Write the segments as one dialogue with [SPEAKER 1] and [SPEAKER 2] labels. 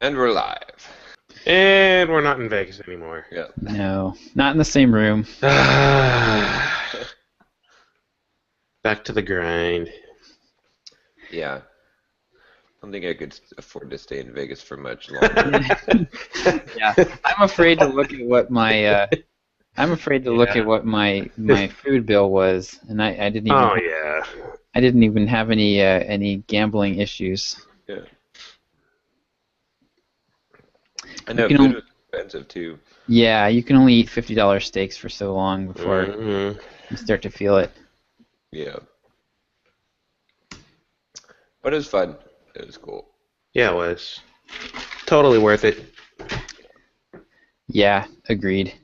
[SPEAKER 1] And we're live.
[SPEAKER 2] And we're not in Vegas anymore.
[SPEAKER 1] Yeah.
[SPEAKER 3] No, not in the same room.
[SPEAKER 2] Back to the grind.
[SPEAKER 1] Yeah. I don't think I could afford to stay in Vegas for much longer.
[SPEAKER 3] Yeah, I'm afraid to look at what
[SPEAKER 2] Yeah.
[SPEAKER 3] my food bill was, and
[SPEAKER 2] Oh yeah.
[SPEAKER 3] I didn't even have any gambling issues.
[SPEAKER 1] Yeah. I
[SPEAKER 3] You
[SPEAKER 1] know
[SPEAKER 3] can
[SPEAKER 1] food
[SPEAKER 3] only
[SPEAKER 1] was expensive too.
[SPEAKER 3] Yeah, you can only eat $50 steaks for so long before
[SPEAKER 2] hmm
[SPEAKER 3] you start to feel it.
[SPEAKER 1] Yeah. But it was fun. It was cool.
[SPEAKER 2] Yeah, it was totally worth it.
[SPEAKER 3] Yeah, agreed.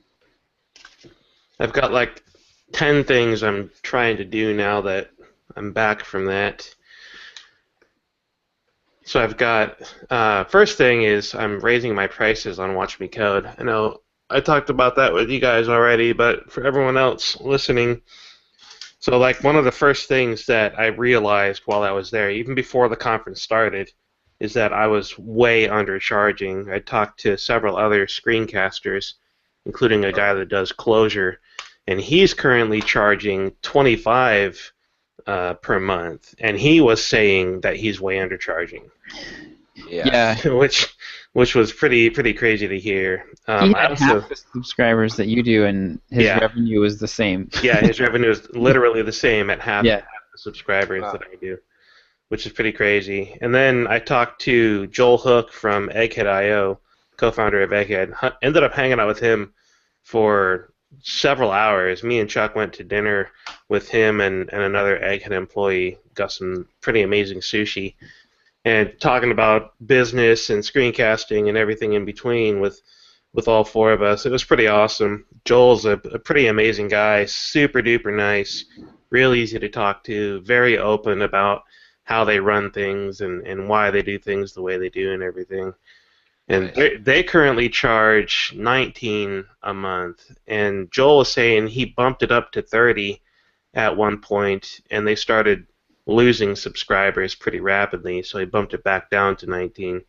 [SPEAKER 2] I've got like 10 things I'm trying to do now that I'm back from that. So I've got first thing is I'm raising my prices on Watch Me Code. I know I talked about that with you guys already, but for everyone else listening, so like one of the first things that I realized while I was there, even before the conference started, is that I was way undercharging. I talked to several other screencasters, including a guy that does closure, and he's currently charging 25 per month, and he was saying that he's way undercharging,
[SPEAKER 1] Yeah.
[SPEAKER 3] Yeah,
[SPEAKER 2] which was pretty crazy to hear.
[SPEAKER 3] he
[SPEAKER 2] I
[SPEAKER 3] had
[SPEAKER 2] also
[SPEAKER 3] half the subscribers that you do, and his
[SPEAKER 2] yeah
[SPEAKER 3] revenue was the same.
[SPEAKER 2] yeah his revenue is literally the same at half
[SPEAKER 3] Yeah.
[SPEAKER 2] the subscribers
[SPEAKER 1] Wow.
[SPEAKER 2] that I do, which is pretty crazy. And then I talked to Joel Hook from Egghead.io, co-founder of Egghead. Ended up hanging out with him for several hours. Me and Chuck went to dinner with him and another Egghead employee. Got some pretty amazing sushi and talking about business and screencasting and everything in between with all four of us. It was pretty awesome. Joel's a pretty amazing guy, super duper nice, real easy to talk to, very open about how they run things and why they do things the way they do and everything. And
[SPEAKER 1] Nice.
[SPEAKER 2] they currently charge 19 a month, and Joel was saying he bumped it up to 30 at one point, and they started losing subscribers pretty rapidly, so he bumped it back down to 19.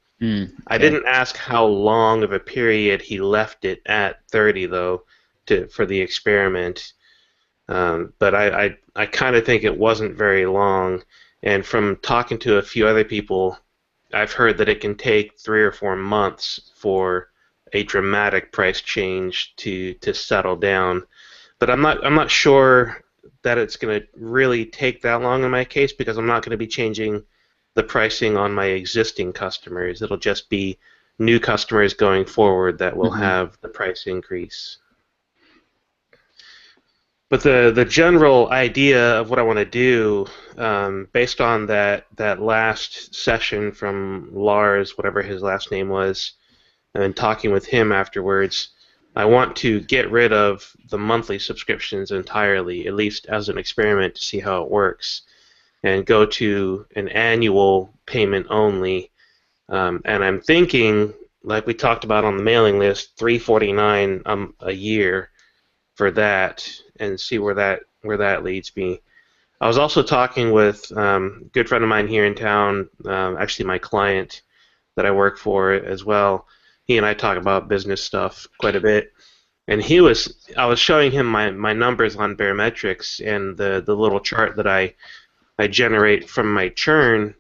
[SPEAKER 2] I
[SPEAKER 3] Okay.
[SPEAKER 2] didn't ask how long of a period he left it at 30 though, for the experiment. But I kind of think it wasn't very long. And from talking to a few other people, I've heard that it can take 3 or 4 months for a dramatic price change to settle down. But I'm not sure that it's going to really take that long in my case because I'm not going to be changing the pricing on my existing customers. It'll just be new customers going forward that will
[SPEAKER 3] hmm
[SPEAKER 2] have the price increase. But the general idea of what I want to do, based on that last session from Lars, whatever his last name was, and talking with him afterwards, I want to get rid of the monthly subscriptions entirely, at least as an experiment to see how it works, and go to an annual payment only. And I'm thinking, like we talked about on the mailing list, $349 a year for that, and see where that leads me. I was also talking with a good friend of mine here in town, actually my client that I work for as well. He and I talk about business stuff quite a bit, and I was showing him my numbers on Barometrics and the little chart that I generate from my churn,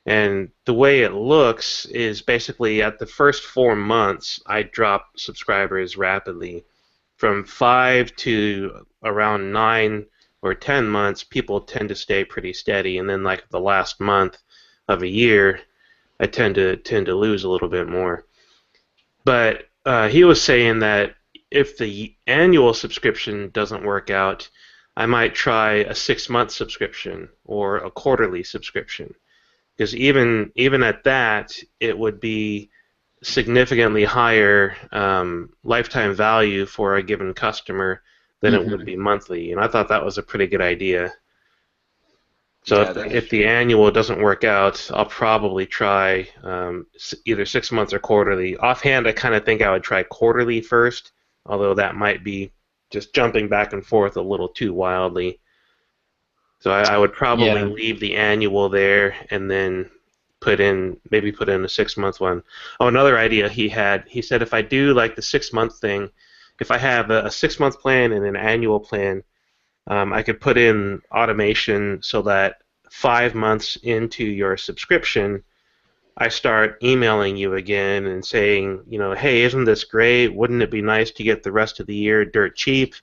[SPEAKER 2] and the way it looks is basically at the first 4 months I drop subscribers rapidly. From 5 to around 9 or 10 months, people tend to stay pretty steady, and then like the last month of a year, I tend to lose a little bit more. But he was saying that if the annual subscription doesn't work out, I might try a 6 month subscription or a quarterly subscription. Because even at that, it would be significantly higher lifetime value for a given customer than it would
[SPEAKER 3] hmm
[SPEAKER 2] be monthly. And I thought that was a pretty good idea. So
[SPEAKER 1] Yeah,
[SPEAKER 2] if
[SPEAKER 1] that's
[SPEAKER 2] if the annual doesn't work out, I'll probably try either 6 months or quarterly. Offhand, I kind of think I would try quarterly first, although that might be just jumping back and forth a little too wildly. So I would probably
[SPEAKER 3] Yeah.
[SPEAKER 2] leave the annual there and then maybe put in a 6-month one. Oh, another idea he had. He said if I do like the 6-month thing, if I have a 6-month plan and an annual plan, I could put in automation so that 5 months into your subscription, I start emailing you again and saying, hey, isn't this great? Wouldn't it be nice to get the rest of the year dirt cheap?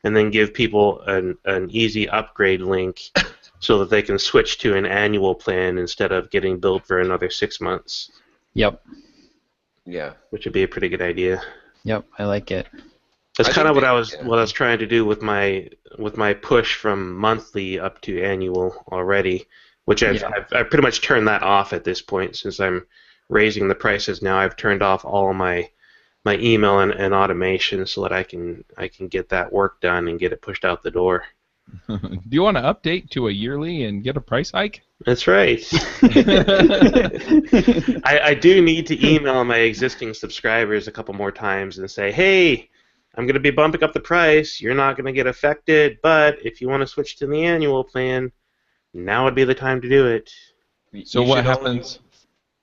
[SPEAKER 2] And then give people an easy upgrade link so that they can switch to an annual plan instead of getting billed for another 6 months.
[SPEAKER 3] Yep.
[SPEAKER 1] Yeah.
[SPEAKER 2] Which would be a pretty good idea.
[SPEAKER 3] Yep, I like it.
[SPEAKER 2] That's kind of what I was trying to do with my push from monthly up to annual already, which I've pretty much turned that off at this point since I'm raising the prices now. I've turned off all of my email and automation so that I can get that work done and get it pushed out the door.
[SPEAKER 4] Do you want to update to a yearly and get a price hike?
[SPEAKER 2] That's right. I do need to email my existing subscribers a couple more times and say, hey, I'm going to be bumping up the price. You're not going to get affected, but if you want to switch to the annual plan, now would be the time to do it.
[SPEAKER 4] So what happens?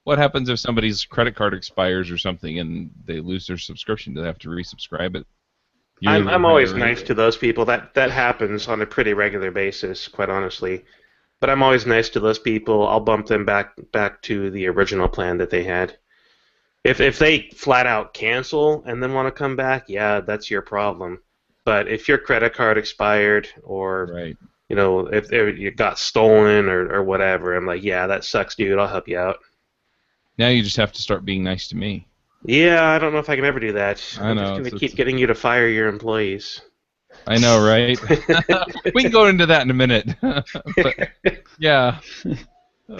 [SPEAKER 4] What happens if somebody's credit card expires or something and they lose their subscription? Do they have to resubscribe it?
[SPEAKER 2] I'm always nice to those people. That happens on a pretty regular basis, quite honestly. But I'm always nice to those people. I'll bump them back to the original plan that they had. If they flat out cancel and then want to come back, yeah, that's your problem. But if your credit card expired or if you got stolen or whatever, I'm like, yeah, that sucks, dude. I'll help you out.
[SPEAKER 4] Now you just have to start being nice to me.
[SPEAKER 2] Yeah, I don't know if I can ever do that.
[SPEAKER 4] I'm
[SPEAKER 2] just going to keep getting you to fire your employees.
[SPEAKER 4] I know, right? We can go into that in a minute. But, yeah.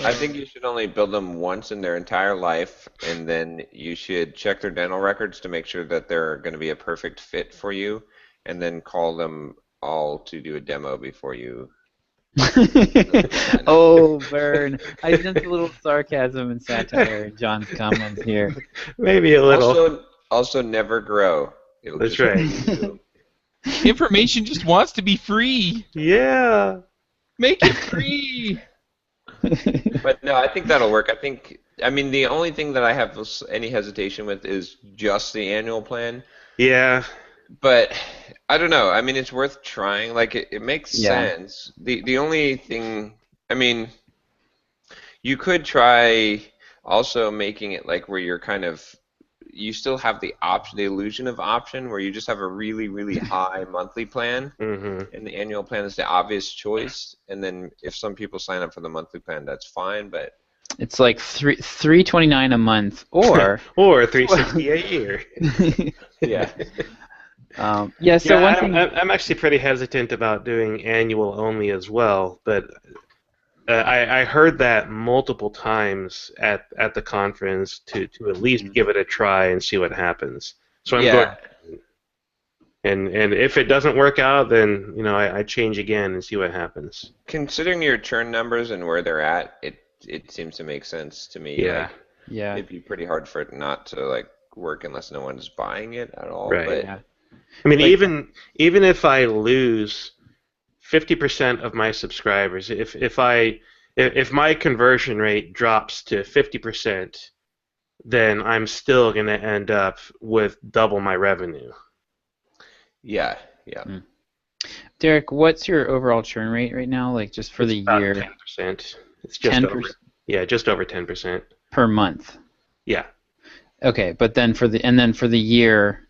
[SPEAKER 1] I think you should only bill them once in their entire life, and then you should check their dental records to make sure that they're going to be a perfect fit for you, and then call them all to do a demo before you.
[SPEAKER 3] Oh, burn. I sense a little sarcasm and satire in John's comments here.
[SPEAKER 2] Maybe a little.
[SPEAKER 1] Also never grow.
[SPEAKER 2] That's right.
[SPEAKER 4] Information just wants to be free.
[SPEAKER 2] Yeah.
[SPEAKER 4] Make it free.
[SPEAKER 1] But no, I think that'll work. I mean, the only thing that I have any hesitation with is just the annual plan.
[SPEAKER 2] Yeah.
[SPEAKER 1] But I don't know. I mean, it's worth trying. Like, it makes sense. The only thing, I mean, you could try also making it like where you're kind of, you still have the option, the illusion of option, where you just have a really, really high monthly plan, and the annual plan is the obvious choice. And then if some people sign up for the monthly plan, that's fine. But
[SPEAKER 3] it's like $329 a month, or
[SPEAKER 2] or $360 a year.
[SPEAKER 1] Yeah.
[SPEAKER 3] So one thing
[SPEAKER 2] I'm actually pretty hesitant about doing annual only as well, but I heard that multiple times at the conference to at least give it a try and see what happens. So I'm going. And if it doesn't work out, then I change again and see what happens.
[SPEAKER 1] Considering your churn numbers and where they're at, it seems to make sense to me.
[SPEAKER 2] Yeah.
[SPEAKER 1] Like, it'd be pretty hard for it not to like work unless no one's buying it at all.
[SPEAKER 2] Right.
[SPEAKER 1] But,
[SPEAKER 2] I mean, even if I lose 50% of my subscribers, if my conversion rate drops to 50%, then I'm still going to end up with double my revenue.
[SPEAKER 1] Yeah.
[SPEAKER 3] Derek, what's your overall churn rate right now? Like just for the year?
[SPEAKER 2] 10%. It's just 10%. Just over 10%
[SPEAKER 3] per month.
[SPEAKER 2] Yeah.
[SPEAKER 3] Okay, but then for the year,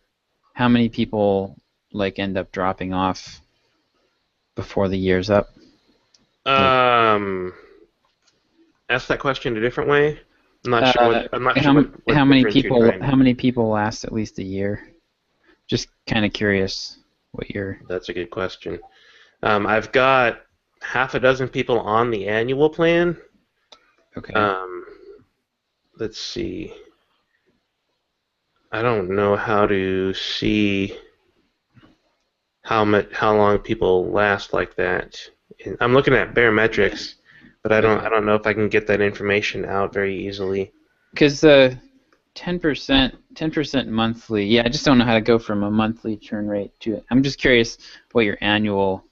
[SPEAKER 3] how many people like end up dropping off before the year's up?
[SPEAKER 2] Ask that question a different way. I'm not sure.
[SPEAKER 3] How many people last at least a year? Just kind of curious what your.
[SPEAKER 2] That's a good question. I've got half a dozen people on the annual plan.
[SPEAKER 3] Okay.
[SPEAKER 2] Let's see. I don't know how to see how long people last like that. I'm looking at barometrics, but I don't know if I can get that information out very easily.
[SPEAKER 3] Because 10% monthly. I just don't know how to go from a monthly churn rate to it. I'm just curious what your annual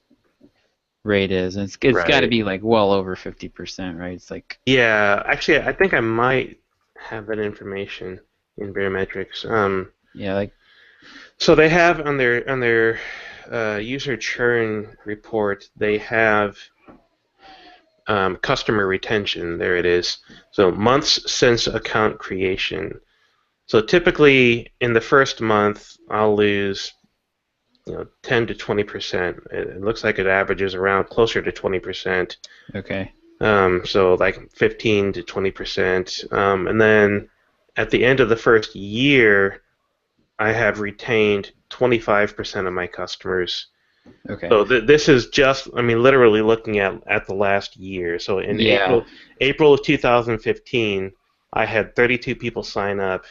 [SPEAKER 3] rate is. And it's got to
[SPEAKER 2] Right.
[SPEAKER 3] be like well over 50%, right? It's like
[SPEAKER 2] Yeah, actually, I think I might have that information in Barometrics.
[SPEAKER 3] yeah, like
[SPEAKER 2] So they have on their user churn report, they have customer retention. There it is. So months since account creation. So typically in the first month, I'll lose 10 to 20%. It looks like it averages around closer to 20%.
[SPEAKER 3] okay.
[SPEAKER 2] So like 15 to 20%. And then at the end of the first year, I have retained 25% of my customers.
[SPEAKER 3] Okay.
[SPEAKER 2] So this is just, I mean, literally looking at the last year. So in
[SPEAKER 3] Yeah.
[SPEAKER 2] April of 2015, I had 32 people sign up,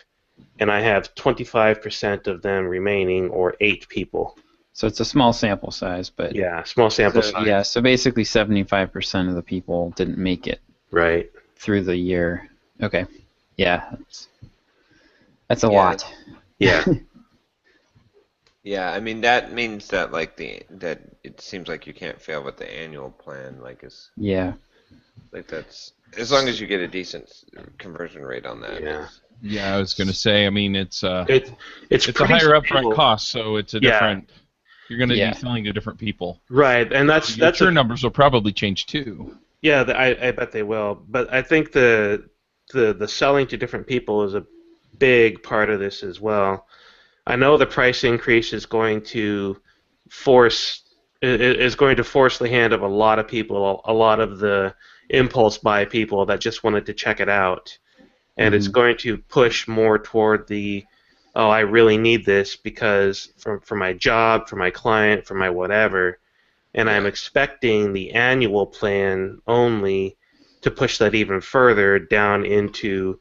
[SPEAKER 2] and I have 25% of them remaining, or 8 people.
[SPEAKER 3] So it's a small sample size, but
[SPEAKER 2] Yeah, small sample size.
[SPEAKER 3] yeah, so basically 75% of the people didn't make it
[SPEAKER 2] Right.
[SPEAKER 3] through the year. Okay. Yeah. That's a
[SPEAKER 1] Yeah.
[SPEAKER 3] lot.
[SPEAKER 2] Yeah.
[SPEAKER 1] Yeah, I mean that means that that it seems like you can't fail with the annual plan.
[SPEAKER 3] Yeah.
[SPEAKER 1] That's as long as you get a decent conversion rate on that.
[SPEAKER 2] Yeah.
[SPEAKER 4] Yeah, I was going to say. I mean, it's
[SPEAKER 2] It's
[SPEAKER 4] it's a
[SPEAKER 2] pretty
[SPEAKER 4] higher
[SPEAKER 2] stable.
[SPEAKER 4] upfront cost, so it's a
[SPEAKER 2] Yeah.
[SPEAKER 4] different. You're going to
[SPEAKER 3] Yeah.
[SPEAKER 4] be selling to different people.
[SPEAKER 2] Right, and
[SPEAKER 4] Your
[SPEAKER 2] that's
[SPEAKER 4] churn numbers will probably change too.
[SPEAKER 2] yeah. I bet they will, but I think the selling to different people is a big part of this as well. I know the price increase is going to force the hand of a lot of people, a lot of the impulse buy people that just wanted to check it out, and it's going to push more toward the, oh, I really need this because for my job, for my client, for my whatever, and I'm expecting the annual plan only to push that even further down into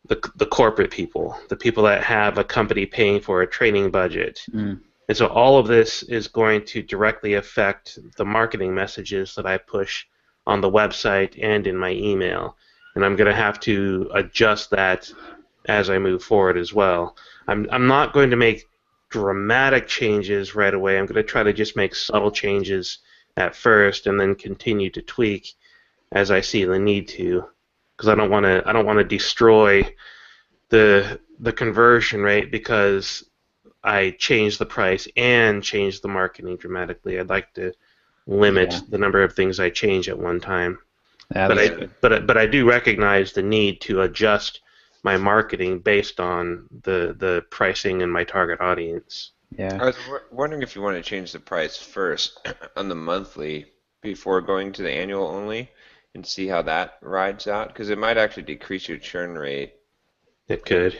[SPEAKER 2] the corporate people, the people that have a company paying for a training budget.
[SPEAKER 3] Mm.
[SPEAKER 2] And so all of this is going to directly affect the marketing messages that I push on the website and in my email. And I'm going to have to adjust that as I move forward as well. I'm not going to make dramatic changes right away. I'm going to try to just make subtle changes at first and then continue to tweak as I see the need to, because I don't want to destroy the conversion rate because I change the price and change the marketing dramatically. I'd like to limit the number of things I change at one time. But I do recognize the need to adjust my marketing based on the pricing and my target audience.
[SPEAKER 3] Yeah.
[SPEAKER 1] I was wondering if you want to change the price first on the monthly before going to the annual only and see how that rides out, because it might actually decrease your churn rate.
[SPEAKER 2] It could.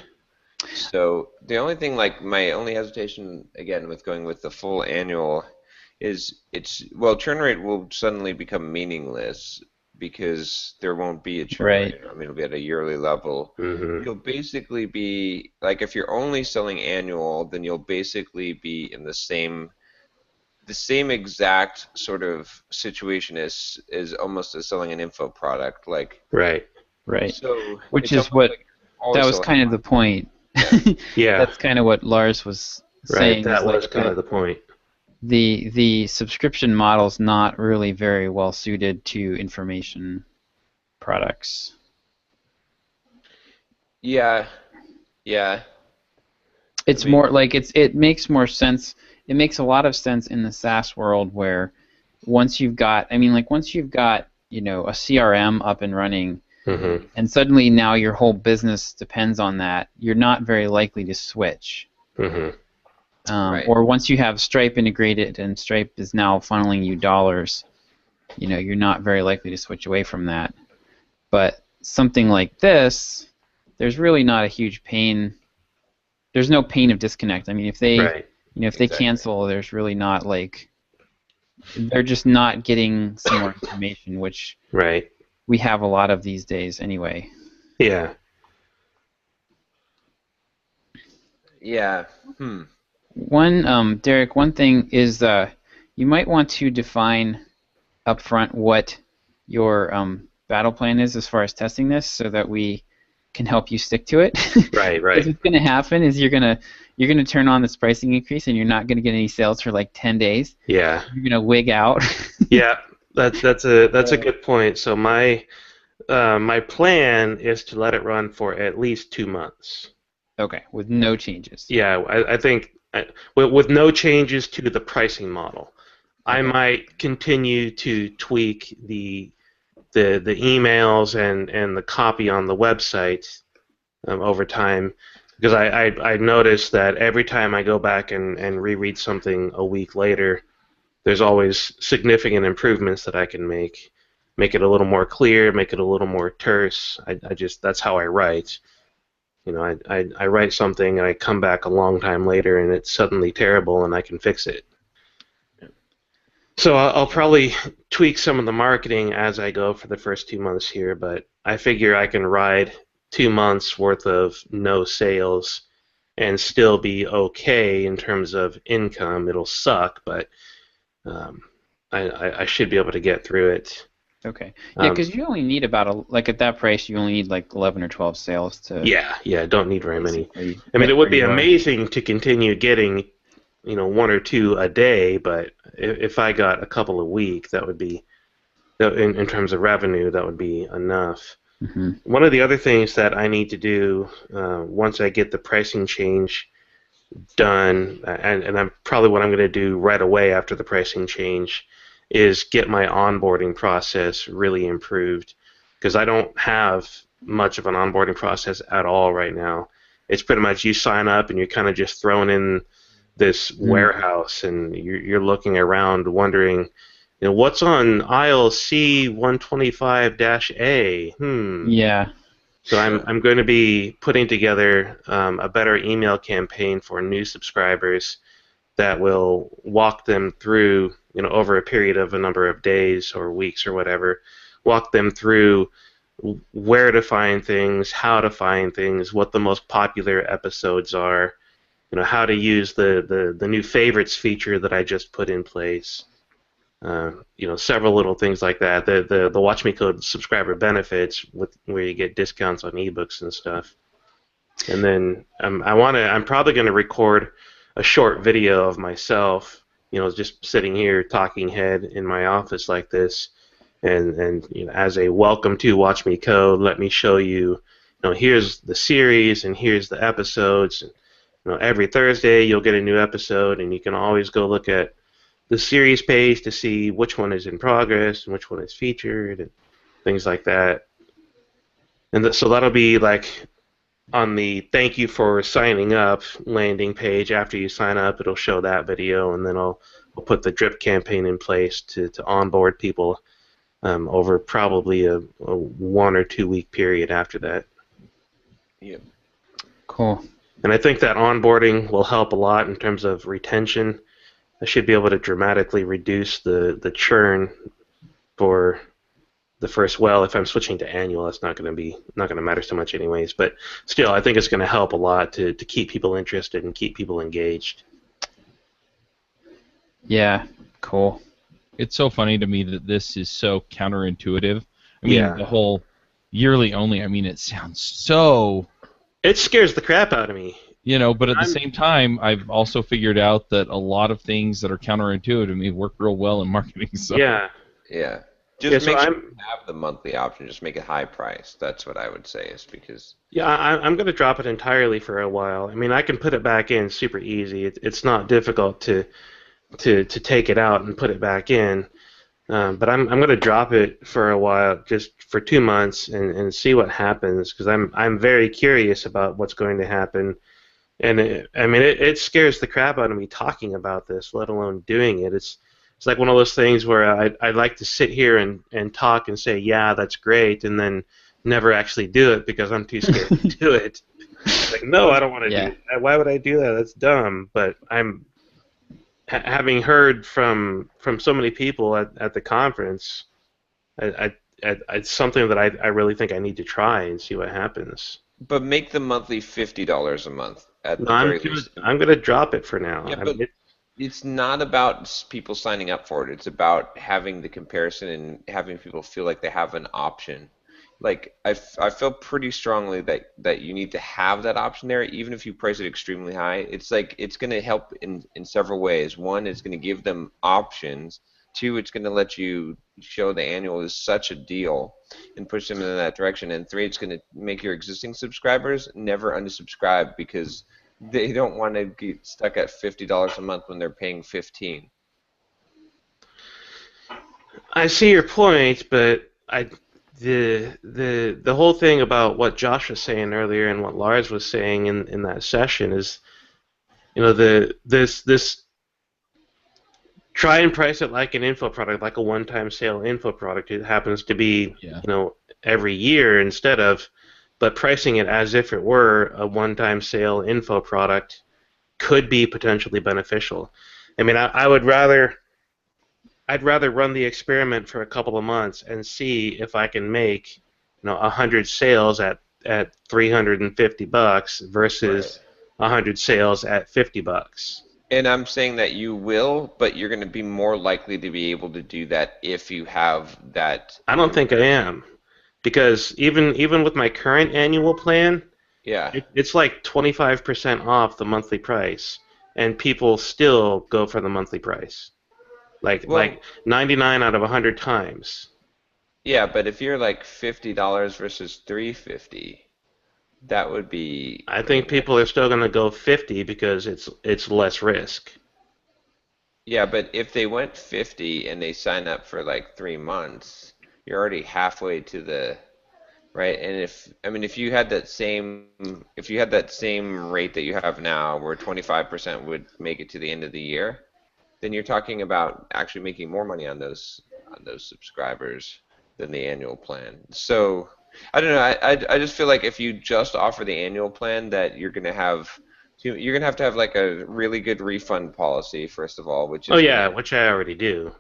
[SPEAKER 1] So the only thing, my only hesitation again with going with the full annual is churn rate will suddenly become meaningless because there won't be a churn rate. I mean, it'll be at a yearly level.
[SPEAKER 2] Mm-hmm.
[SPEAKER 1] You'll basically be if you're only selling annual, then you'll basically be in the same exact sort of situation as almost as selling an info product.
[SPEAKER 2] Right.
[SPEAKER 1] So
[SPEAKER 3] which is what that was kind of the point.
[SPEAKER 2] Yeah.
[SPEAKER 3] That's kind of what Lars was saying.
[SPEAKER 2] Right. That was kind of the point.
[SPEAKER 3] The subscription model's not really very well suited to information products.
[SPEAKER 1] Yeah.
[SPEAKER 3] It's more like it makes more sense. It makes a lot of sense in the SaaS world where once you've got a CRM up and running, and suddenly now your whole business depends on that, you're not very likely to switch. Or once you have Stripe integrated and Stripe is now funneling you dollars, you're not very likely to switch away from that. But something like this, there's really not a huge pain. There's no pain of disconnect. I mean, if they they cancel, there's really not they're just not getting some more information, which we have a lot of these days anyway.
[SPEAKER 2] Yeah.
[SPEAKER 1] Yeah.
[SPEAKER 3] Derek, one thing is you might want to define upfront what your battle plan is as far as testing this, so that we can help you stick to it.
[SPEAKER 2] Right.
[SPEAKER 3] What's going to happen is you're gonna turn on this pricing increase, and you're not going to get any sales for 10 days.
[SPEAKER 2] Yeah.
[SPEAKER 3] You're going to wig out.
[SPEAKER 2] Yeah. That's a good point. So my plan is to let it run for at least 2 months.
[SPEAKER 3] Okay, with no changes.
[SPEAKER 2] Yeah, I think with no changes to the pricing model. I might continue to tweak the emails and the copy on the website over time, because I noticed that every time I go back and reread something a week later, there's always significant improvements that I can make it a little more clear, make it a little more terse. I just that's how I write. You know, I write something and I come back a long time later and it's suddenly terrible and I can fix it. So I'll probably tweak some of the marketing as I go for the first 2 months here, but I figure I can ride 2 months worth of no sales and still be okay in terms of income. It'll suck, but I should be able to get through it.
[SPEAKER 3] Okay. Yeah, because you only need about like at that price, you only need like 11 or 12 sales to.
[SPEAKER 2] Yeah, don't need very many. I mean, it would be amazing to continue getting, 1 or 2 a day, but if I got a couple a week, that would be, in terms of revenue, that would be enough.
[SPEAKER 3] Mm-hmm.
[SPEAKER 2] One of the other things that I need to do once I get the pricing change done, and I'm probably what I'm going to do right away after the pricing change, is get my onboarding process really improved, because I don't have much of an onboarding process at all right now. It's pretty much you sign up and you're kind of just thrown in this warehouse and you're looking around wondering, what's on aisle C125-A?
[SPEAKER 3] Yeah.
[SPEAKER 2] So I'm going to be putting together a better email campaign for new subscribers that will walk them through, over a period of a number of days or weeks or whatever, walk them through where to find things, how to find things, what the most popular episodes are, how to use the new favorites feature that I just put in place. Several little things like that. The Watch Me Code subscriber benefits, where you get discounts on ebooks and stuff. And then I'm probably going to record a short video of myself, just sitting here talking head in my office like this, and as a welcome to Watch Me Code, let me show you, here's the series and here's the episodes. And, every Thursday you'll get a new episode, and you can always go look at the series page to see which one is in progress and which one is featured and things like that. And so that'll be like on the thank you for signing up landing page. After you sign up, it'll show that video, and then I'll put the drip campaign in place to onboard people over probably a 1 or 2 week period after that.
[SPEAKER 1] Yep.
[SPEAKER 3] Cool.
[SPEAKER 2] And I think that onboarding will help a lot in terms of retention. I should be able to dramatically reduce the churn for the first. Well, if I'm switching to annual, that's not going to matter so much anyways. But still, I think it's going to help a lot to keep people interested and keep people engaged.
[SPEAKER 3] Yeah, cool.
[SPEAKER 4] It's so funny to me that this is so counterintuitive. I mean, the whole yearly only. I mean, it sounds so.
[SPEAKER 2] It scares the crap out of me.
[SPEAKER 4] But at the same time, I've also figured out that a lot of things that are counterintuitive to me work real well in marketing. So.
[SPEAKER 2] Yeah.
[SPEAKER 1] Just make sure you have the monthly option. Just make it high price. That's what I would say, is because.
[SPEAKER 2] Yeah, I'm going to drop it entirely for a while. I mean, I can put it back in super easy. It's not difficult to take it out and put it back in. But I'm going to drop it for a while, just for 2 months, and see what happens, because I'm very curious about what's going to happen. And it scares the crap out of me talking about this, let alone doing it. It's like one of those things where I'd like to sit here and talk and say, yeah, that's great, and then never actually do it because I'm too scared to do it. Like, no, I don't want to do that. Why would I do that? That's dumb. But I'm having heard from so many people at the conference, it's something that I really think I need to try and see what happens.
[SPEAKER 1] But make the monthly $50 a month at the very least.
[SPEAKER 2] I'm going to drop it for now.
[SPEAKER 1] Yeah, but it's not about people signing up for it. It's about having the comparison and having people feel like they have an option. Like, I feel pretty strongly that you need to have that option there, even if you price it extremely high. It's like it's going to help in several ways. One, it's going to give them options 2, it's going to let you show the annual is such a deal and push them in that direction. And 3, it's going to make your existing subscribers never unsubscribe because they don't want to get stuck at $50 a month when they're paying $15.
[SPEAKER 2] I see your point, but the whole thing about what Josh was saying earlier and what Lars was saying in that session is, this try and price it like an info product, like a one-time sale info product. It happens to be, every year instead of, but pricing it as if it were a one-time sale info product could be potentially beneficial. I mean, I'd rather run the experiment for a couple of months and see if I can make 100 sales at $350 versus 100 sales at $50.
[SPEAKER 1] And I'm saying that you will, but you're going to be more likely to be able to do that if you have that.
[SPEAKER 2] I don't think I am, because even with my current annual plan, it's like 25% off the monthly price, and people still go for the monthly price. Like 99 out of 100 times.
[SPEAKER 1] Yeah, but if you're like $50 versus $350, that would be.
[SPEAKER 2] I think people are still going to go 50 because it's less risk.
[SPEAKER 1] Yeah, but if they went 50 and they sign up for like 3 months, you're already halfway to the right. And if you had that same rate that you have now, where 25% would make it to the end of the year, then you're talking about actually making more money on those subscribers than the annual plan. So I don't know. I just feel like if you just offer the annual plan, that you're gonna have to have like a really good refund policy first of all, which is
[SPEAKER 2] which I already do.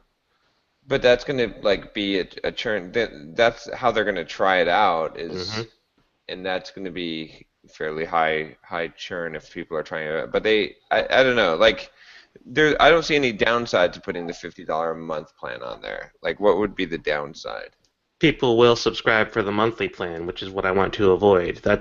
[SPEAKER 1] But that's gonna like be a churn. That's how they're gonna try it out and that's gonna be fairly high churn if people are trying it. But I don't know, like. I don't see any downside to putting the $50 a month plan on there. Like, what would be the downside?
[SPEAKER 2] People will subscribe for the monthly plan, which is what I want to avoid. I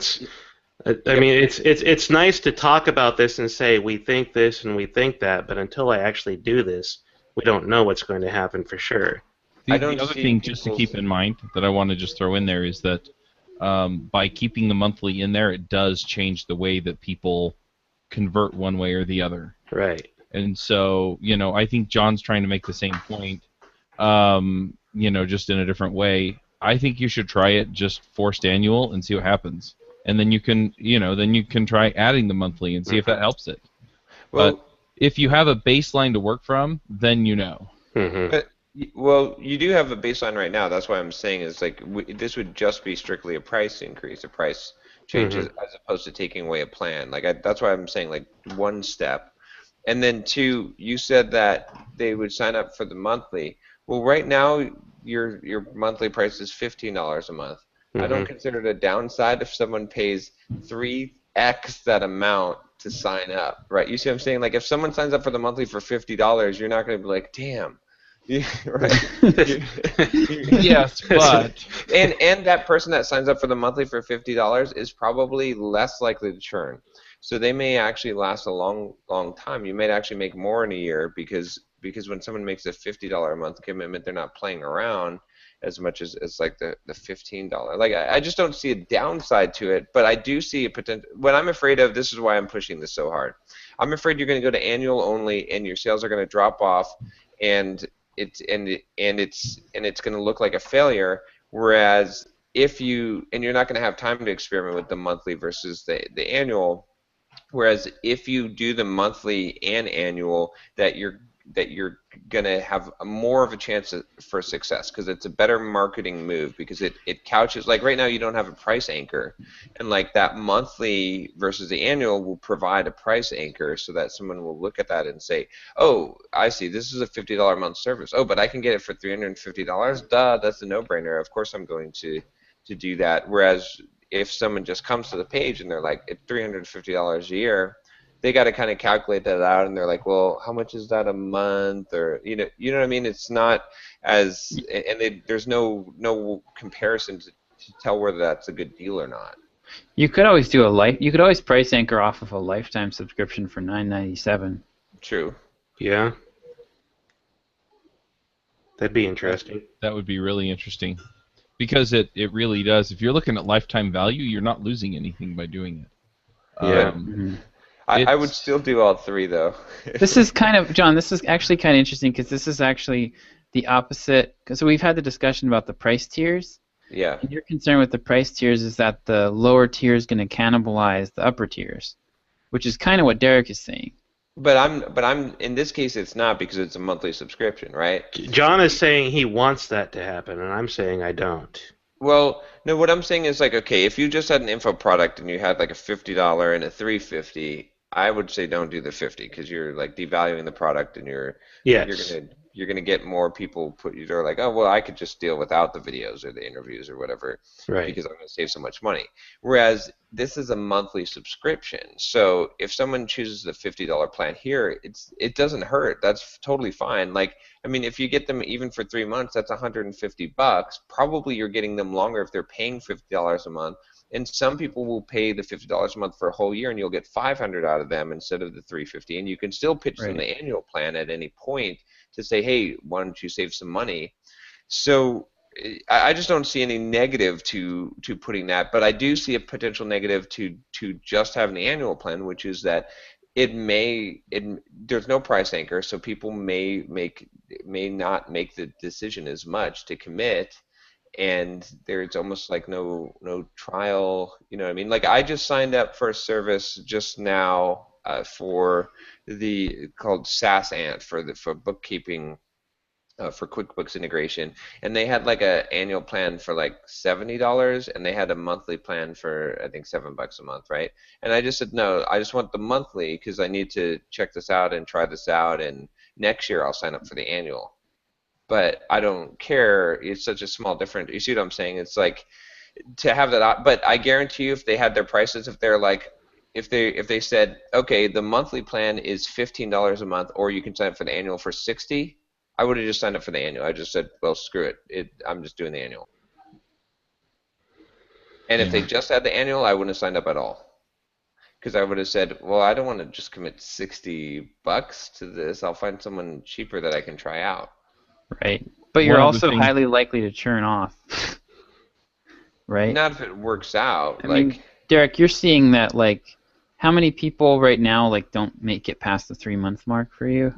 [SPEAKER 2] mean, it's nice to talk about this and say we think this and we think that, but until I actually do this, we don't know what's going to happen for sure.
[SPEAKER 4] The other thing just to keep in mind that I want to just throw in there is that by keeping the monthly in there, it does change the way that people convert one way or the other.
[SPEAKER 2] Right.
[SPEAKER 4] And so, I think John's trying to make the same point, just in a different way. I think you should try it just forced annual and see what happens. And then you can try adding the monthly and see if that helps it. Well, but if you have a baseline to work from, then you know.
[SPEAKER 1] But, well, you do have a baseline right now. That's why I'm saying is like this would just be strictly a price increase, a price change, as opposed to taking away a plan. Like that's why I'm saying like one step. And then 2, you said that they would sign up for the monthly. Well, right now your monthly price is $15 a month. I don't consider it a downside if someone pays 3x that amount to sign up, right? You see what I'm saying? Like if someone signs up for the monthly for $50, you're not going to be like, damn. Right?
[SPEAKER 4] Yes, but
[SPEAKER 1] and that person that signs up for the monthly for $50 is probably less likely to churn. So they may actually last a long time. You may actually make more in a year because when someone makes a $50 a month commitment, they're not playing around as much as it's like the $15. Like I just don't see a downside to it, but I do see a potential. What I'm afraid of, this is why I'm pushing this so hard. I'm afraid you're going to go to annual only, and your sales are going to drop off, and it's going to look like a failure. Whereas you're not going to have time to experiment with the monthly versus the annual. Whereas if you do the monthly and annual, that you're gonna have more of a chance for success because it's a better marketing move because it couches, like right now you don't have a price anchor, and like that monthly versus the annual will provide a price anchor so that someone will look at that and say, oh, I see, this is a $50 a month service. Oh, but I can get it for $350. Duh, that's a no-brainer. Of course I'm going to do that. Whereas if someone just comes to the page and they're like, it's $350 a year, they got to kind of calculate that out, and they're like, well, how much is that a month? Or you know what I mean? It's not as, and there's no comparison to tell whether that's a good deal or not.
[SPEAKER 3] You could always you could always price anchor off of a lifetime subscription for $9.97.
[SPEAKER 1] True.
[SPEAKER 2] Yeah. That'd be interesting.
[SPEAKER 4] That would be really interesting. Because it really does. If you're looking at lifetime value, you're not losing anything by doing it.
[SPEAKER 2] Yeah.
[SPEAKER 1] I would still do all three, though.
[SPEAKER 3] This is kind of, John, this is actually kind of interesting because this is actually the opposite. So we've had the discussion about the price tiers.
[SPEAKER 1] Yeah.
[SPEAKER 3] And your concern with the price tiers is that the lower tier is going to cannibalize the upper tiers, which is kind of what Derek is saying.
[SPEAKER 1] But I'm in this case it's not because it's a monthly subscription, right?
[SPEAKER 2] John is saying he wants that to happen, and I'm saying I don't.
[SPEAKER 1] Well, no, what I'm saying is like, okay, if you just had an info product and you had like a $50 and a $350, I would say don't do the 50 because you're like devaluing the product and you're gonna get more people you're like, oh well, I could just deal without the videos or the interviews or whatever,
[SPEAKER 2] right?
[SPEAKER 1] Because I'm gonna save so much money. Whereas this is a monthly subscription, so if someone chooses the $50 plan here, it doesn't hurt. That's totally fine. Like, I mean, if you get them even for 3 months, that's $150. Probably you're getting them longer if they're paying $50 a month. And some people will pay the $50 a month for a whole year, and you'll get $500 out of them instead of the $350. And you can still pitch them the annual plan at any point to say, hey, why don't you save some money? So I just don't see any negative to putting that, but I do see a potential negative to just having the annual plan, which is that there's no price anchor, so people may not make the decision as much to commit. And there's almost like no trial, you know what I mean? Like I just signed up for a service just now for called SaaS Ant for bookkeeping for QuickBooks integration, and they had like a annual plan for like $70, and they had a monthly plan for I think $7 a month, right? And I just said no, I just want the monthly because I need to check this out and try this out, and next year I'll sign up for the annual. But I don't care. It's such a small difference. You see what I'm saying? It's like to have that. But I guarantee you, if they had their prices, if they're like, if they said, okay, the monthly plan is $15 a month, or you can sign up for the annual for $60, I would have just signed up for the annual. I just said, well, screw it. I'm just doing the annual. And if they just had the annual, I wouldn't have signed up at all. Because I would have said, well, I don't want to just commit $60 to this. I'll find someone cheaper that I can try out.
[SPEAKER 3] Right, but you're also highly likely to churn off, right?
[SPEAKER 1] Not if it works out.
[SPEAKER 3] I mean, Derek, you're seeing that, like, how many people right now like don't make it past the 3-month mark for you?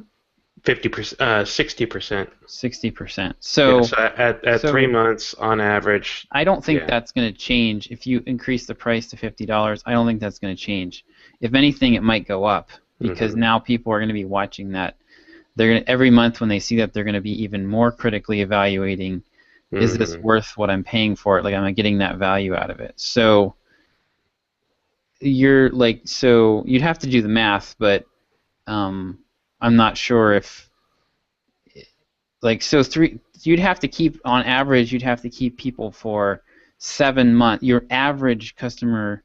[SPEAKER 2] 50%, 60%.
[SPEAKER 3] 60%. So,
[SPEAKER 2] at 3 months on average.
[SPEAKER 3] I don't think that's going to change if you increase the price to $50. I don't think that's going to change. If anything, it might go up because now people are going to be watching that. They're gonna, every month when they see that, they're going to be even more critically evaluating, is this worth what I'm paying for it? Like, am I getting that value out of it? So you're like, so you'd have to do the math, but I'm not sure if, like, so you'd have to keep, on average, you'd have to keep people for 7 months. Your average customer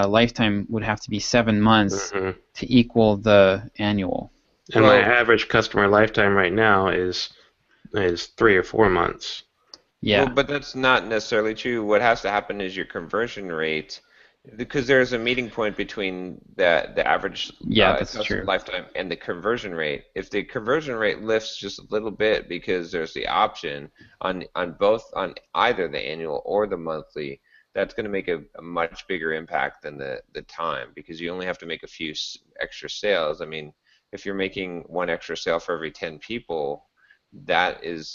[SPEAKER 3] lifetime would have to be 7 months to equal the annual.
[SPEAKER 2] And my average customer lifetime right now is 3 or 4 months.
[SPEAKER 3] Yeah.
[SPEAKER 1] Well, but that's not necessarily true. What has to happen is your conversion rate, because there's a meeting point between the average customer lifetime and the conversion rate. If the conversion rate lifts just a little bit because there's the option on either the annual or the monthly, that's going to make a much bigger impact than the time, because you only have to make a few extra sales. I mean, if you're making 1 extra sale for every 10 people, that's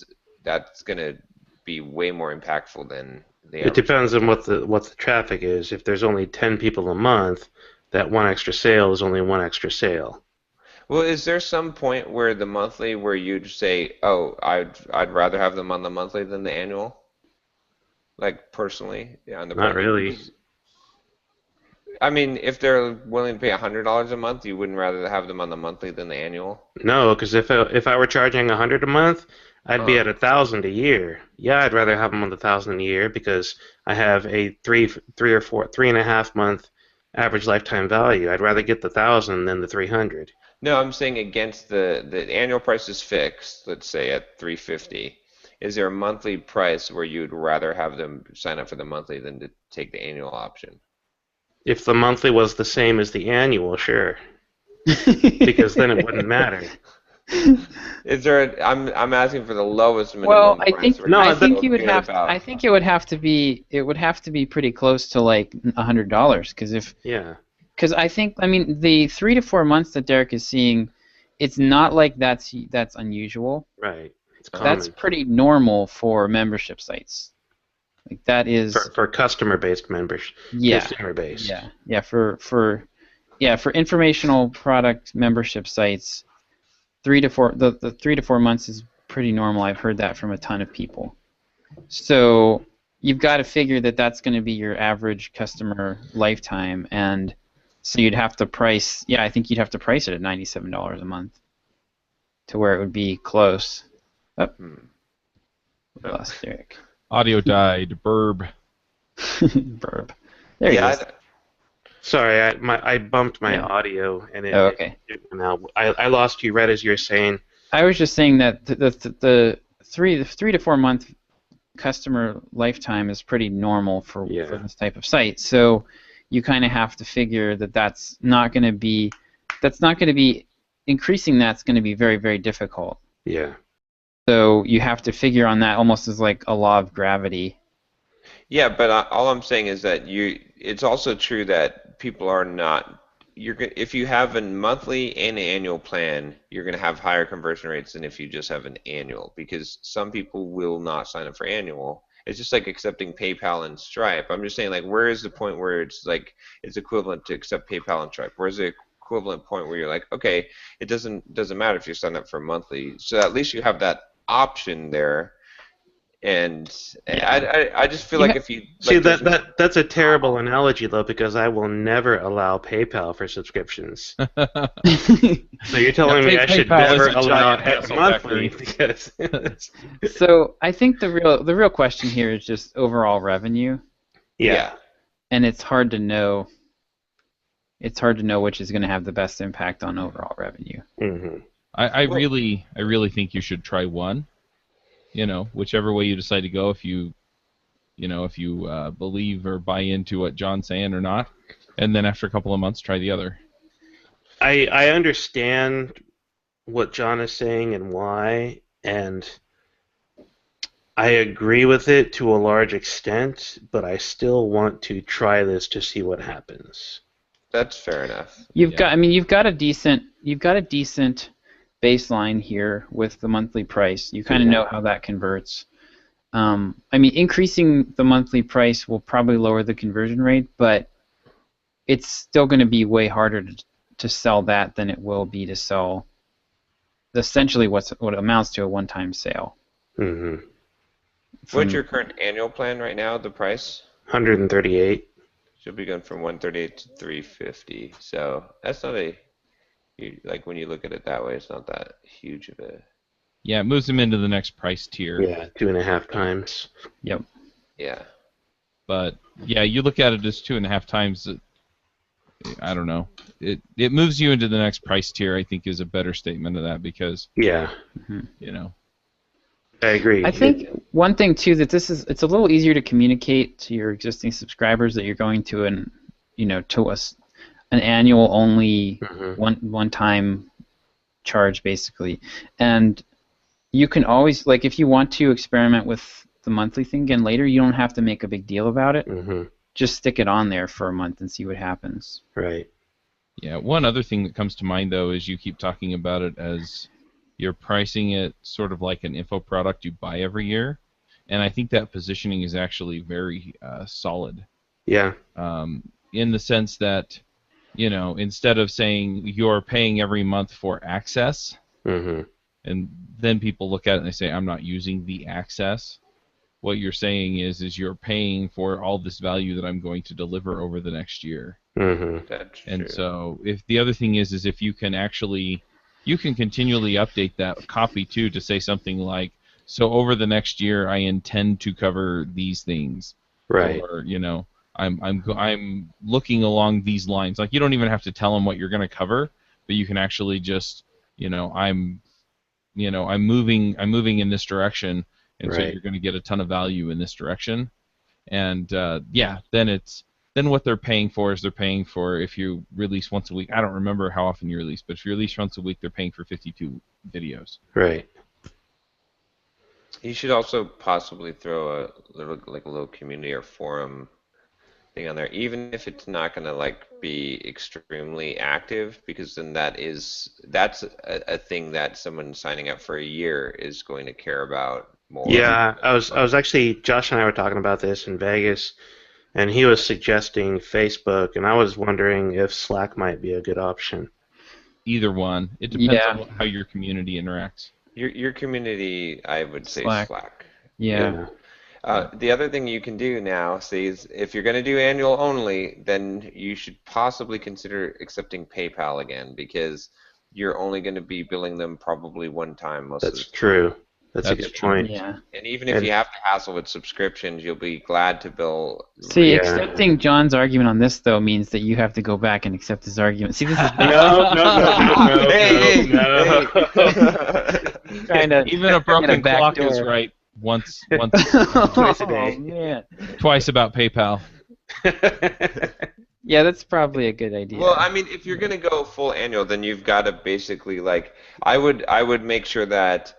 [SPEAKER 1] going to be way more impactful than the average.
[SPEAKER 2] It depends on what the traffic is. If there's only 10 people a month, that 1 extra sale is only 1 extra sale.
[SPEAKER 1] Well, is there some point where the monthly where you'd say, oh, I'd rather have them on the monthly than the annual? Like personally, on the
[SPEAKER 2] Not really.
[SPEAKER 1] I mean, if they're willing to pay $100 a month, you wouldn't rather have them on the monthly than the annual?
[SPEAKER 2] No, because if I were charging $100 a month, I'd be at $1,000 a year. Yeah, I'd rather have them on the $1,000 a year because I have a 3.5 month average lifetime value. I'd rather get the 1,000 than the 300.
[SPEAKER 1] No, I'm saying against the annual price is fixed. Let's say at $350. Is there a monthly price where you'd rather have them sign up for the monthly than to take the annual option?
[SPEAKER 2] If the monthly was the same as the annual, sure. Because then it wouldn't matter.
[SPEAKER 1] Is there? I'm asking for the lowest
[SPEAKER 3] Well,
[SPEAKER 1] minimum
[SPEAKER 3] I
[SPEAKER 1] price.
[SPEAKER 3] think
[SPEAKER 1] Where you
[SPEAKER 3] I
[SPEAKER 1] feel
[SPEAKER 3] think you would
[SPEAKER 1] good
[SPEAKER 3] have
[SPEAKER 1] about.
[SPEAKER 3] I think it would have to be pretty close to like $100 because I mean the 3 to 4 months that Derek is seeing, it's not like that's unusual.
[SPEAKER 2] Right. It's
[SPEAKER 3] That's
[SPEAKER 2] common
[SPEAKER 3] pretty normal for membership sites. Like that is
[SPEAKER 2] for customer-based members,
[SPEAKER 3] yeah
[SPEAKER 2] consumer-based.
[SPEAKER 3] for informational product membership sites. 3 to 4 months is pretty normal. I've heard that from a ton of people. So you've got to figure that that's going to be your average customer lifetime, and so you'd have to price. Yeah, I think you'd have to price it at $97 a month to where it would be close. Oh, we lost Derek.
[SPEAKER 4] Audio died. Burb.
[SPEAKER 3] Burb. There he is.
[SPEAKER 2] Sorry, I bumped my audio and it.
[SPEAKER 3] Oh, okay.
[SPEAKER 2] I lost you right as you were saying.
[SPEAKER 3] I was just saying that the 3 to 4 month customer lifetime is pretty normal for this type of site. So you kind of have to figure that that's not going to be increasing. That's going to be very, very difficult.
[SPEAKER 2] Yeah.
[SPEAKER 3] So you have to figure on that almost as like a law of gravity.
[SPEAKER 1] Yeah, but all I'm saying is that it's also true that people are not. If you have a monthly and annual plan, you're going to have higher conversion rates than if you just have an annual, because some people will not sign up for annual. It's just like accepting PayPal and Stripe. I'm just saying, like, where is the point where it's like it's equivalent to accept PayPal and Stripe? Where's the equivalent point where you're like, okay, it doesn't matter if you sign up for monthly, so at least you have that option there. And I just feel like if you
[SPEAKER 2] see that's a terrible analogy though, because I will never allow PayPal for subscriptions. So you're telling me I should never allow it monthly because
[SPEAKER 3] So I think the real question here is just overall revenue.
[SPEAKER 2] Yeah.
[SPEAKER 3] And it's hard to know. It's hard to know which is going to have the best impact on overall revenue.
[SPEAKER 2] Mm-hmm.
[SPEAKER 4] I really think you should try one. Whichever way you decide to go, if you believe or buy into what John's saying or not, and then after a couple of months, try the other.
[SPEAKER 2] I understand what John is saying and why, and I agree with it to a large extent, but I still want to try this to see what happens.
[SPEAKER 1] That's fair enough.
[SPEAKER 3] You've got a decent baseline here with the monthly price. You kind of know how that converts. Increasing the monthly price will probably lower the conversion rate, but it's still going to be way harder to sell that than it will be to sell essentially what amounts to a one-time sale.
[SPEAKER 2] Mm-hmm.
[SPEAKER 1] What's your current annual plan right now, the price?
[SPEAKER 2] 138.
[SPEAKER 1] Should be going from 138 to 350. So that's not like when you look at it that way, it's not that huge of a.
[SPEAKER 4] Yeah, it moves them into the next price tier.
[SPEAKER 2] Yeah, 2.5 times.
[SPEAKER 3] Yep.
[SPEAKER 1] Yeah.
[SPEAKER 4] But yeah, you look at it as 2.5 times. I don't know. It moves you into the next price tier. I think is a better statement of that because.
[SPEAKER 2] Yeah. I agree.
[SPEAKER 3] I think one thing too that it's a little easier to communicate to your existing subscribers that you're going to an annual only one time charge basically, and you can always if you want to experiment with the monthly thing again later, you don't have to make a big deal about it. Just stick it on there for a month and see what happens.
[SPEAKER 2] Right.
[SPEAKER 4] Yeah. One other thing that comes to mind though is you keep talking about it as you're pricing it sort of like an info product you buy every year, and I think that positioning is actually very solid.
[SPEAKER 2] Yeah.
[SPEAKER 4] In the sense that, instead of saying you're paying every month for access, and then people look at it and they say, I'm not using the access. What you're saying is you're paying for all this value that I'm going to deliver over the next year.
[SPEAKER 1] That's
[SPEAKER 4] and
[SPEAKER 1] true.
[SPEAKER 4] So if the other thing is if you can continually update that copy too to say something like, so over the next year I intend to cover these things.
[SPEAKER 2] Right.
[SPEAKER 4] Or, I'm looking along these lines. Like you don't even have to tell them what you're going to cover, but you can actually just, I'm moving in this direction, and so you're going to get a ton of value in this direction. And then then what they're paying for is they're paying for, if you release once a week, I don't remember how often you release, but if you release once a week, they're paying for 52 videos.
[SPEAKER 2] Right.
[SPEAKER 1] You should also possibly throw a little community or forum thing on there, even if it's not going to like be extremely active, because then that's a thing that someone signing up for a year is going to care about more.
[SPEAKER 2] Yeah, I was actually, Josh and I were talking about this in Vegas, and he was suggesting Facebook, and I was wondering if Slack might be a good option.
[SPEAKER 4] Either one. It depends on how your community interacts.
[SPEAKER 1] Your community, I would say Slack.
[SPEAKER 3] Yeah.
[SPEAKER 1] The other thing you can do now, see, is if you're going to do annual only, then you should possibly consider accepting PayPal again, because you're only going to be billing them probably one time most of the time.
[SPEAKER 2] That's true. That's a good point.
[SPEAKER 3] Yeah.
[SPEAKER 1] And even if you have to hassle with subscriptions, you'll be glad to bill.
[SPEAKER 3] See, accepting John's argument on this, though, means that you have to go back and accept his argument. See, this is
[SPEAKER 2] no.
[SPEAKER 4] Even a broken clock is right once
[SPEAKER 2] twice a day.
[SPEAKER 3] Man.
[SPEAKER 4] Twice about PayPal.
[SPEAKER 3] Yeah, that's probably a good idea.
[SPEAKER 1] Well, I mean, if you're going to go full annual, then you've got to basically I would make sure that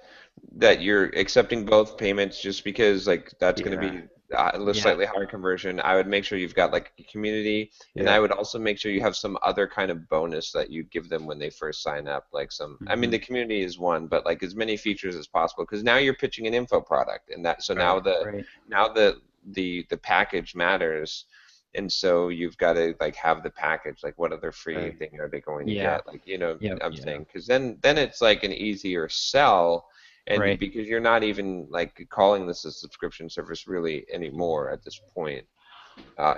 [SPEAKER 1] you're accepting both payments, just because that's going to be a slightly higher conversion. I would make sure you've got like a community, and I would also make sure you have some other kind of bonus that you give them when they first sign up, like some. I mean, the community is one, but like as many features as possible, because now you're pitching an info product, and now the package matters. And so you've got to have the package, like what other free thing are they going to get, I'm saying, because then it's like an easier sell, and because you're not even calling this a subscription service really anymore at this point,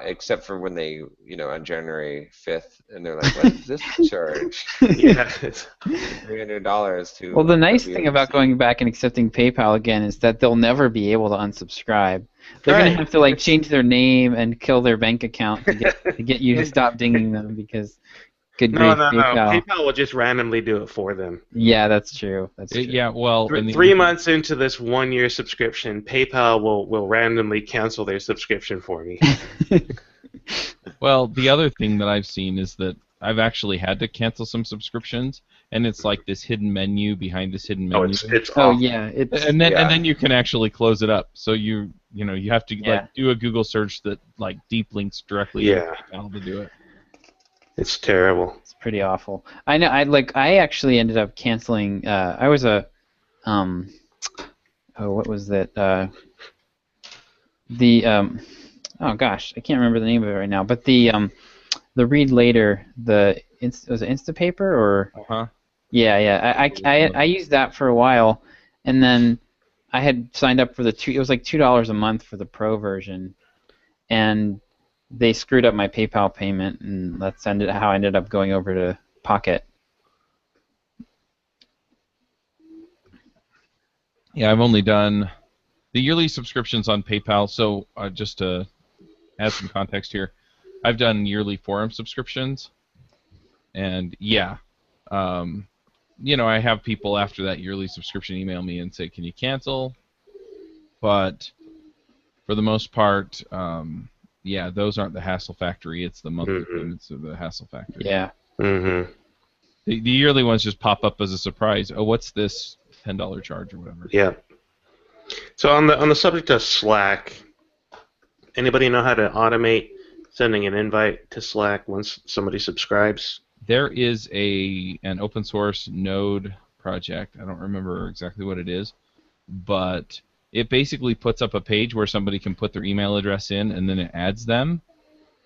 [SPEAKER 1] except for when they on January 5th, and they're like, what is this charge? $300 to.
[SPEAKER 3] Well, the nice thing about going back and accepting PayPal again is that they'll never be able to unsubscribe. They're going to have to change their name and kill their bank account to get you to stop dinging them, because PayPal.
[SPEAKER 2] PayPal will just randomly do it for them.
[SPEAKER 3] Yeah, that's true.
[SPEAKER 4] Yeah, well,
[SPEAKER 2] 3 months into this 1-year subscription, PayPal will randomly cancel their subscription for me.
[SPEAKER 4] Well, the other thing that I've seen is that I've actually had to cancel some subscriptions, and it's like this hidden menu behind this hidden menu.
[SPEAKER 3] And
[SPEAKER 4] then you can actually close it up. So you have to do a Google search that deep links directly to PayPal to do it.
[SPEAKER 2] It's terrible.
[SPEAKER 3] It's pretty awful. I know. I actually ended up canceling. I was a what was that? Oh gosh, I can't remember the name of it right now. But the read later, was it Instapaper or? Yeah. I used that for a while, and then I had signed up for it was like $2 a month for the Pro version, and they screwed up my PayPal payment, and that's how I ended up going over to Pocket.
[SPEAKER 4] Yeah, I've only done the yearly subscriptions on PayPal, so just to add some context here, I've done yearly forum subscriptions, and I have people after that yearly subscription email me and say, can you cancel? But for the most part, those aren't the hassle factory. It's the monthly payments of the hassle factory.
[SPEAKER 3] Yeah.
[SPEAKER 2] Mm-hmm.
[SPEAKER 4] The yearly ones just pop up as a surprise. Oh, what's this $10 charge or whatever?
[SPEAKER 2] Yeah. So on the subject of Slack, anybody know how to automate sending an invite to Slack once somebody subscribes?
[SPEAKER 4] There is an open source node project. I don't remember exactly what it is, but it basically puts up a page where somebody can put their email address in, and then it adds them.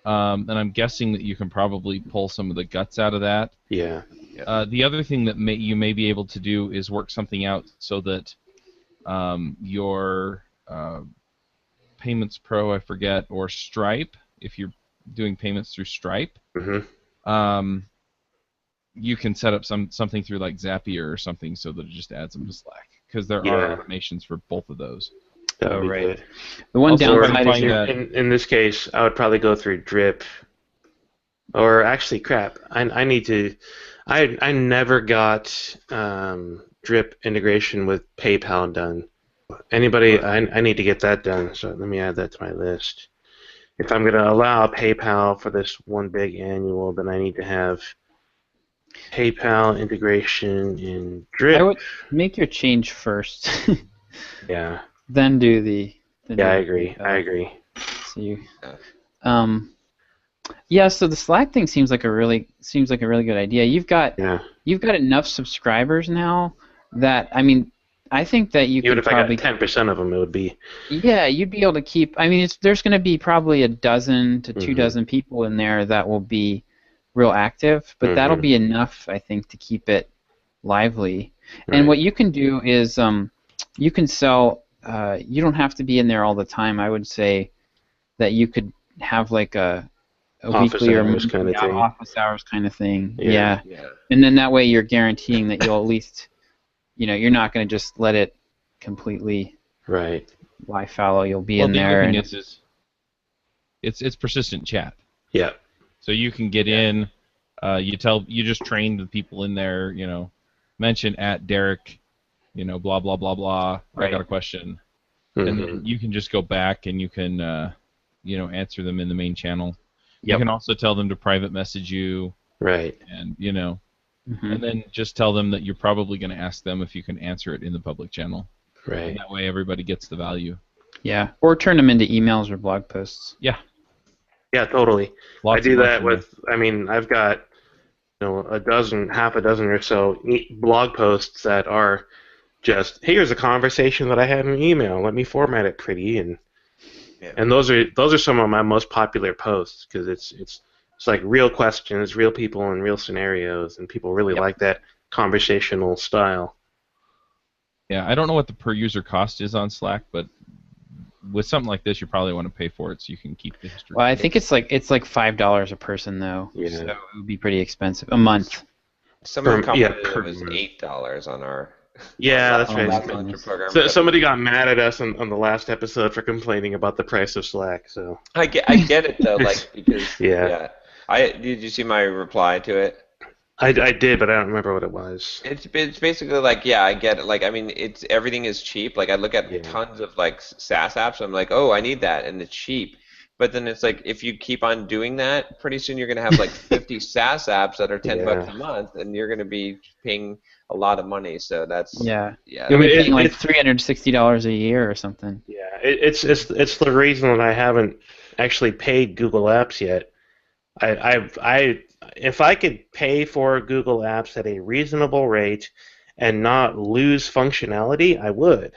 [SPEAKER 4] And I'm guessing that you can probably pull some of the guts out of that.
[SPEAKER 2] Yeah.
[SPEAKER 4] The other thing that you may be able to do is work something out so that your Payments Pro, I forget, or Stripe, if you're doing payments through Stripe, you can set up something through like Zapier or something so that it just adds them to Slack, because there are automations for both of those.
[SPEAKER 2] That would be good.
[SPEAKER 3] The one downside
[SPEAKER 2] is in this case, I would probably go through Drip. Or actually, crap. I need to. I never got Drip integration with PayPal done. Anybody? I need to get that done. So let me add that to my list. if I'm going to allow PayPal for this one big annual, then I need to have PayPal integration in Drip.
[SPEAKER 3] I would make your change first.
[SPEAKER 2] Yeah.
[SPEAKER 3] Then do the.
[SPEAKER 2] I agree. I agree.
[SPEAKER 3] So you. Yeah. So the Slack thing seems like a really good idea. You've got enough subscribers now that I think that you
[SPEAKER 2] even
[SPEAKER 3] could
[SPEAKER 2] if
[SPEAKER 3] probably
[SPEAKER 2] I got 10% of them, it would be.
[SPEAKER 3] Yeah, you'd be able to keep. There's going to be probably a dozen to 2 dozen people in there that will be real active, but that'll be enough, I think, to keep it lively. Right. And what you can do is you can sell. You don't have to be in there all the time. I would say that you could have like a weekly or
[SPEAKER 2] kind of thing.
[SPEAKER 3] Office hours kind of thing. Yeah. And then that way you're guaranteeing that you'll at least, you're not going to just let it completely lie fallow. You'll be in there.
[SPEAKER 4] The other thing is it's persistent chat.
[SPEAKER 2] Yeah.
[SPEAKER 4] So you can get in. You just train the people in there. Mention at Derek. Blah blah blah blah. I got a question, and then you can just go back and you can answer them in the main channel. Yep. You can also tell them to private message you.
[SPEAKER 2] Right.
[SPEAKER 4] And and then just tell them that you're probably going to ask them if you can answer it in the public channel.
[SPEAKER 2] Right.
[SPEAKER 4] And that way everybody gets the value.
[SPEAKER 3] Yeah. Or turn them into emails or blog posts.
[SPEAKER 4] Yeah.
[SPEAKER 2] Yeah, totally. I do that with. I've got half a dozen or so blog posts that are just, here's a conversation that I had in an email. Let me format it pretty, and those are some of my most popular posts because it's like real questions, real people, and real scenarios, and people really like that conversational style.
[SPEAKER 4] Yeah, I don't know what the per user cost is on Slack, but with something like this, you probably want to pay for it so you can keep the history.
[SPEAKER 3] Well, I think it's like $5 a person though, so it would be pretty expensive a month.
[SPEAKER 1] Someone commented it was $8 on our.
[SPEAKER 2] Yeah, that's right. So somebody got mad at us on the last episode for complaining about the price of Slack. So
[SPEAKER 1] I get it though, because did you see my reply to it?
[SPEAKER 2] I did, but I don't remember what it was.
[SPEAKER 1] It's basically I get it. Everything is cheap. I look at tons of SaaS apps. And I'm like, oh, I need that, and it's cheap. But then it's if you keep on doing that, pretty soon you're gonna have 50 SaaS apps that are $10 a month, and you're gonna be paying a lot of money. So that's
[SPEAKER 3] you're paying $360 a year or something.
[SPEAKER 2] Yeah, it's the reason that I haven't actually paid Google Apps yet. If I could pay for Google Apps at a reasonable rate and not lose functionality, I would,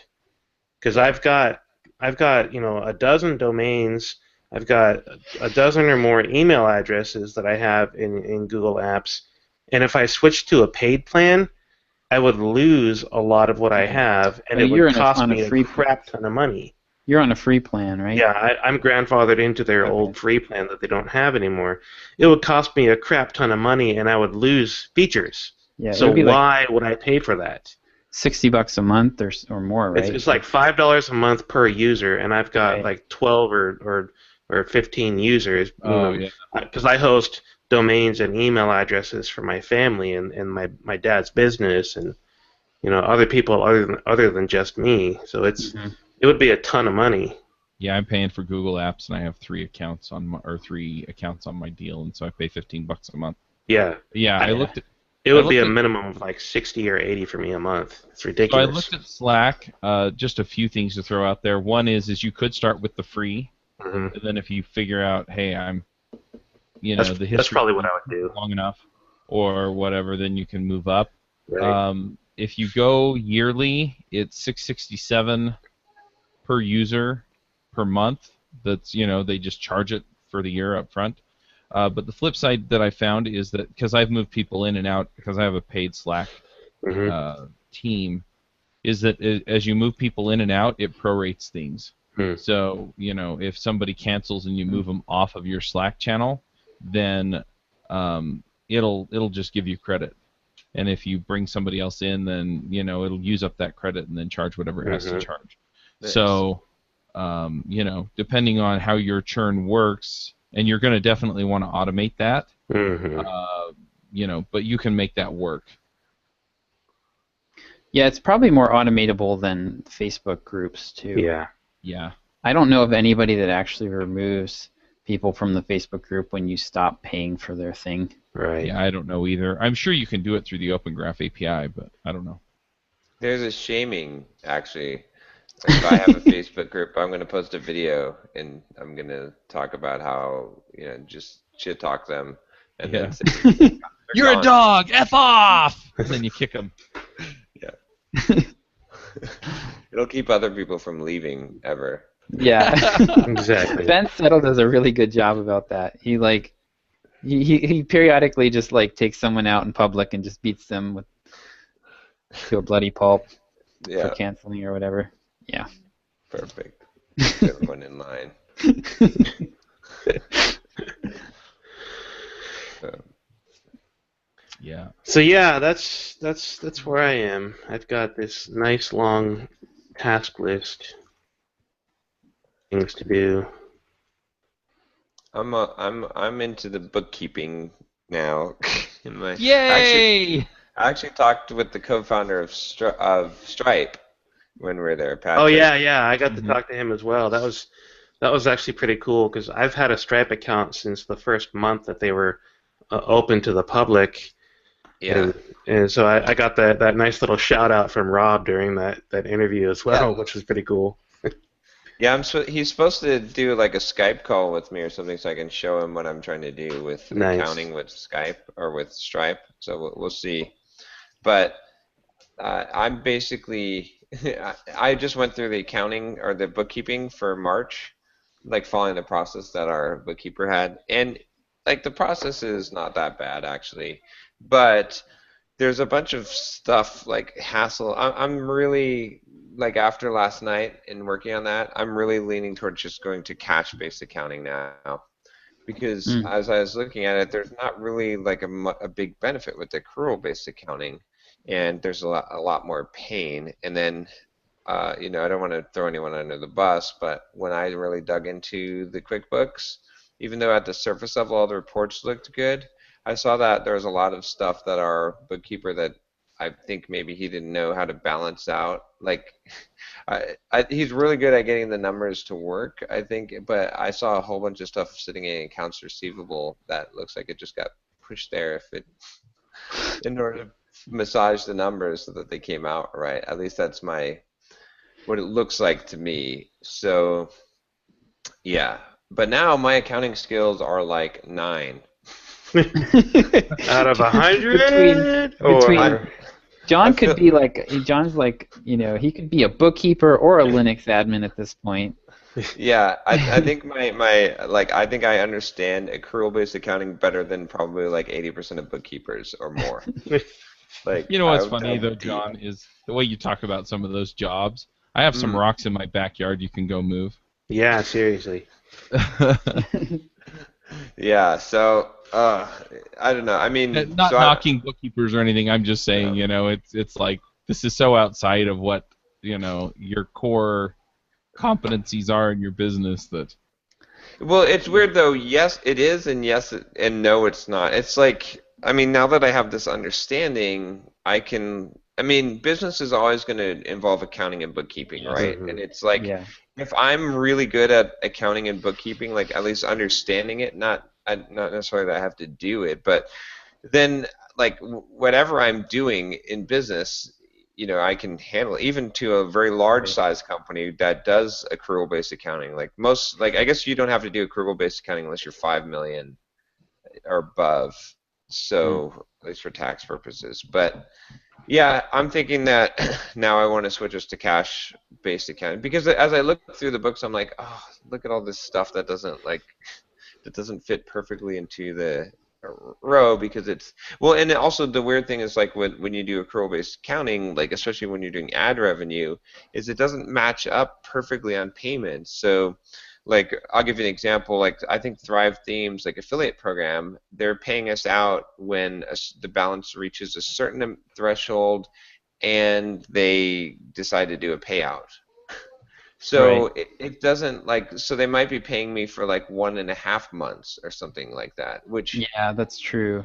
[SPEAKER 2] because I've got a dozen domains. I've got a dozen or more email addresses that I have in Google Apps, and if I switched to a paid plan, I would lose a lot of what I have, and it would cost me a crap ton of money.
[SPEAKER 3] You're on a free plan, right?
[SPEAKER 2] Yeah, I'm grandfathered into their old free plan that they don't have anymore. It would cost me a crap ton of money, and I would lose features. Yeah. So why would I pay for that?
[SPEAKER 3] $60 a month or more, right?
[SPEAKER 2] It's like $5 a month per user, and I've got 12 or 15 users. Because I host domains and email addresses for my family and my dad's business, and other people other than just me. So it would be a ton of money.
[SPEAKER 4] Yeah, I'm paying for Google Apps, and I have 3 accounts on my deal, and so I pay $15 a month.
[SPEAKER 2] Yeah.
[SPEAKER 4] Yeah, I looked at.
[SPEAKER 2] It would be a minimum of 60 or 80 for me a month. It's ridiculous.
[SPEAKER 4] So I looked at Slack. Just a few things to throw out there. One is you could start with the free, and then if you figure out, hey, I'm, the history.
[SPEAKER 2] That's probably what I would do.
[SPEAKER 4] Long enough, or whatever, then you can move up.
[SPEAKER 2] Right.
[SPEAKER 4] If you go yearly, it's $667 per user per month. That's they just charge it for the year up front. But the flip side that I found is that because I've moved people in and out because I have a paid Slack team, is that as you move people in and out, it prorates things. So if somebody cancels and you move them off of your Slack channel, then it'll just give you credit. And if you bring somebody else in, then it'll use up that credit and then charge whatever it has to charge. Nice. So depending on how your churn works. And you're going to definitely want to automate that, but you can make that work.
[SPEAKER 3] Yeah, it's probably more automatable than Facebook groups too.
[SPEAKER 2] Yeah.
[SPEAKER 4] Yeah.
[SPEAKER 3] I don't know of anybody that actually removes people from the Facebook group when you stop paying for their thing.
[SPEAKER 2] Right.
[SPEAKER 4] Yeah, I don't know either. I'm sure you can do it through the Open Graph API, but I don't know.
[SPEAKER 1] There's a shaming, actually. If I have a Facebook group, I'm going to post a video and I'm going to talk about how, just shit talk them and then say,
[SPEAKER 4] you're a dog, F off! And then you kick them.
[SPEAKER 1] Yeah. It'll keep other people from leaving ever.
[SPEAKER 3] Yeah.
[SPEAKER 2] Exactly.
[SPEAKER 3] Ben Settle does a really good job about that. He periodically just takes someone out in public and just beats them to a bloody pulp for canceling or whatever. Yeah.
[SPEAKER 1] Perfect. Everyone in line.
[SPEAKER 4] Yeah.
[SPEAKER 2] So yeah, that's where I am. I've got this nice long task list, things to do.
[SPEAKER 1] I'm into the bookkeeping now.
[SPEAKER 4] Yay!
[SPEAKER 1] I actually talked with the co-founder of Stripe when we were there, Patrick.
[SPEAKER 2] Oh yeah, I got to talk to him as well. That was actually pretty cool because I've had a Stripe account since the first month that they were open to the public.
[SPEAKER 1] Yeah.
[SPEAKER 2] And so I got that nice little shout out from Rob during that interview as well, which was pretty cool.
[SPEAKER 1] Yeah, he's supposed to do like a Skype call with me or something so I can show him what I'm trying to do with accounting with Skype or with Stripe. So we'll see. But I'm basically, I just went through the accounting or the bookkeeping for March, like following the process that our bookkeeper had. And like the process is not that bad actually, but there's a bunch of stuff like hassle. I'm really, like after last night and working on that, I'm really leaning towards just going to cash-based accounting now. Because as I was looking at it, there's not really like a big benefit with accrual-based accounting, and there's a lot more pain. And then, I don't want to throw anyone under the bus, but when I really dug into the QuickBooks, even though at the surface level all the reports looked good, I saw that there was a lot of stuff that our bookkeeper that I think maybe he didn't know how to balance out. Like, he's really good at getting the numbers to work, I think, but I saw a whole bunch of stuff sitting in accounts receivable that looks like it just got pushed there in order to massage the numbers so that they came out right. At least that's what it looks like to me. So, yeah. But now my accounting skills are like 9.
[SPEAKER 2] Out of 100?
[SPEAKER 3] Between John could be John's he could be a bookkeeper or a Linux admin at this point.
[SPEAKER 1] Yeah, I think I think I understand accrual-based accounting better than probably like 80% of bookkeepers or more. Like,
[SPEAKER 4] what's funny though, John, is the way you talk about some of those jobs. I have some rocks in my backyard you can go move.
[SPEAKER 2] Yeah, seriously.
[SPEAKER 1] Yeah, so I don't know. I mean,
[SPEAKER 4] not knocking bookkeepers or anything. I'm just saying, it's like this is so outside of what your core competencies are in your business that.
[SPEAKER 1] Well, it's weird though. Yes, it is, and yes, and no, it's not. It's like, I mean, now that I have this understanding, business is always going to involve accounting and bookkeeping, right? And it's like, if I'm really good at accounting and bookkeeping, like at least understanding it, not necessarily that I have to do it, but then like whatever I'm doing in business, I can handle it, even to a very large size company that does accrual-based accounting. Like I guess you don't have to do accrual-based accounting unless you're 5 million or above, so at least for tax purposes. But yeah, I'm thinking that now I want to switch us to cash-based accounting because as I look through the books, I'm like, oh, look at all this stuff that doesn't fit perfectly into the row because and also the weird thing is like when you do accrual-based accounting, like especially when you're doing ad revenue, is it doesn't match up perfectly on payments. So like I'll give you an example. Like I think Thrive Themes, like affiliate program, they're paying us out when the balance reaches a certain threshold, and they decide to do a payout. So it doesn't so they might be paying me for like 1.5 months or something like that. Which
[SPEAKER 3] that's true.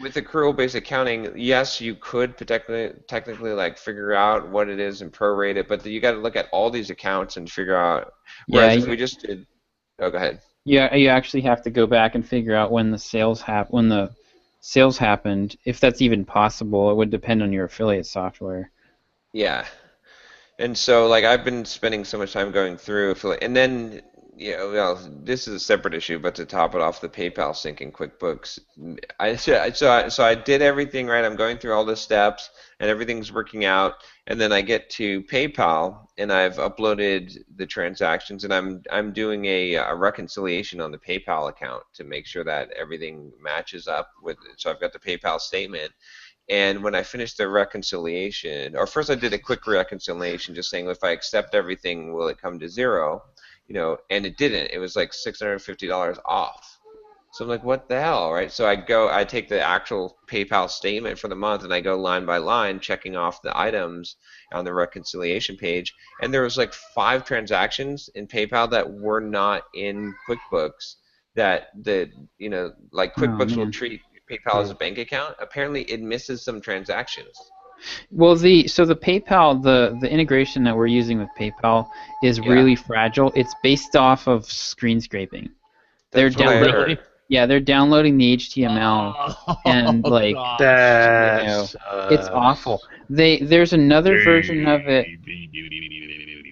[SPEAKER 1] With accrual-based accounting, yes, you could technically like figure out what it is and prorate it, but you got to look at all these accounts and figure out. Whereas if we just did, go ahead.
[SPEAKER 3] You actually have to go back and figure out when the sales happened. If that's even possible, it would depend on your affiliate software.
[SPEAKER 1] Yeah. And so, like, I've been spending so much time going through, and then, well, this is a separate issue, but to top it off, the PayPal sync in QuickBooks, so I did everything right. I'm going through all the steps, and everything's working out, and then I get to PayPal, and I've uploaded the transactions, and I'm doing a reconciliation on the PayPal account to make sure that everything matches up with. So I've got the PayPal statement. And when I finished the reconciliation, or first I did a quick reconciliation just saying if I accept everything, will it come to zero? And it didn't. It was like $650 off. So I'm like, what the hell, right? So I take the actual PayPal statement for the month and I go line by line checking off the items on the reconciliation page. And there was like 5 transactions in PayPal that were not in QuickBooks like QuickBooks will treat PayPal as a bank account. Apparently, it misses some transactions.
[SPEAKER 3] Well, the PayPal, the integration that we're using with PayPal is really fragile. It's based off of screen scraping.
[SPEAKER 1] They're downloading.
[SPEAKER 3] Yeah, they're downloading the HTML and like it's awful. There's another version of it.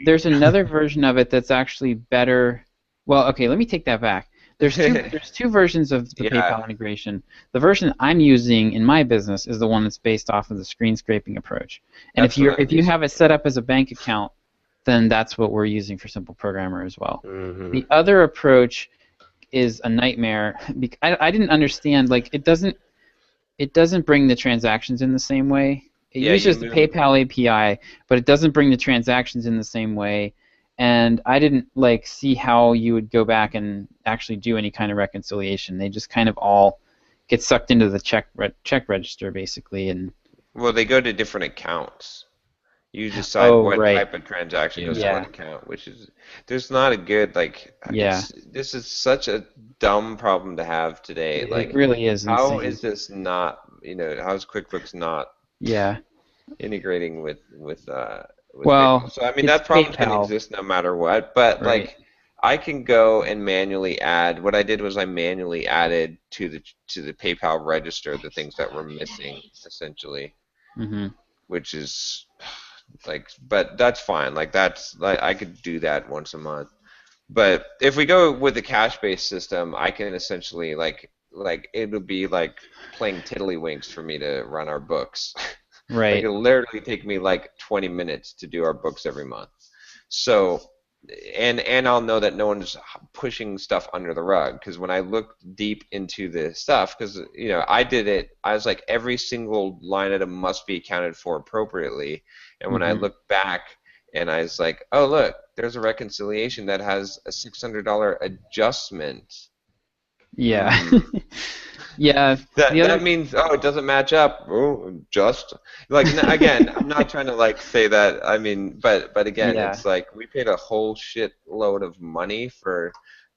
[SPEAKER 3] There's another version of it that's actually better. Well, okay, let me take that back. There's two versions of the PayPal integration. The version I'm using in my business is the one that's based off of the screen scraping approach. And if you have it set up as a bank account, then that's what we're using for Simple Programmer as well.
[SPEAKER 2] Mm-hmm.
[SPEAKER 3] The other approach is a nightmare. I didn't understand, like it doesn't bring the transactions in the same way. It uses the PayPal API, but it doesn't bring the transactions in the same way. And I didn't see how you would go back and actually do any kind of reconciliation. They just kind of all get sucked into the check register basically. And
[SPEAKER 1] well, they go to different accounts. You decide what type of transaction goes to what account, which is there's not a good this is such a dumb problem to have today.
[SPEAKER 3] It really is.
[SPEAKER 1] How
[SPEAKER 3] insane.
[SPEAKER 1] is this not? How is QuickBooks not? Integrating with
[SPEAKER 3] well,
[SPEAKER 1] so I mean that problem can exist no matter what, but I can go and manually add. What I did was I manually added to the PayPal register the things that were missing, essentially, which is but that's fine. I could do that once a month. But if we go with the cash-based system, I can essentially it would be like playing tiddlywinks for me to run our books.
[SPEAKER 3] Right.
[SPEAKER 1] It'll literally take me 20 minutes to do our books every month. So, and I'll know that no one's pushing stuff under the rug, because when I looked deep into the stuff, because I did it, I was like every single line item must be accounted for appropriately. And when I looked back, and I was like, oh look, there's a reconciliation that has a $600 adjustment.
[SPEAKER 3] Yeah. Yeah.
[SPEAKER 1] That means it doesn't match up. Oh, just again, I'm not trying to say that. I mean, but again, it's we paid a whole shit load of money for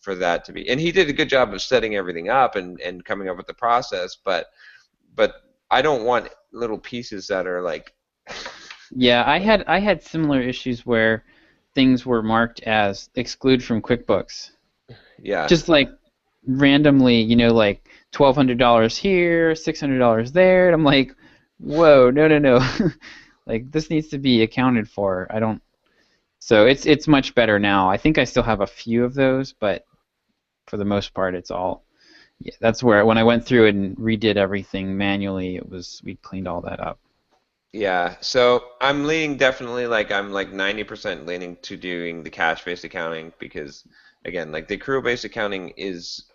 [SPEAKER 1] that to be, and he did a good job of setting everything up and coming up with the process. But I don't want little pieces that are
[SPEAKER 3] Yeah, I had similar issues where things were marked as exclude from QuickBooks.
[SPEAKER 1] Yeah.
[SPEAKER 3] Just randomly, $1,200 here, $600 there, and I'm like, whoa, no. This needs to be accounted for. So it's much better now. I think I still have a few of those, but for the most part, it's all. Yeah, that's where when I went through and redid everything manually, we cleaned all that up.
[SPEAKER 1] Yeah, so I'm leaning definitely I'm 90% leaning to doing the cash-based accounting because. Again, the accrual-based accounting is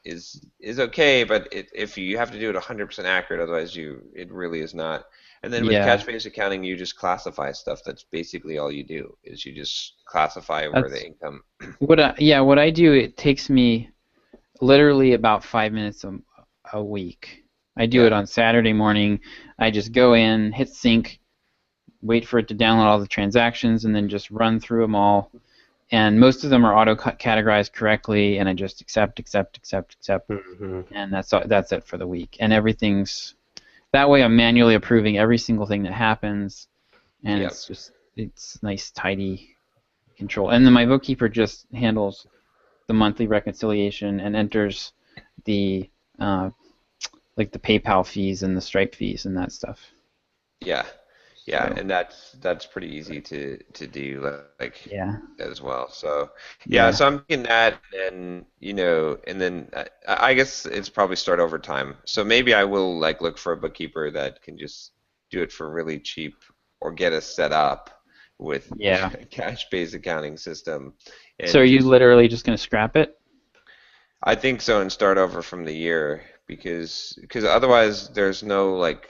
[SPEAKER 1] okay, but if you have to do it 100% accurate, otherwise it really is not. And then with cash-based accounting, you just classify stuff. That's basically all you do is you just classify where the income.
[SPEAKER 3] What I do, it takes me literally about 5 minutes a week. I do it on Saturday morning. I just go in, hit sync, wait for it to download all the transactions, and then just run through them all. And most of them are auto-categorized correctly, and I just accept, and that's it for the week. And everything's that way. I'm manually approving every single thing that happens, and it's nice, tidy control. And then my bookkeeper just handles the monthly reconciliation and enters the like the PayPal fees and the Stripe fees and that stuff.
[SPEAKER 1] Yeah, yeah,
[SPEAKER 3] So,
[SPEAKER 1] and that's pretty easy to do like
[SPEAKER 3] yeah.
[SPEAKER 1] as well. So yeah,
[SPEAKER 3] Yeah.
[SPEAKER 1] so I'm thinking that, and and then I guess it's probably start over time. So maybe I will like look for a bookkeeper that can just do it for really cheap, or get us set up with
[SPEAKER 3] Yeah.
[SPEAKER 1] a cash-based accounting system,
[SPEAKER 3] So are
[SPEAKER 1] and
[SPEAKER 3] you
[SPEAKER 1] just
[SPEAKER 3] literally just going to scrap it?
[SPEAKER 1] I think so, and start over from the year, because otherwise there's no like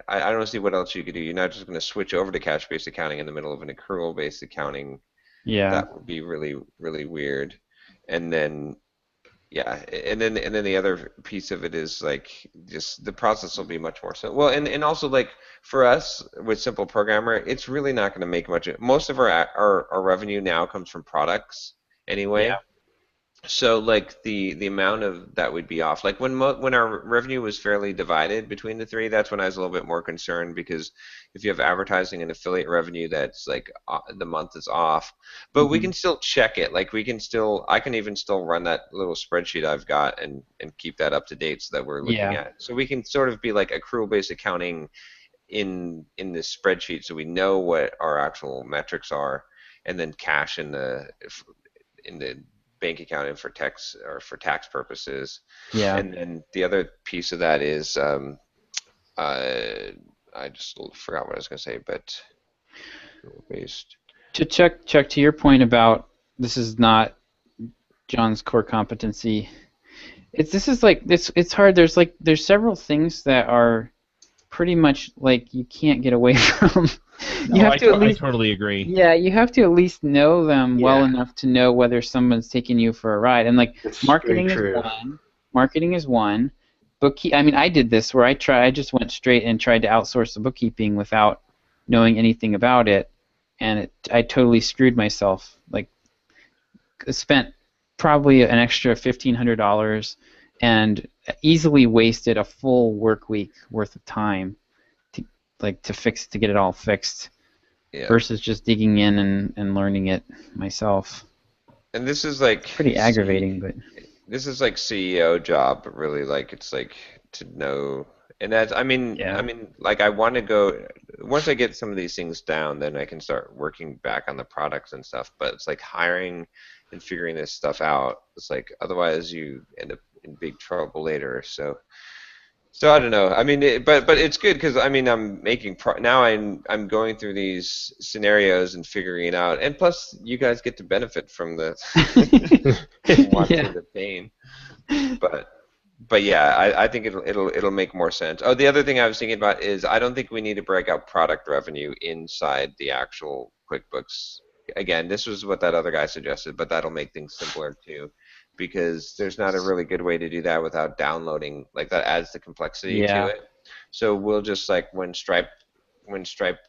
[SPEAKER 1] I don't see what else you could do. You're not just going to switch over to cash-based accounting in the middle of an accrual-based accounting.
[SPEAKER 3] Yeah.
[SPEAKER 1] That would be really really weird. And then yeah, and then the other piece of it is like just the process will be much more simple. Well, and also like for us with Simple Programmer, it's really not going to make much. Most of our revenue now comes from products
[SPEAKER 3] Yeah.
[SPEAKER 1] anyway. So like the amount of that would be off. Like when our revenue was fairly divided between the three, that's when I was a little bit more concerned, because if you have advertising and affiliate revenue that's like the month is off, but we
[SPEAKER 3] Hmm.
[SPEAKER 1] can still check it. Like I can even still run that little spreadsheet I've got and keep that up to date so that we're looking
[SPEAKER 3] Yeah.
[SPEAKER 1] at. So we can sort of be like accrual based accounting in this spreadsheet, so we know what our actual metrics are, and then cash in the bank account and for tax purposes.
[SPEAKER 3] Yeah.
[SPEAKER 1] And then the other piece of that is uh, I just forgot what I was going to say, but based.
[SPEAKER 3] To check to your point about this is not John's core competency. This is like it's hard. There's several things that are pretty much like you can't get away from. You
[SPEAKER 4] No,
[SPEAKER 3] have to at
[SPEAKER 4] I
[SPEAKER 3] least
[SPEAKER 4] totally agree.
[SPEAKER 3] Yeah, you have to at least know them well
[SPEAKER 2] Yeah,
[SPEAKER 3] enough to know whether someone's taking you for a ride. And like
[SPEAKER 2] that's very
[SPEAKER 3] marketing is
[SPEAKER 2] true.
[SPEAKER 3] one, marketing is one. I mean, I did this where I just went straight and tried to outsource the bookkeeping without knowing anything about it, and I totally screwed myself. Like, spent probably an extra $1,500 and easily wasted a full work week worth of time to to get it all fixed
[SPEAKER 1] Yeah.
[SPEAKER 3] versus just digging in and learning it myself.
[SPEAKER 1] And this is like
[SPEAKER 3] Pretty aggravating, but
[SPEAKER 1] this is like CEO job, but really like it's like to know. And that's
[SPEAKER 3] yeah,
[SPEAKER 1] like I want to go once I get some of these things down, then I can start working back on the products and stuff. But it's like hiring and figuring this stuff out. It's like otherwise you end up in big trouble later. So I don't know. I mean, but it's good because I mean I'm making now I'm going through these scenarios and figuring it out, and plus you guys get to benefit from the
[SPEAKER 3] yeah,
[SPEAKER 1] watching the pain. But yeah, I think it'll make more sense. Oh, the other thing I was thinking about is I don't think we need to break out product revenue inside the actual QuickBooks. Again, this was what that other guy suggested, but that'll make things simpler too, because there's not a really good way to do that without downloading. Like that adds the complexity to
[SPEAKER 3] yeah,
[SPEAKER 1] it. So we'll just like when Stripe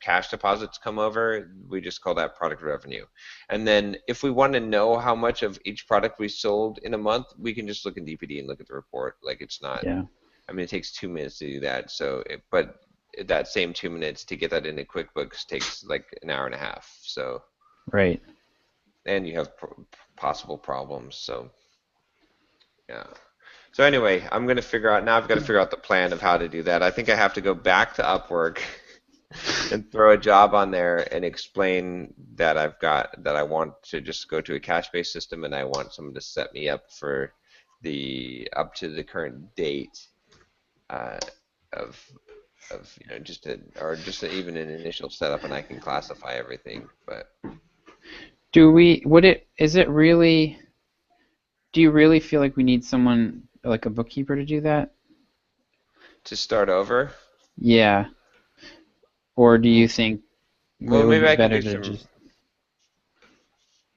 [SPEAKER 1] cash deposits come over, we just call that product revenue. And then if we want to know how much of each product we sold in a month, we can just look in DPD and look at the report. Like it's not,
[SPEAKER 3] yeah,
[SPEAKER 1] I mean, it takes 2 minutes to do that. But that same 2 minutes to get that into QuickBooks takes like an hour and a half. So,
[SPEAKER 3] right.
[SPEAKER 1] and you have possible problems. So, yeah. So anyway, I'm gonna figure out now. I've got to figure out the plan of how to do that. I think I have to go back to Upwork and throw a job on there and explain that I want to just go to a cash-based system, and I want someone to set me up for the up to the current date uh, of even an initial setup, and I can classify everything. But
[SPEAKER 3] Is it really, do you really feel like we need someone like a bookkeeper to do that?
[SPEAKER 1] to start over,
[SPEAKER 3] Yeah. Or do you think it
[SPEAKER 1] well,
[SPEAKER 3] would
[SPEAKER 1] maybe
[SPEAKER 3] be
[SPEAKER 1] I could
[SPEAKER 3] better
[SPEAKER 1] do
[SPEAKER 3] to
[SPEAKER 1] some.
[SPEAKER 3] just,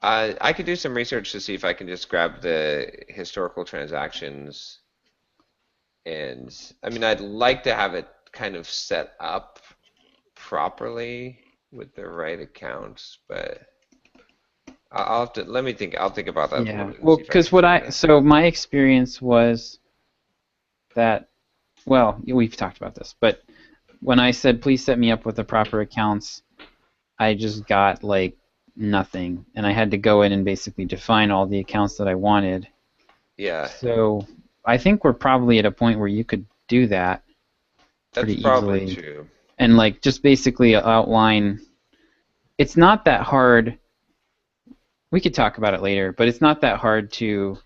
[SPEAKER 1] I could do some research to see if I can just grab the historical transactions. And I mean, I'd like to have it kind of set up properly with the right accounts, but I'll have to let me think. I'll think about that a little
[SPEAKER 3] yeah.
[SPEAKER 1] bit and
[SPEAKER 3] Well,
[SPEAKER 1] see if I can
[SPEAKER 3] because
[SPEAKER 1] figure that.
[SPEAKER 3] so my experience was that, well, we've talked about this, but when I said please set me up with the proper accounts, I just got like nothing, and I had to go in and basically define all the accounts that I wanted.
[SPEAKER 1] Yeah.
[SPEAKER 3] So I think we're probably at a point where you could do that pretty
[SPEAKER 1] That's probably
[SPEAKER 3] easily.
[SPEAKER 1] true.
[SPEAKER 3] And like just basically outline. It's not that hard. We could talk about it later, but it's not that hard to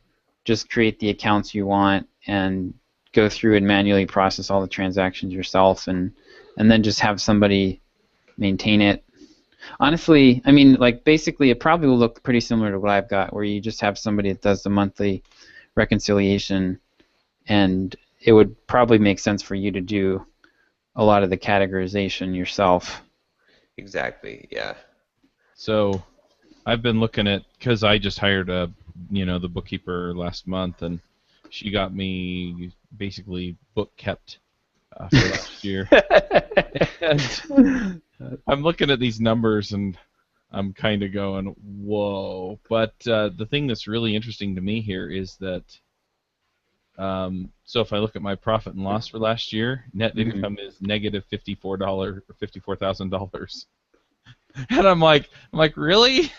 [SPEAKER 3] just create the accounts you want and go through and manually process all the transactions yourself, and then just have somebody maintain it. Honestly, I mean, like basically it probably will look pretty similar to what I've got, where you just have somebody that does the monthly reconciliation, and it would probably make sense for you to do a lot of the categorization yourself.
[SPEAKER 1] Exactly, yeah.
[SPEAKER 4] So I've been looking at, because I just hired the bookkeeper last month, and she got me basically book kept for last year. And I'm looking at these numbers and I'm kind of going, whoa. But the thing that's really interesting to me here is that, so if I look at my profit and loss for last year, net income is negative $54,000. And I'm like, really?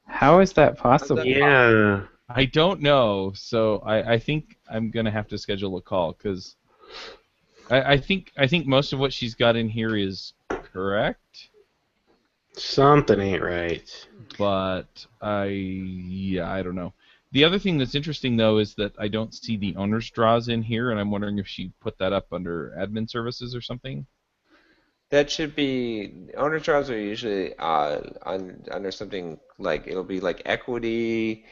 [SPEAKER 3] How is that possible?
[SPEAKER 2] Yeah.
[SPEAKER 4] I don't know. So I think I'm gonna have to schedule a call, because I think most of what she's got in here is correct.
[SPEAKER 2] Something ain't right.
[SPEAKER 4] But I don't know. The other thing that's interesting, though, is that I don't see the owner's draws in here, and I'm wondering if she put that up under admin services or something.
[SPEAKER 1] That should be, owner draws are usually under something like, it'll be like equity,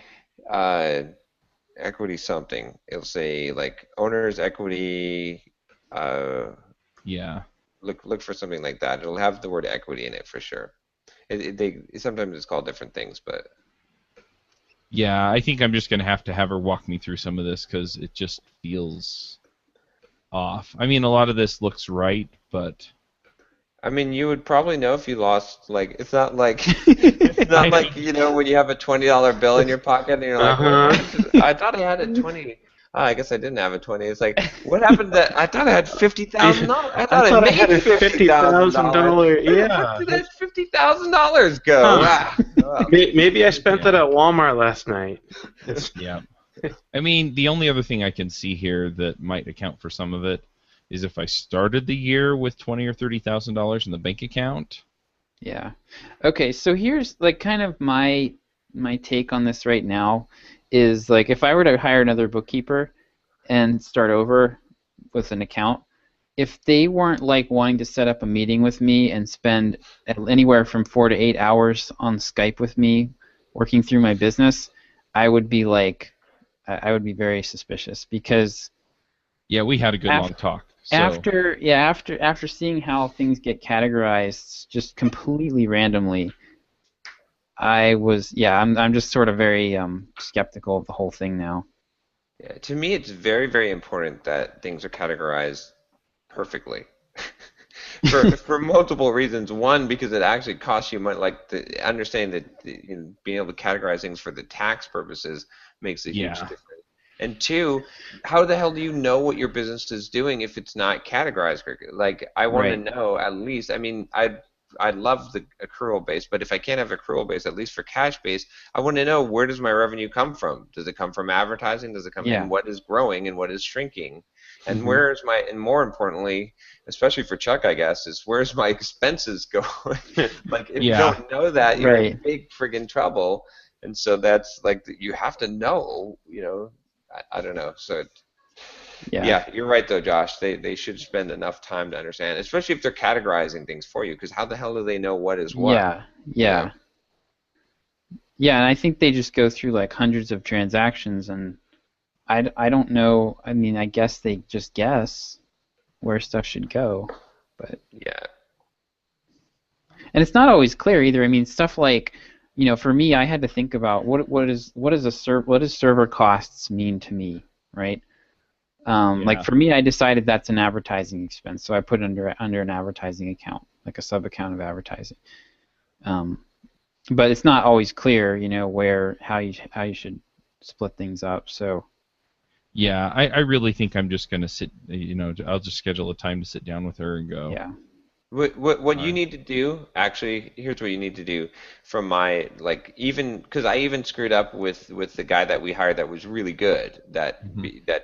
[SPEAKER 1] equity something. It'll say like owner's equity.
[SPEAKER 4] Yeah.
[SPEAKER 1] Look for something like that. It'll have the word equity in it for sure. Sometimes it's called different things, but
[SPEAKER 4] yeah, I think I'm just gonna have to have her walk me through some of this, because it just feels off. I mean, a lot of this looks right, but
[SPEAKER 1] I mean, you would probably know if you lost. Like, it's not like it's not like when you have a $20 bill in your pocket and you're like, I thought I had a 20. Oh, I guess I didn't have a 20. It's like, what happened that I thought I had $50,000? I thought I
[SPEAKER 2] had
[SPEAKER 1] made
[SPEAKER 2] $50,000. Yeah.
[SPEAKER 1] Where did that $50,000 go? Wow.
[SPEAKER 2] Maybe I spent that at Walmart last night.
[SPEAKER 4] Yeah. I mean, the only other thing I can see here that might account for some of it is if I started the year with $20,000 or $30,000 in the bank account.
[SPEAKER 3] Yeah. Okay, so here's like kind of my take on this right now is like if I were to hire another bookkeeper and start over with an account, if they weren't like wanting to set up a meeting with me and spend anywhere from 4 to 8 hours on Skype with me working through my business, I would be very suspicious, because
[SPEAKER 4] yeah, we had a good long talk. So.
[SPEAKER 3] After seeing how things get categorized just completely randomly, I'm just sort of very skeptical of the whole thing now.
[SPEAKER 1] Yeah, to me, it's very, very important that things are categorized perfectly. for multiple reasons. One, because it actually costs you money. Like understanding that being able to categorize things for the tax purposes makes a huge difference. And two, how the hell do you know what your business is doing if it's not categorized correctly? Like, I want to know at least. I mean, I love the accrual base, but if I can't have accrual base, at least for cash base, I want to know, where does my revenue come from? Does it come from advertising? Does it come from what is growing and what is shrinking? And and more importantly, especially for Chuck, I guess, is where's my expenses going? Like, if you don't know that, you're in big friggin' trouble. And so that's like, you have to know, I don't know. So yeah, you're right though, Josh. They should spend enough time to understand, especially if they're categorizing things for you, because how the hell do they know what is what?
[SPEAKER 3] Yeah, and I think they just go through like hundreds of transactions, and I don't know. I mean, I guess they just guess where stuff should go, but
[SPEAKER 1] yeah.
[SPEAKER 3] And it's not always clear either. I mean, stuff like, for me, I had to think about what does server costs mean to me, right? Like for me, I decided that's an advertising expense, so I put it under an advertising account, like a sub account of advertising. But it's not always clear, how you should split things up. So.
[SPEAKER 4] Yeah, I really think I'm just gonna sit. I'll just schedule a time to sit down with her and go.
[SPEAKER 3] Yeah.
[SPEAKER 1] What you need to do, actually, here's what you need to do from my, like, even, because I even screwed up with the guy that we hired that was really good, that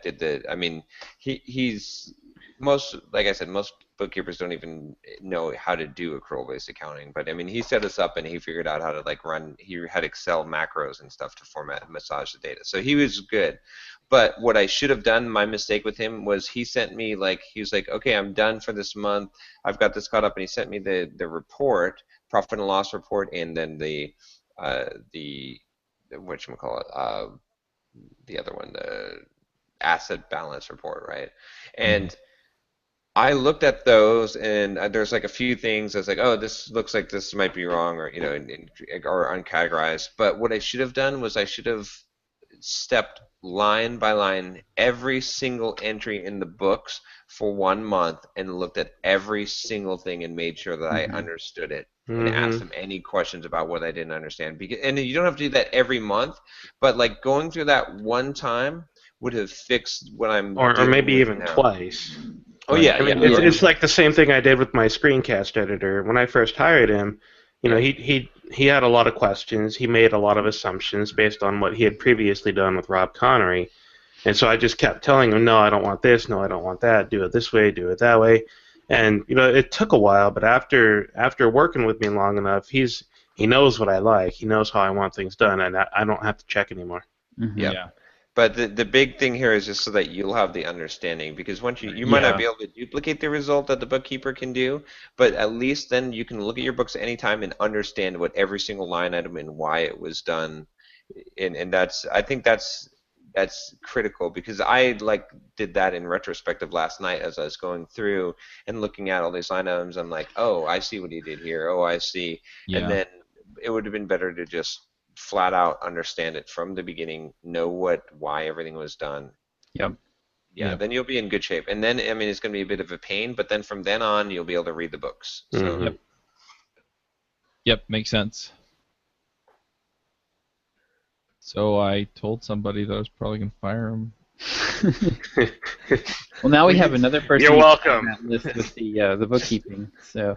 [SPEAKER 1] did I mean, he's, most, like I said, most bookkeepers don't even know how to do accrual-based accounting, but I mean, he set us up and he figured out how to, like, he had Excel macros and stuff to format and massage the data. So he was good. But what I should have done, my mistake with him, was he sent me, like, he was like, okay, I'm done for this month. I've got this caught up, and he sent me the report, profit and loss report, and then the whatchamacallit, the other one, the asset balance report, right? And I looked at those, and there's like a few things I was like, oh, this looks like this might be wrong, or or uncategorized. But what I should have done was I should have stepped line by line every single entry in the books for 1 month and looked at every single thing and made sure that I understood it and asked them any questions about what I didn't understand. And you don't have to do that every month, but like going through that one time would have fixed what I'm
[SPEAKER 2] or
[SPEAKER 1] dealing
[SPEAKER 2] maybe
[SPEAKER 1] with
[SPEAKER 2] even
[SPEAKER 1] now.
[SPEAKER 2] twice.
[SPEAKER 1] Oh yeah,
[SPEAKER 2] I mean, it's like the same thing I did with my screencast editor. When I first hired him, he had a lot of questions. He made a lot of assumptions based on what he had previously done with Rob Connery. And so I just kept telling him, no, I don't want this, no, I don't want that, do it this way, do it that way. And it took a while, but after working with me long enough, he knows what I like. He knows how I want things done, and I don't have to check anymore.
[SPEAKER 1] Yeah. But the big thing here is just so that you'll have the understanding, because once you might not be able to duplicate the result that the bookkeeper can do, but at least then you can look at your books anytime and understand what every single line item and why it was done. And I think that's critical, because I did that in retrospective last night as I was going through and looking at all these line items. I'm like, oh, I see what he did here. Oh, I see. Yeah. And then it would have been better to just flat out understand it from the beginning, know why everything was done.
[SPEAKER 3] Yeah,
[SPEAKER 1] then you'll be in good shape. And then, I mean, it's going to be a bit of a pain, but then from then on, you'll be able to read the books. So.
[SPEAKER 4] Yep, makes sense. So I told somebody that I was probably going to fire him.
[SPEAKER 3] Well, now we have another person.
[SPEAKER 2] You're welcome.
[SPEAKER 3] On that list with the bookkeeping. So.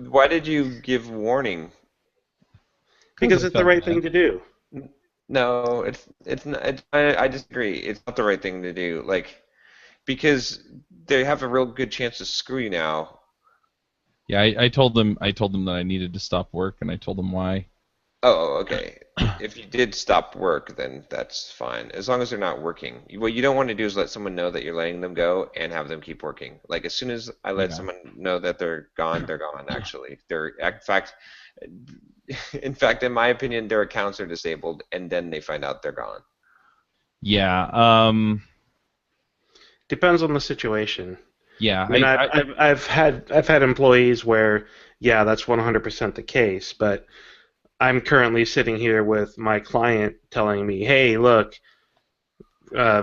[SPEAKER 1] Why did you give warning?
[SPEAKER 2] Because it's the right thing to do.
[SPEAKER 1] No, it's not. I disagree. It's not the right thing to do. Because they have a real good chance to screw you now.
[SPEAKER 4] Yeah, I told them that I needed to stop work, and I told them why.
[SPEAKER 1] Oh, okay. If you did stop work, then that's fine, as long as they're not working. What you don't want to do is let someone know that you're letting them go and have them keep working. Like, as soon as I let someone know that they're gone, actually. In fact, in my opinion, their accounts are disabled, and then they find out they're gone.
[SPEAKER 4] Yeah.
[SPEAKER 2] Depends on the situation.
[SPEAKER 4] Yeah.
[SPEAKER 2] I mean, I've had employees where, yeah, that's 100% the case, but I'm currently sitting here with my client telling me, hey, look,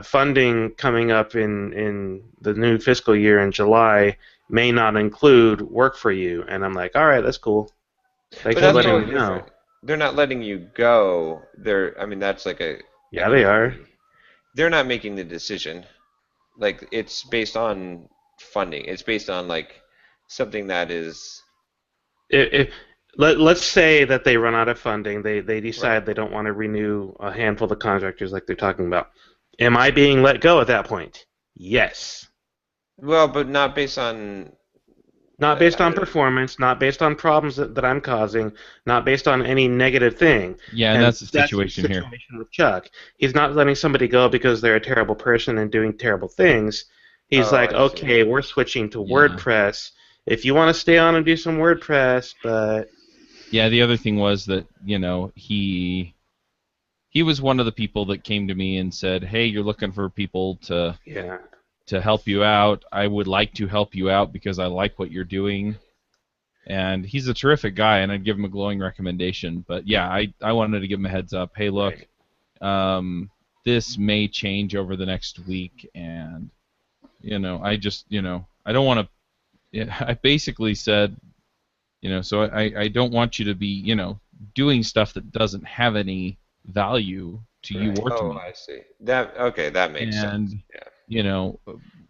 [SPEAKER 2] funding coming up in the new fiscal year in July may not include work for you. And I'm like, all right, that's cool. Thanks for letting me know.
[SPEAKER 1] They're not letting you go. That's like a...
[SPEAKER 2] Yeah, they are.
[SPEAKER 1] They're not making the decision. Like, it's based on funding. It's based on, something that is...
[SPEAKER 2] Let's say that they run out of funding. They decide they don't want to renew a handful of contractors like they're talking about. Am I being let go at that point? Yes.
[SPEAKER 1] Well, but not based on...
[SPEAKER 2] Not based on performance, not based on problems that I'm causing, not based on any negative thing.
[SPEAKER 4] Yeah, and that's the situation here.
[SPEAKER 2] With Chuck. He's not letting somebody go because they're a terrible person and doing terrible things. He's okay, we're switching to WordPress. If you want to stay on and do some WordPress, but...
[SPEAKER 4] Yeah, the other thing was that, he was one of the people that came to me and said, hey, you're looking for people to help you out. I would like to help you out because I like what you're doing. And he's a terrific guy, and I'd give him a glowing recommendation. But yeah, I wanted to give him a heads up. Hey, look, this may change over the next week, and I just I don't want to. I basically said, so I don't want you to be doing stuff that doesn't have any value to you or to me.
[SPEAKER 1] Oh, I see. That makes sense. Yeah.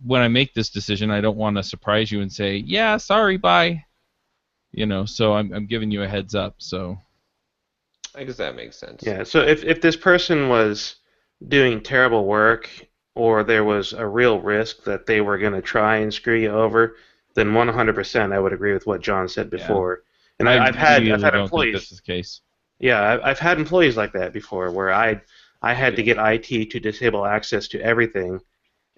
[SPEAKER 4] when I make this decision, I don't want to surprise you and say, yeah, sorry, bye. So I'm giving you a heads up. So
[SPEAKER 1] I guess that makes sense.
[SPEAKER 2] Yeah. So if this person was doing terrible work, or there was a real risk that they were going to try and screw you over, then 100% I would agree with what John said before. And I've had
[SPEAKER 4] don't think
[SPEAKER 2] employees.
[SPEAKER 4] this is the case.
[SPEAKER 2] Yeah, I've had employees like that before, where I had to get IT to disable access to everything,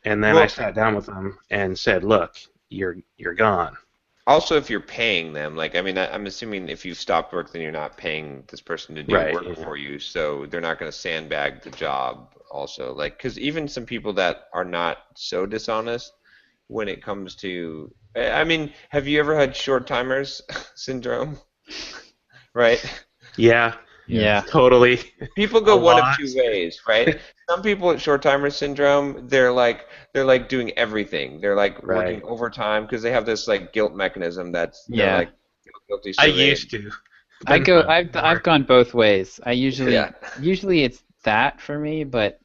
[SPEAKER 2] and then I sat down with them and said, "Look, you're gone."
[SPEAKER 1] Also, if you're paying them, like, I mean, I'm assuming if you stopped work, then you're not paying this person to do work for you, so they're not going to sandbag the job. Also, like, because even some people that are not so dishonest, when it comes to, I mean, have you ever had short timers syndrome? Right?
[SPEAKER 2] Yeah.
[SPEAKER 3] Yeah.
[SPEAKER 2] Totally.
[SPEAKER 1] People go one of two ways, right? Some people with short timer syndrome, they're like doing everything. They're like working overtime because they have this like guilt mechanism that's they're like guilty. So
[SPEAKER 2] I used to.
[SPEAKER 3] I've gone both ways. I usually it's that for me, but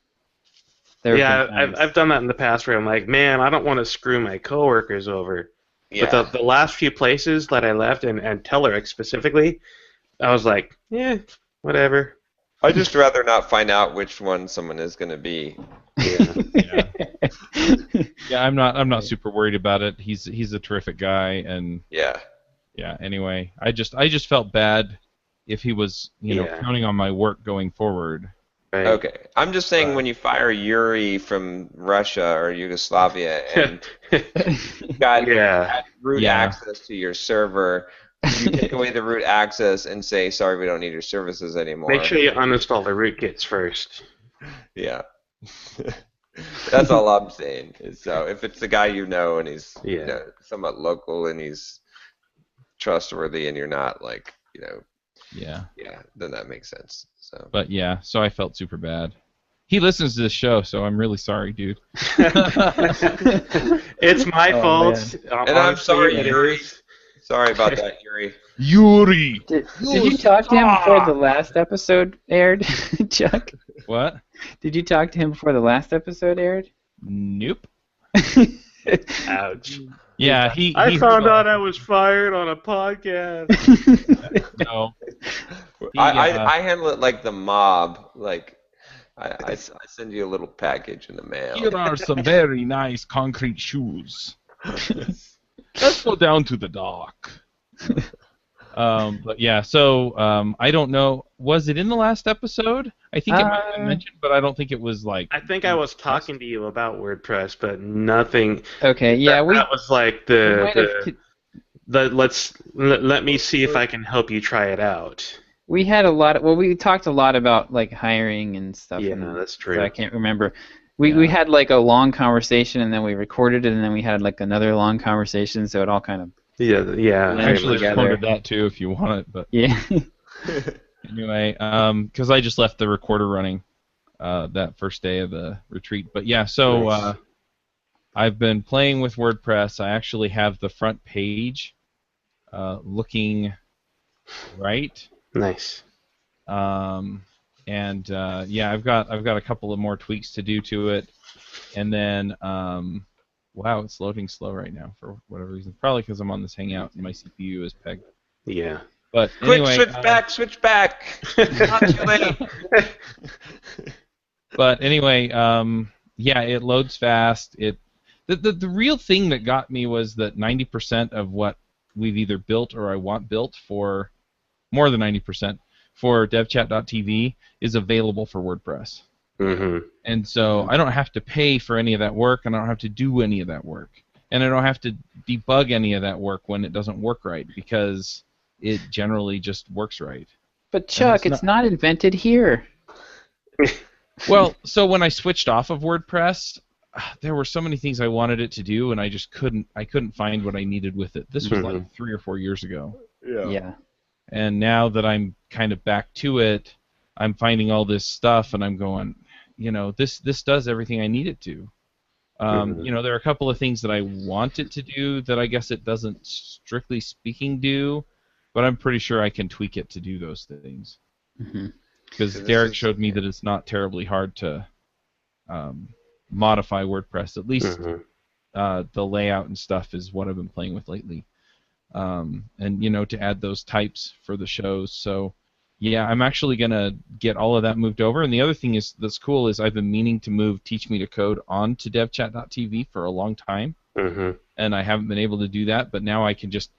[SPEAKER 2] I've done that in the past where I'm like, man, I don't want to screw my coworkers over. Yeah. But the last few places that I left, and Telerik specifically, I was like, yeah, whatever.
[SPEAKER 1] I'd just rather not find out which one someone is going to be.
[SPEAKER 4] Yeah. Yeah, I'm not super worried about it. He's a terrific guy, and yeah. Anyway, I just felt bad if he was counting on my work going forward.
[SPEAKER 2] Right.
[SPEAKER 1] Okay, I'm just saying when you fire Yuri from Russia or Yugoslavia and got root access to your server. You take away the root access and say, sorry, we don't need your services anymore.
[SPEAKER 2] Make sure you uninstall the rootkits first.
[SPEAKER 1] Yeah. That's all I'm saying. So if it's the guy you know and he's somewhat local and he's trustworthy and you're not like, then that makes sense. So.
[SPEAKER 4] But so I felt super bad. He listens to this show, so I'm really sorry, dude.
[SPEAKER 2] It's my fault.
[SPEAKER 1] And I'm sorry, Yuri. Sorry about that, Yuri.
[SPEAKER 4] Yuri!
[SPEAKER 3] Did you talk to him before the last episode aired, Chuck?
[SPEAKER 4] What?
[SPEAKER 3] Did you talk to him before the last episode aired?
[SPEAKER 4] Nope.
[SPEAKER 2] Ouch.
[SPEAKER 4] Yeah,
[SPEAKER 2] I found out I was fired on a podcast.
[SPEAKER 4] No.
[SPEAKER 1] I handle it like the mob. Like, I send you a little package in the mail.
[SPEAKER 4] Here are some very nice concrete shoes. Let's go down to the dock. But I don't know. Was it in the last episode? I think it might have been mentioned, but I don't think it was like.
[SPEAKER 2] I think I was talking to you about WordPress, but nothing.
[SPEAKER 3] Okay, yeah,
[SPEAKER 2] that was like let me see if I can help you try it out.
[SPEAKER 3] We had we talked a lot about like hiring and stuff.
[SPEAKER 2] Yeah, that's true.
[SPEAKER 3] So I can't remember. We had like a long conversation and then we recorded it and then we had like another long conversation, so it all kind of
[SPEAKER 4] I actually recorded that too if you want it, but anyway, because I just left the recorder running that first day of the retreat. But nice. I've been playing with WordPress. I actually have the front page looking right.
[SPEAKER 2] Nice.
[SPEAKER 4] And I've got a couple of more tweaks to do to it, and then wow, it's loading slow right now for whatever reason. Probably because I'm on this Hangout and my CPU is pegged.
[SPEAKER 2] Yeah.
[SPEAKER 4] But
[SPEAKER 1] quick,
[SPEAKER 4] anyway,
[SPEAKER 1] switch back. Not too late.
[SPEAKER 4] But anyway, it loads fast. The real thing that got me was that 90% of what we've either built or I want built for more than 90%. For devchat.tv is available for WordPress.
[SPEAKER 2] Mm-hmm.
[SPEAKER 4] And so I don't have to pay for any of that work, and I don't have to do any of that work. And I don't have to debug any of that work when it doesn't work right, because it generally just works right.
[SPEAKER 3] But Chuck, it's not invented here.
[SPEAKER 4] Well, so when I switched off of WordPress, there were so many things I wanted it to do, and I just couldn't find what I needed with it. This was like 3 or 4 years ago.
[SPEAKER 3] Yeah.
[SPEAKER 4] And now that I'm kind of back to it, I'm finding all this stuff, and I'm going, this does everything I need it to. There are a couple of things that I want it to do that I guess it doesn't, strictly speaking, do, but I'm pretty sure I can tweak it to do those things. Because Derek showed me that it's not terribly hard to modify WordPress, at least the layout and stuff is what I've been playing with lately. And to add those types for the shows. So yeah, I'm actually gonna get all of that moved over. And the other thing that's cool is I've been meaning to move Teach Me to Code onto devchat.tv for a long time, and I haven't been able to do that. But now I can just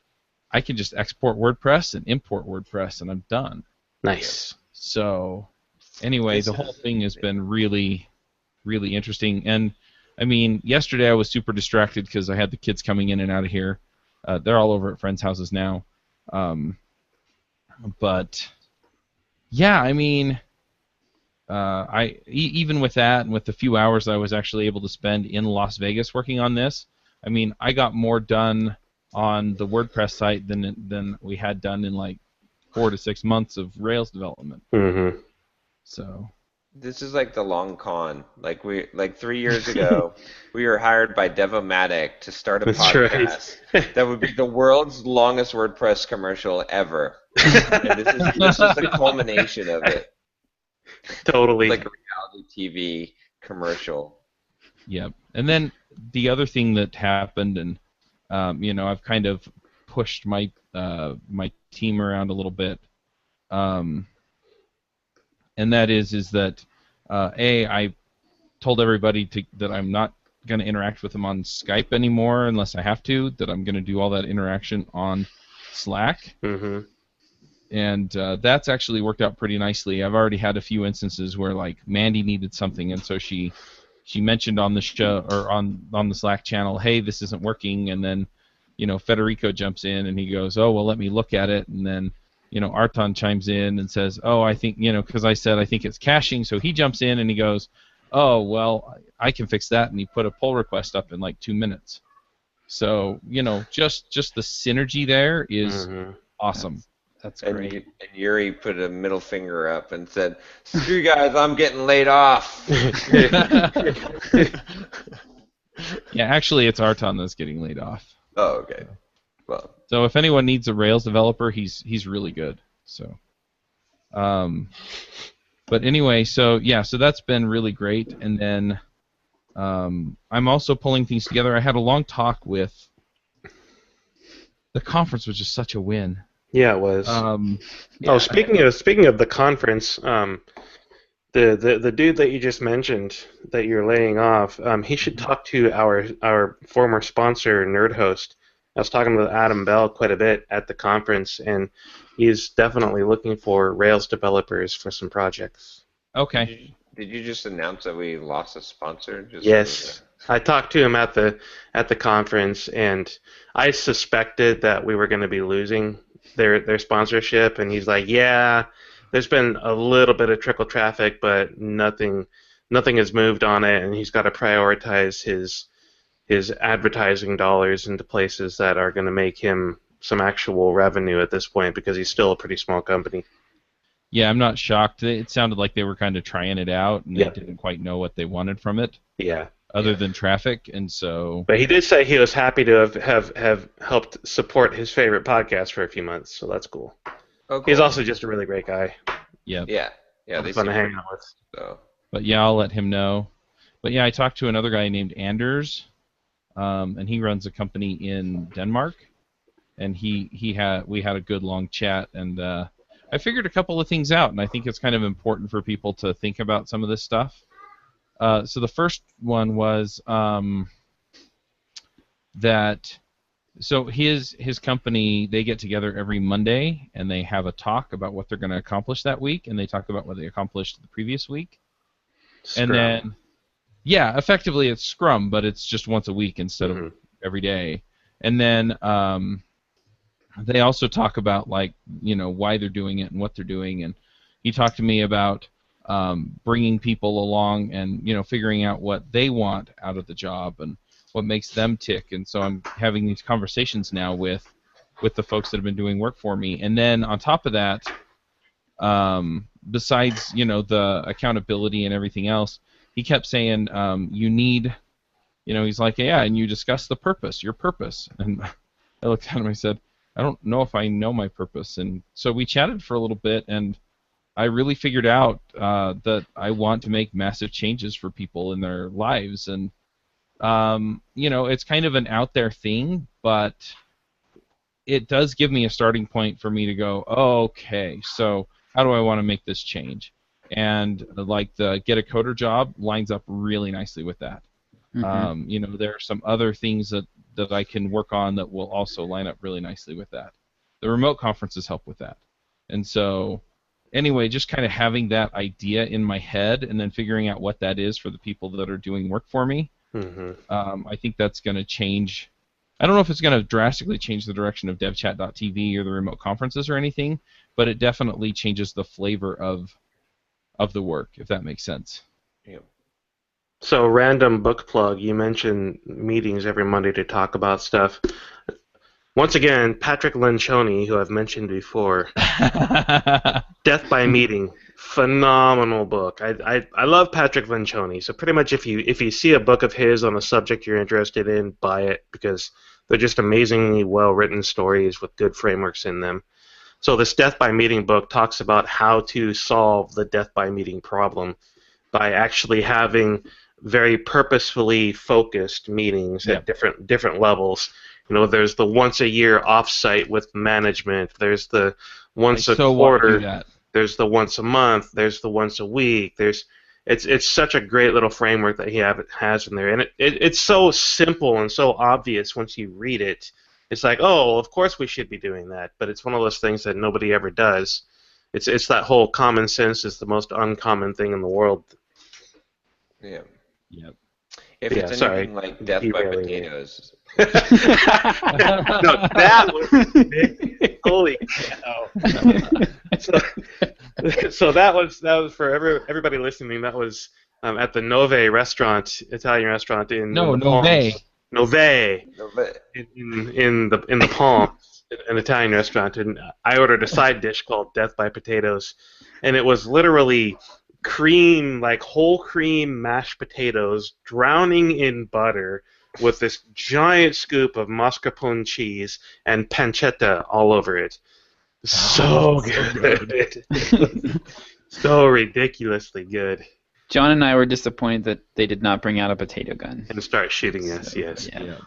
[SPEAKER 4] export WordPress and import WordPress, and I'm done.
[SPEAKER 2] Nice.
[SPEAKER 4] So anyway, the whole thing has been really, really interesting. And I mean, yesterday I was super distracted because I had the kids coming in and out of here. They're all over at friends' houses now. But yeah, I mean, even with that and with the few hours I was actually able to spend in Las Vegas working on this, I mean, I got more done on the WordPress site than we had done in like 4 to 6 months of Rails development. So
[SPEAKER 1] this is like the long con. Like 3 years ago, we were hired by Devomatic to start a podcast. Right. That would be the world's longest WordPress commercial ever. And this is the culmination of it.
[SPEAKER 2] Totally.
[SPEAKER 1] Like a reality TV commercial.
[SPEAKER 4] Yep. And then the other thing that happened, and I've kind of pushed my my team around a little bit. And that is that I told everybody that I'm not going to interact with them on Skype anymore unless I have to, that I'm going to do all that interaction on Slack. And that's actually worked out pretty nicely. I've already had a few instances where like Mandy needed something, and so she mentioned on the show or on the Slack channel, hey, this isn't working, and then Federico jumps in and he goes, oh, well, let me look at it, and then Arton chimes in and says, oh, I think, because I said I think it's caching, so he jumps in and he goes, oh, well, I can fix that, and he put a pull request up in like 2 minutes. So, just the synergy there is awesome.
[SPEAKER 3] That's great.
[SPEAKER 1] And Yuri put a middle finger up and said, screw you guys, I'm getting laid off.
[SPEAKER 4] Yeah, actually, it's Arton that's getting laid off.
[SPEAKER 1] Oh, okay. Well.
[SPEAKER 4] So if anyone needs a Rails developer, he's really good. So, but anyway, so that's been really great. And then I'm also pulling things together. I had a long talk with. The conference was just such a win.
[SPEAKER 2] Yeah, it was. Speaking of the conference, the dude that you just mentioned that you're laying off, he should talk to our former sponsor, NerdHost. I was talking with Adam Bell quite a bit at the conference, and he's definitely looking for Rails developers for some projects.
[SPEAKER 4] Okay.
[SPEAKER 1] Did you just announce that we lost a sponsor?
[SPEAKER 2] Yes. I talked to him at the conference, and I suspected that we were going to be losing their sponsorship, and he's like, yeah, there's been a little bit of trickle traffic, but nothing has moved on it, and he's got to prioritize his advertising dollars into places that are going to make him some actual revenue at this point, because he's still a pretty small company.
[SPEAKER 4] Yeah, I'm not shocked. It sounded like they were kind of trying it out, and they didn't quite know what they wanted from it.
[SPEAKER 2] Yeah.
[SPEAKER 4] Other than traffic, and so.
[SPEAKER 2] But he did say he was happy to have helped support his favorite podcast for a few months, so that's cool. Oh, cool. He's also just a really great guy.
[SPEAKER 4] Yeah.
[SPEAKER 1] Yeah. They
[SPEAKER 2] fun to hang out with.
[SPEAKER 1] So.
[SPEAKER 4] But yeah, I'll let him know. But yeah, I talked to another guy named Anders, and he runs a company in Denmark, and we had a good long chat, and I figured a couple of things out, and I think it's kind of important for people to think about some of this stuff. So the first one was that his company, they get together every Monday and they have a talk about what they're going to accomplish that week, and they talk about what they accomplished the previous week.
[SPEAKER 2] Scrum.
[SPEAKER 4] And then effectively it's Scrum, but it's just once a week instead of every day. And then they also talk about why they're doing it and what they're doing, and he talked to me about bringing people along and figuring out what they want out of the job and what makes them tick. And so I'm having these conversations now with the folks that have been doing work for me. And then on top of that, besides the accountability and everything else, he kept saying you need, he's like, yeah, and you discuss the purpose, your purpose. And I looked at him and I said, I don't know if I know my purpose. And so we chatted for a little bit, and I really figured out that I want to make massive changes for people in their lives, and it's kind of an out there thing, but it does give me a starting point for me to go, oh, okay, so how do I want to make this change? And like the get a coder job lines up really nicely with that.
[SPEAKER 3] Mm-hmm.
[SPEAKER 4] There are some other things that I can work on that will also line up really nicely with that. The remote conferences help with that. And so, anyway, just kind of having that idea in my head and then figuring out what that is for the people that are doing work for me, I think that's going to change. I don't know if it's going to drastically change the direction of devchat.tv or the remote conferences or anything, but it definitely changes the flavor of the work, if that makes sense.
[SPEAKER 1] Yeah.
[SPEAKER 2] So, random book plug, you mentioned meetings every Monday to talk about stuff. Once again, Patrick Lencioni, who I've mentioned before, Death by Meeting, phenomenal book. I love Patrick Lencioni, so pretty much if you see a book of his on a subject you're interested in, buy it, because they're just amazingly well-written stories with good frameworks in them. So this Death by Meeting book talks about how to solve the death by meeting problem by actually having very purposefully focused meetings at different levels. There's the once a year offsite with management. There's the once a quarter. There's the once a month. There's the once a week. It's such a great little framework that he has in there, and it's so simple and so obvious once you read it. It's like, oh, of course we should be doing that, but it's one of those things that nobody ever does. It's that whole common sense is the most uncommon thing in the world.
[SPEAKER 1] Yeah.
[SPEAKER 4] Yep.
[SPEAKER 1] If it's anything like Death by Potatoes.
[SPEAKER 2] No, that was big. Holy cow! So that was for everybody listening. That was at the Nove restaurant, Italian restaurant in
[SPEAKER 4] Nove.
[SPEAKER 2] In the Palms, an Italian restaurant, and I ordered a side dish called Death by Potatoes, and it was literally cream, like whole cream mashed potatoes drowning in butter with this giant scoop of mascarpone cheese and pancetta all over it. So good. So ridiculously good.
[SPEAKER 3] John and I were disappointed that they did not bring out a potato gun.
[SPEAKER 2] And start shooting us, yes.
[SPEAKER 3] Yeah.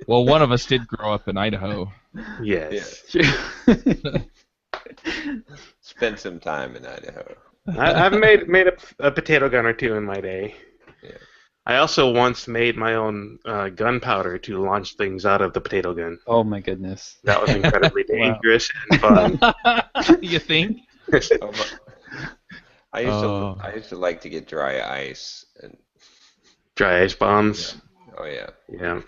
[SPEAKER 4] Well, one of us did grow up in Idaho.
[SPEAKER 2] Yes.
[SPEAKER 3] Yeah.
[SPEAKER 1] Spent some time in Idaho.
[SPEAKER 2] I've made a potato gun or two in my day.
[SPEAKER 1] Yeah.
[SPEAKER 2] I also once made my own gunpowder to launch things out of the potato gun.
[SPEAKER 3] Oh my goodness.
[SPEAKER 2] That was incredibly dangerous and fun.
[SPEAKER 4] You think?
[SPEAKER 1] I used to like to get dry ice and
[SPEAKER 2] dry ice bombs.
[SPEAKER 1] Yeah. Oh yeah.
[SPEAKER 2] Yeah.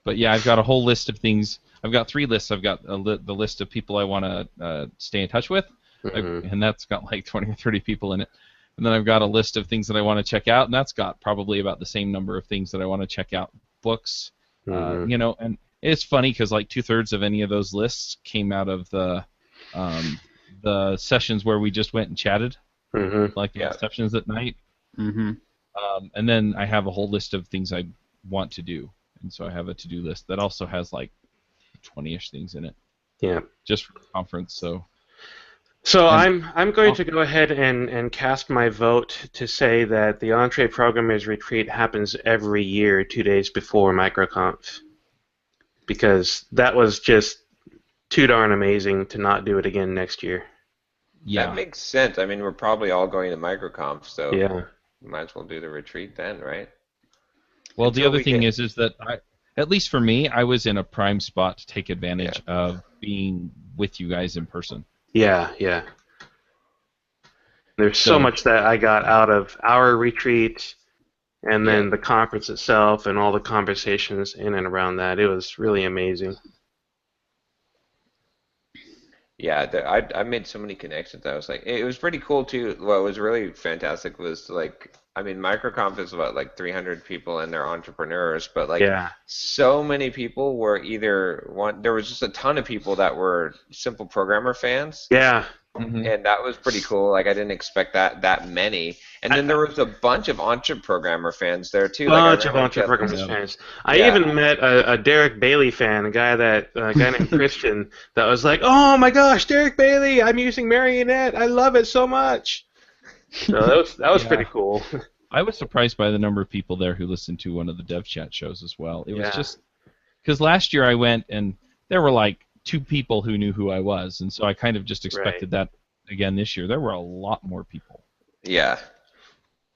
[SPEAKER 4] But yeah, I've got a whole list of things. I've got 3 lists. I've got the list of people I want to stay in touch with, and that's got like 20 or 30 people in it. And then I've got a list of things that I want to check out, and that's got probably about the same number of things that I want to check out. Books, and it's funny because like 2/3 of any of those lists came out of the sessions where we just went and chatted, like the sessions at night. And then I have a whole list of things I want to do, and so I have a to-do list that also has like 20-ish things in it.
[SPEAKER 2] Yeah.
[SPEAKER 4] Just for the conference, so.
[SPEAKER 2] So I'm going to go ahead and cast my vote to say that the Entreprogrammers retreat happens every year 2 days before MicroConf, because that was just too darn amazing to not do it again next year.
[SPEAKER 4] Yeah.
[SPEAKER 1] That makes sense. I mean, we're probably all going to MicroConf, so we might as well do the retreat then, right?
[SPEAKER 4] Well, the other thing is that at least for me, I was in a prime spot to take advantage of being with you guys in person.
[SPEAKER 2] Yeah, yeah. There's so much that I got out of our retreat and then the conference itself and all the conversations in and around that. It was really amazing.
[SPEAKER 1] Yeah, I made so many connections. I was like, it was pretty cool too. What was really fantastic was like, I mean, MicroConf is about like 300 people and they're entrepreneurs, but like so many people were there was just a ton of people that were simple programmer fans.
[SPEAKER 2] Yeah.
[SPEAKER 1] And that was pretty cool. Like I didn't expect that many. And then there was a bunch of Entreprogrammer fans there too.
[SPEAKER 2] Bunch of Entreprogrammer fans. I even met a Derek Bailey fan, a guy named Christian, that was like, "Oh my gosh, Derek Bailey! I'm using Marionette. I love it so much." So that was pretty cool.
[SPEAKER 4] I was surprised by the number of people there who listened to one of the Dev Chat shows as well. It was just because last year I went and there were like 2 people who knew who I was, and so I kind of just expected that again this year. There were a lot more people.
[SPEAKER 1] Yeah.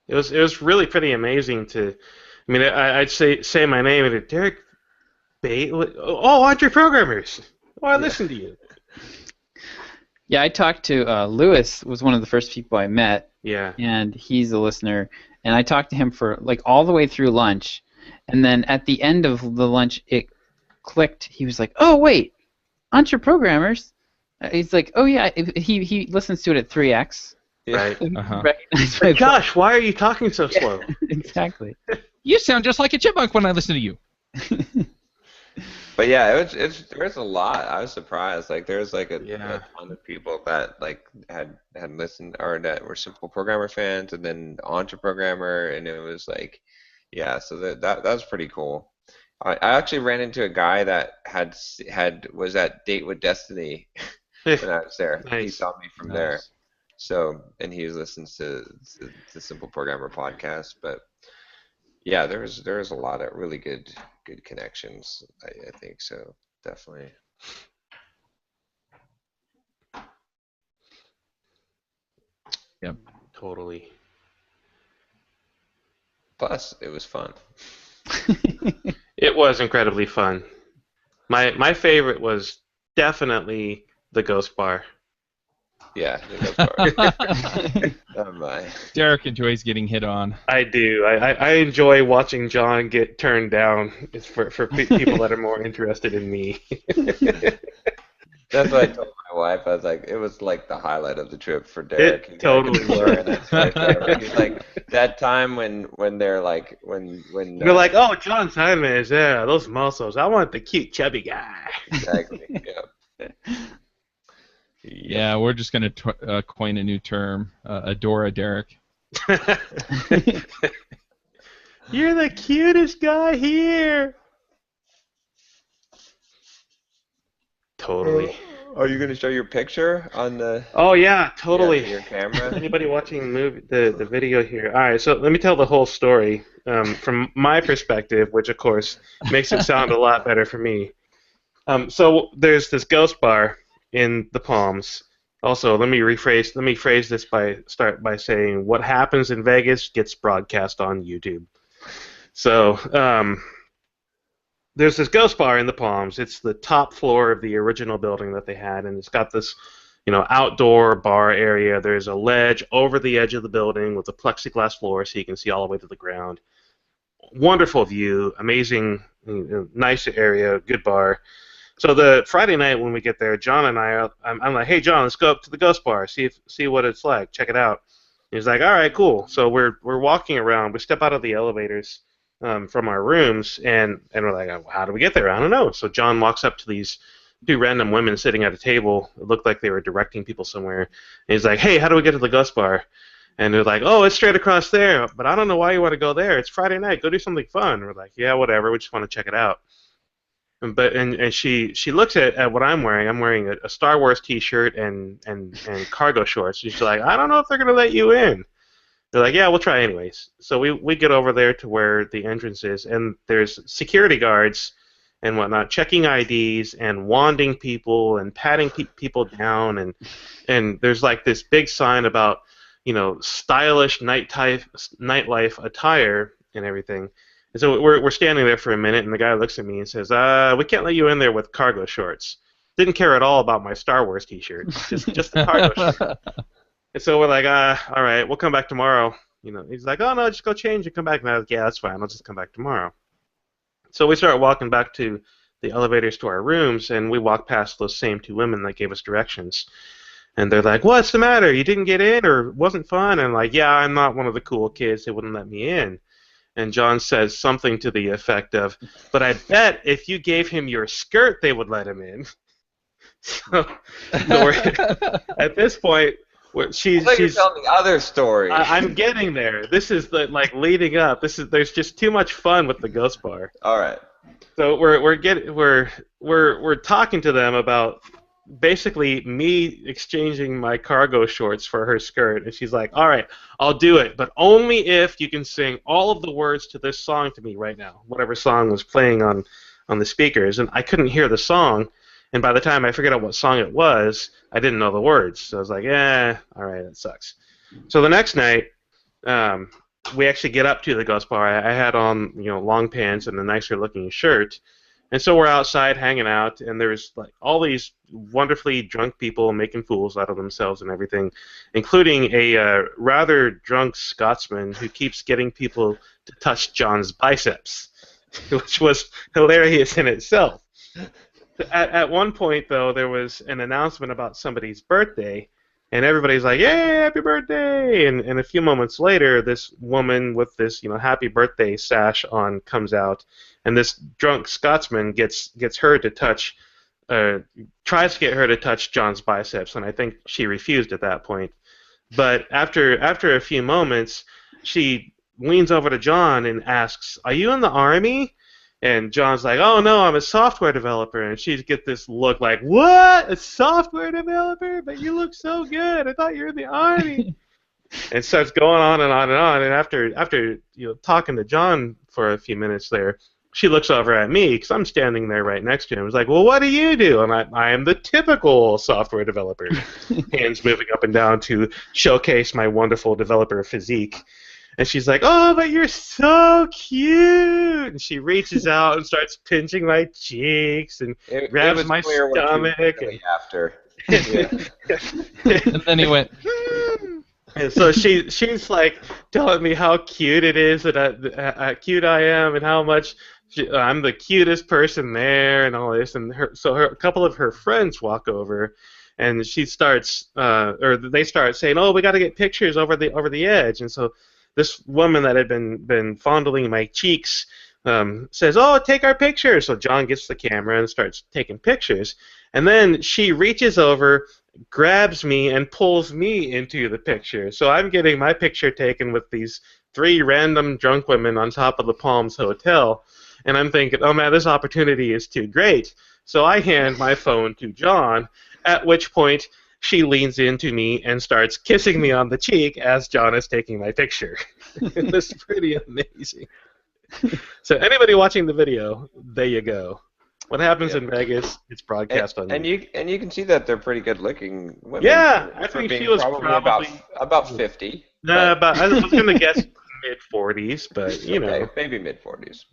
[SPEAKER 2] It was really pretty amazing to. I mean, I'd say my name and Derek Bailey. Oh, Entreprogrammers. Oh, I listened to you.
[SPEAKER 3] Yeah, I talked to Lewis. Was one of the first people I met.
[SPEAKER 2] Yeah.
[SPEAKER 3] And he's a listener. And I talked to him for like all the way through lunch, and then at the end of the lunch, it clicked. He was like, "Oh wait, Entreprogrammers." He's like, "Oh yeah." He listens to it at 3x.
[SPEAKER 2] Right.
[SPEAKER 3] Recognized
[SPEAKER 2] Gosh, why are you talking so slow?
[SPEAKER 3] Exactly.
[SPEAKER 4] You sound just like a chipmunk when I listen to you.
[SPEAKER 1] But yeah, there's a lot. I was surprised. Like there's like a ton of people that like had listened or that were Simple Programmer fans, and then Entreprogrammer, and it was like, yeah. So that was pretty cool. I actually ran into a guy that was at Date with Destiny when I was there.
[SPEAKER 2] Nice.
[SPEAKER 1] He saw me from there. So and he listens to the Simple Programmer podcast, but. Yeah, there's a lot of really good connections. I think so, definitely.
[SPEAKER 4] Yep,
[SPEAKER 2] totally.
[SPEAKER 1] Plus, it was fun.
[SPEAKER 2] It was incredibly fun. My favorite was definitely the Ghost Bar.
[SPEAKER 1] Yeah, the Ghost Bar. Oh my.
[SPEAKER 4] Derek enjoys getting hit on.
[SPEAKER 2] I do. I enjoy watching John get turned down. It's for people that are more interested in me.
[SPEAKER 1] That's what I told my wife. I was like, it was like the highlight of the trip for Derek.
[SPEAKER 2] It totally was.
[SPEAKER 1] He's like that time when they're like when
[SPEAKER 2] they're like, oh, John Simon is there. Those muscles. I want the cute chubby guy.
[SPEAKER 1] Exactly. Yeah.
[SPEAKER 4] Yeah, we're just going to coin a new term, Adora Derek.
[SPEAKER 2] You're the cutest guy here. Totally.
[SPEAKER 1] Are you going to show your picture on the?
[SPEAKER 2] Oh yeah, totally.
[SPEAKER 1] Your camera.
[SPEAKER 2] Anybody watching the video here? All right, so let me tell the whole story from my perspective, which of course makes it sound a lot better for me. So there's this Ghost Bar in the Palms. Also, let me phrase this by saying what happens in Vegas gets broadcast on YouTube. So there's this Ghost Bar in the Palms. It's the top floor of the original building that they had, and it's got this, outdoor bar area. There's a ledge over the edge of the building with a plexiglass floor, so you can see all the way to the ground. Wonderful view, amazing, nice area, good bar. So the Friday night when we get there, John and I'm like, hey John, let's go up to the Ghost Bar, see what it's like, check it out. And he's like, all right, cool. So we're walking around. We step out of the elevators from our rooms, and we're like, how do we get there? I don't know. So John walks up to these 2 random women sitting at a table. It looked like they were directing people somewhere. And he's like, hey, how do we get to the Ghost Bar? And they're like, oh, it's straight across there. But I don't know why you want to go there. It's Friday night. Go do something fun. And we're like, yeah, whatever. We just want to check it out. And she looks at what I'm wearing. I'm wearing a Star Wars T-shirt and cargo shorts. She's like, I don't know if they're gonna let you in. They're like, yeah, we'll try anyways. So we get over there to where the entrance is, and there's security guards and whatnot checking IDs and wanding people and patting people down, and there's like this big sign about stylish nightlife attire and everything. And so we're standing there for a minute, and the guy looks at me and says, we can't let you in there with cargo shorts. Didn't care at all about my Star Wars T-shirt, just the cargo shirt. And so we're like, all right, we'll come back tomorrow. He's like, oh, no, just go change and come back. And I was like, yeah, that's fine. I'll just come back tomorrow. So we start walking back to the elevators to our rooms, and we walk past those same 2 women that gave us directions. And they're like, what's the matter? You didn't get in, or wasn't fun? And I'm like, yeah, I'm not one of the cool kids. They wouldn't let me in. And John says something to the effect of, but I bet if you gave him your skirt, they would let him in. So at this point, she's
[SPEAKER 1] telling the other story.
[SPEAKER 2] I'm getting there. This is leading up. There's just too much fun with the Ghost Bar.
[SPEAKER 1] All right.
[SPEAKER 2] So we're talking to them about basically me exchanging my cargo shorts for her skirt, and she's like, "All right, I'll do it, but only if you can sing all of the words to this song to me right now." Whatever song was playing on the speakers, and I couldn't hear the song. And by the time I figured out what song it was, I didn't know the words. So I was like, all right, that sucks. So the next night, we actually get up to the ghost bar. I had on, long pants and a nicer looking shirt. And so we're outside hanging out, and there's like all these wonderfully drunk people making fools out of themselves and everything, including a rather drunk Scotsman who keeps getting people to touch John's biceps, which was hilarious in itself. At one point, though, there was an announcement about somebody's birthday, and everybody's like, "Yay, happy birthday!" And a few moments later, this woman with this, happy birthday sash on comes out, and this drunk Scotsman gets her to touch, tries to get her to touch John's biceps, and I think she refused at that point. But after a few moments, she leans over to John and asks, "Are you in the army?" And John's like, "Oh no, I'm a software developer." And she gets this look like, "What? A software developer? But you look so good. I thought you were in the army." And starts going on and on and on. And after talking to John for a few minutes there, she looks over at me because I'm standing there right next to him. It's like, "Well, what do you do?" And I am the typical software developer, hands moving up and down to showcase my wonderful developer physique. And she's like, "Oh, but you're so cute!" And she reaches out and starts pinching my cheeks and grabs my stomach.
[SPEAKER 1] After.
[SPEAKER 4] And then he went.
[SPEAKER 2] And so she's like telling me how cute it is that how cute I am and how much I'm the cutest person there and all this. And a couple of her friends walk over, and she starts or they start saying, "Oh, we got to get pictures over the edge." And so this woman that had been fondling my cheeks says, "Oh, take our picture." So John gets the camera and starts taking pictures. And then she reaches over, grabs me, and pulls me into the picture. So I'm getting my picture taken with these 3 random drunk women on top of the Palms Hotel. And I'm thinking, oh man, this opportunity is too great. So I hand my phone to John, at which point she leans into me and starts kissing me on the cheek as John is taking my picture. It's pretty amazing. So anybody watching the video, there you go. What happens in Vegas, it's broadcast on
[SPEAKER 1] YouTube. And you can see that they're pretty good looking women.
[SPEAKER 2] Yeah, I think she was probably
[SPEAKER 1] about 50.
[SPEAKER 2] No, but I was going to guess mid-40s, but
[SPEAKER 1] Okay, maybe mid-40s.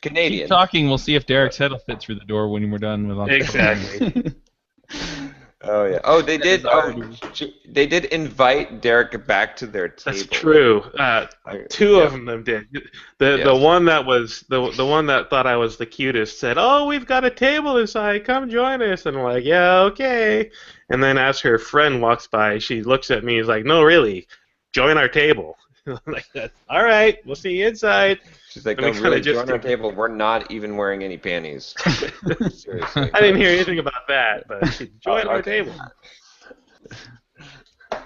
[SPEAKER 1] Canadian.
[SPEAKER 4] Keep talking, we'll see if Derek's head will fit through the door when we're done with
[SPEAKER 2] Exactly.
[SPEAKER 1] Oh yeah. Oh, they did. They did invite Derek back to their table.
[SPEAKER 2] That's true. Two of them did. The one that was the one that thought I was the cutest said, "Oh, we've got a table inside. Come join us." And I'm like, "Yeah, okay." And then as her friend walks by, she looks at me and is like, "No, really, join our table." I'm like, "All right, we'll see you inside."
[SPEAKER 1] She's like, "No, really, join our table. We're not even wearing any panties." Seriously.
[SPEAKER 2] I didn't hear anything about that, but she joined our table.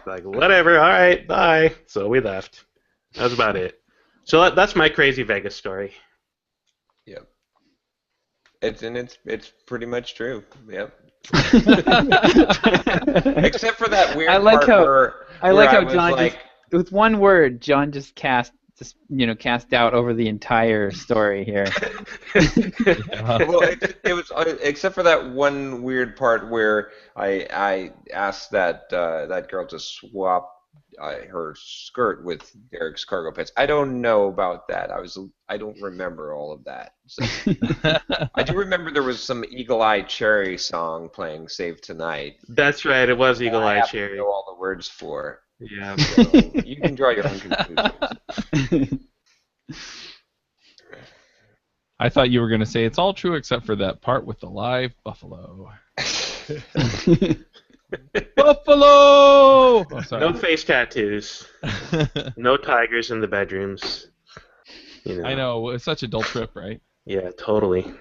[SPEAKER 2] Like, whatever, all right, bye. So we left. That was about it. So that's my crazy Vegas story.
[SPEAKER 1] Yep. It's pretty much true. Yep. Except for that weird part where
[SPEAKER 3] I like how John like, with one word, John just cast doubt over the entire story here.
[SPEAKER 1] Well, it was except for that one weird part where I asked that girl to swap her skirt with Derek's cargo pants. I don't know about that. I don't remember all of that. So. I do remember there was some Eagle Eye Cherry song playing "Save Tonight."
[SPEAKER 2] That's right. It was Eagle Eye Cherry.
[SPEAKER 1] I know all the words for.
[SPEAKER 2] Yeah.
[SPEAKER 1] So you can draw your own conclusions.
[SPEAKER 4] I thought you were going to say it's all true except for that part with the live buffalo. Buffalo! Oh,
[SPEAKER 2] no face tattoos. No tigers in the bedrooms.
[SPEAKER 4] I know. It's such a dull trip, right?
[SPEAKER 2] Yeah, totally.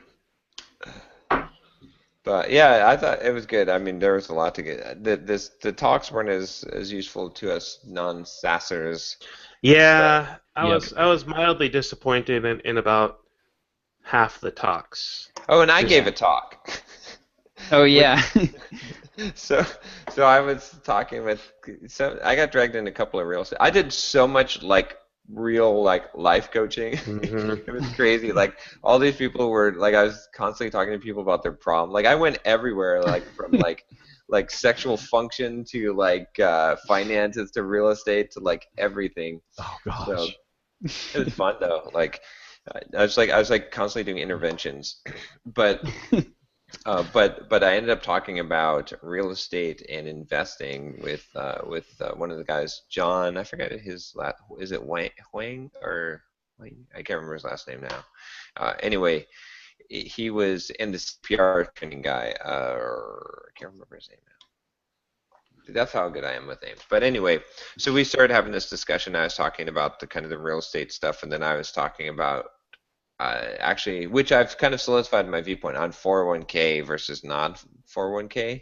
[SPEAKER 1] But yeah, I thought it was good. I mean, there was a lot to get. The talks weren't as useful to us non-sassers.
[SPEAKER 2] Yeah, I was mildly disappointed in about half the talks.
[SPEAKER 1] Oh, and I gave a talk.
[SPEAKER 3] Oh yeah.
[SPEAKER 1] So, so I was talking with, so I got dragged into a couple of real estate. I did so much like real like life coaching. It was crazy. Like all these people were like, I was constantly talking to people about their problem. Like I went everywhere, like from like sexual function to like finances to real estate to like everything.
[SPEAKER 4] Oh
[SPEAKER 1] So
[SPEAKER 4] gosh.
[SPEAKER 1] it was fun though. Like I was like constantly doing interventions, but. But I ended up talking about real estate and investing with one of the guys, John. I forget his last. Is it Huang or Wang? I can't remember his last name now. Anyway, he was in the CPR training guy. I can't remember his name now. That's how good I am with names. But anyway, so we started having this discussion. I was talking about the kind of the real estate stuff, and then I was talking about actually, which I've kind of solidified my viewpoint on 401k versus non 401k.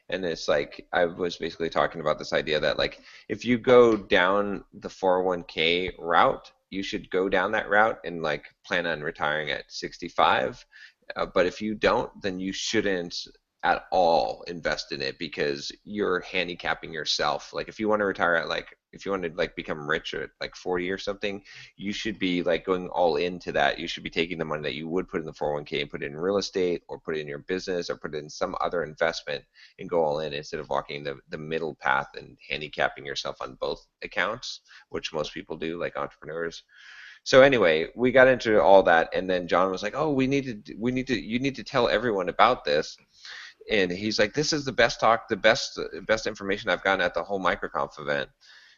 [SPEAKER 1] And it's like I was basically talking about this idea that like if you go down the 401k route, you should go down that route and like plan on retiring at 65. But if you don't, then you shouldn't at all invest in it because you're handicapping yourself. Like if you want to retire at like if you want to like become rich at like 40 or something, you should be like going all into that. You should be taking the money that you would put in the 401k and put it in real estate or put it in your business or put it in some other investment and go all in instead of walking the middle path and handicapping yourself on both accounts, which most people do, like entrepreneurs. So anyway, we got into all that, and then John was like, "Oh, you need to tell everyone about this." And he's like, "This is the best talk, the best information I've gotten at the whole MicroConf event."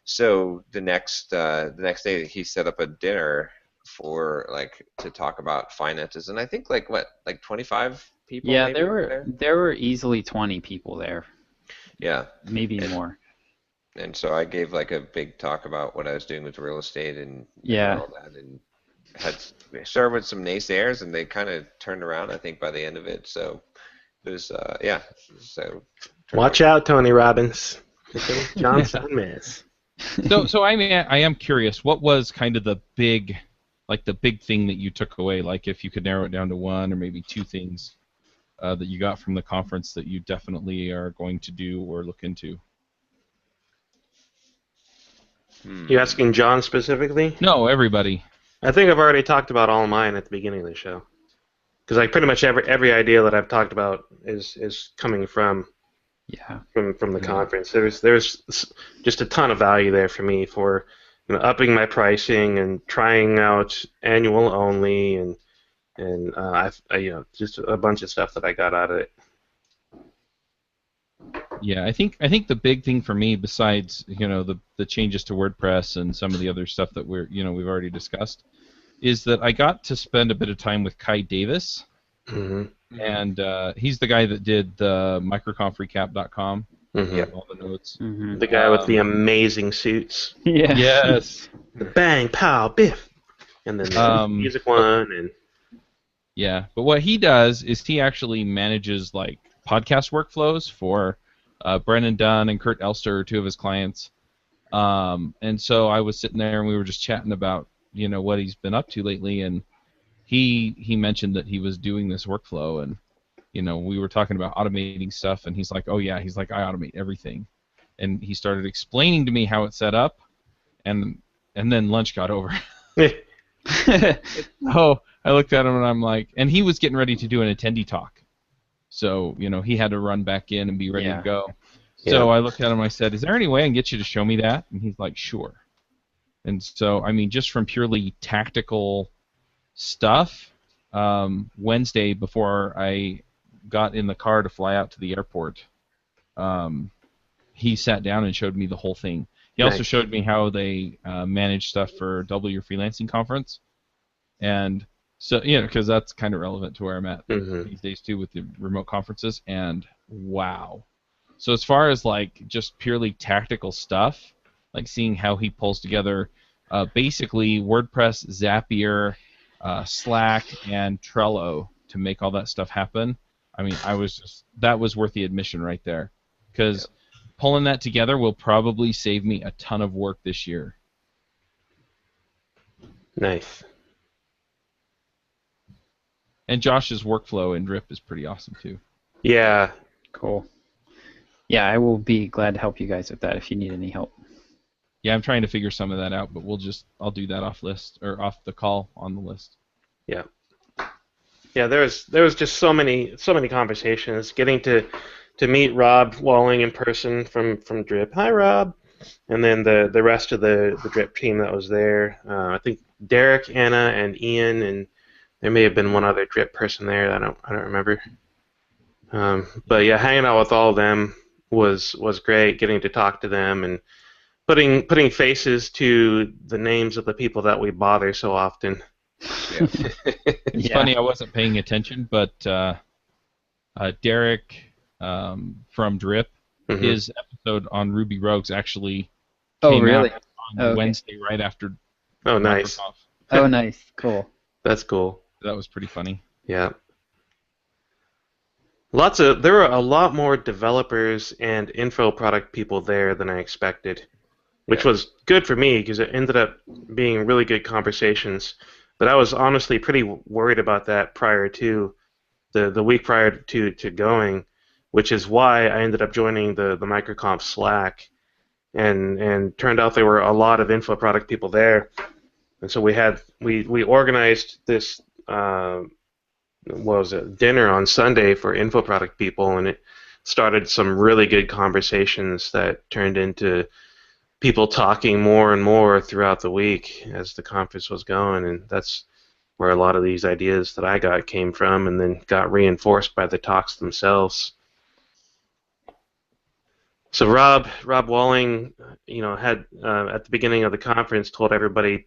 [SPEAKER 1] So the next day, he set up a dinner for like to talk about finances, and I think like what, like 25 people
[SPEAKER 3] Yeah,
[SPEAKER 1] maybe
[SPEAKER 3] there
[SPEAKER 1] were
[SPEAKER 3] were
[SPEAKER 1] there.
[SPEAKER 3] there were easily 20 people there,
[SPEAKER 1] Yeah,
[SPEAKER 3] maybe
[SPEAKER 1] and
[SPEAKER 3] more.
[SPEAKER 1] and so I gave like a big talk about what I was doing with real estate and
[SPEAKER 3] Yeah.
[SPEAKER 1] all that, and had started with some naysayers, and they kind of turned around, I think, by the end of it. So it was, yeah. So turned
[SPEAKER 2] Watch
[SPEAKER 1] out
[SPEAKER 2] out, Tony Robbins. Johnson miss.
[SPEAKER 4] So I mean, I am curious. What was kind of the big, like the big thing that you took away? Like if you could narrow it down to one or maybe two things that you got from the conference that you definitely are going to do or look into.
[SPEAKER 2] You asking John specifically?
[SPEAKER 4] No, everybody.
[SPEAKER 2] I think I've already talked about all mine at the beginning of the show. Because like pretty much every idea that I've talked about is coming from the conference. There's just a ton of value there for me for upping my pricing and trying out annual only and just a bunch of stuff that I got out of it.
[SPEAKER 4] Yeah, I think the big thing for me, besides the changes to WordPress and some of the other stuff that we've already discussed, is that I got to spend a bit of time with Kai Davis, and he's the guy that did the microconfrecap.com. All the notes.
[SPEAKER 2] The guy with the amazing suits.
[SPEAKER 3] Yeah.
[SPEAKER 4] Yes.
[SPEAKER 2] The bang, pow, biff, and then the music one and.
[SPEAKER 4] Yeah, but what he does is he actually manages like podcast workflows for Brennan Dunn and Kurt Elster, two of his clients. And so I was sitting there and we were just chatting about what he's been up to lately, and he mentioned that he was doing this workflow, and we were talking about automating stuff, and he's like, oh yeah, he's like, I automate everything, and he started explaining to me how it's set up, and then lunch got over. So I looked at him and I'm like, and he was getting ready to do an attendee talk, so he had to run back in and be ready to go. So I looked at him and I said, is there any way I can get you to show me that? And he's like, sure. And so I mean, just from purely tactical stuff, Wednesday before I got in the car to fly out to the airport, he sat down and showed me the whole thing. He also showed me how they manage stuff for Double Your Freelancing Conference, and so because that's kind of relevant to where I'm at these days too with the remote conferences. And wow, so as far as like just purely tactical stuff, like seeing how he pulls together basically WordPress, Zapier, Slack, and Trello to make all that stuff happen. I mean, that was worth the admission right there, because pulling that together will probably save me a ton of work this year.
[SPEAKER 2] Nice.
[SPEAKER 4] And Josh's workflow in Drip is pretty awesome too.
[SPEAKER 2] Yeah.
[SPEAKER 3] Cool. Yeah, I will be glad to help you guys with that if you need any help.
[SPEAKER 4] Yeah, I'm trying to figure some of that out, but I'll do that off the call on the list.
[SPEAKER 2] Yeah. Yeah, there was just so many conversations. Getting to meet Rob Walling in person from Drip. Hi, Rob. And then the rest of the Drip team that was there. I think Derek, Anna, and Ian, and there may have been one other Drip person there. I don't remember. But yeah, hanging out with all of them was great. Getting to talk to them and putting faces to the names of the people that we bother so often.
[SPEAKER 1] Yeah.
[SPEAKER 4] It's funny, I wasn't paying attention, but Derek from Drip, his episode on Ruby Rogues actually came out on Wednesday right after.
[SPEAKER 2] Oh, nice.
[SPEAKER 3] Microsoft. Oh, nice. Cool.
[SPEAKER 2] That's cool.
[SPEAKER 4] That was pretty funny.
[SPEAKER 2] Yeah. There were a lot more developers and info product people there than I expected, which was good for me because it ended up being really good conversations. But I was honestly pretty worried about that prior to the week prior to going, which is why I ended up joining the MicroConf Slack, and turned out there were a lot of info product people there, and so we organized this what was it, dinner on Sunday for info product people, and it started some really good conversations that turned into people talking more and more throughout the week as the conference was going, and that's where a lot of these ideas that I got came from, and then got reinforced by the talks themselves. So Rob Walling, had at the beginning of the conference told everybody,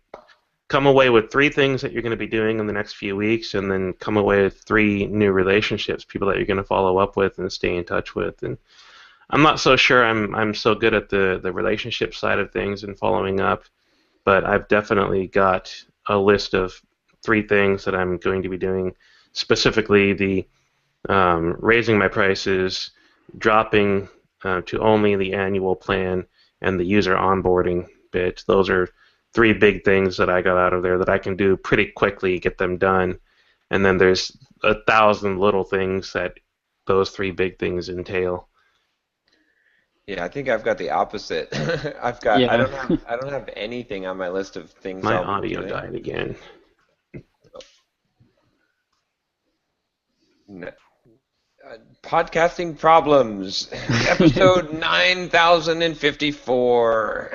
[SPEAKER 2] come away with 3 things that you're going to be doing in the next few weeks, and then come away with 3 new relationships, people that you're going to follow up with and stay in touch with. And I'm not so sure I'm so good at the relationship side of things and following up, but I've definitely got a list of 3 things that I'm going to be doing, specifically the raising my prices, dropping to only the annual plan, and the user onboarding bit. Those are 3 big things that I got out of there that I can do pretty quickly, get them done. And then there's 1,000 little things that those 3 big things entail.
[SPEAKER 1] Yeah, I think I've got the opposite. I don't have anything on my list of things.
[SPEAKER 2] My audio died again.
[SPEAKER 1] No. Podcasting problems. Episode 9054.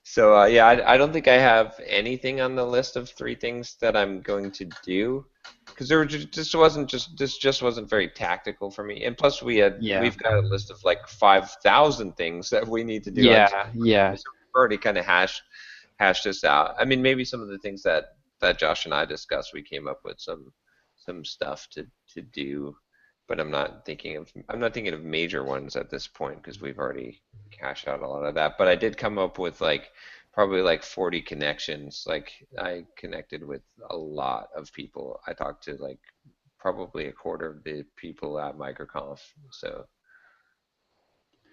[SPEAKER 1] So I don't think I have anything on the list of 3 things that I'm going to do, because this just wasn't very tactical for me. And plus we've got a list of like 5,000 things that we need to do.
[SPEAKER 3] Yeah.
[SPEAKER 1] So we've already kind of hashed this out. I mean, maybe some of the things that Josh and I discussed, we came up with some stuff to do, but I'm not thinking of major ones at this point because we've already cashed out a lot of that. But I did come up with probably 40 connections. Like, I connected with a lot of people. I talked to probably a quarter of the people at MicroConf. So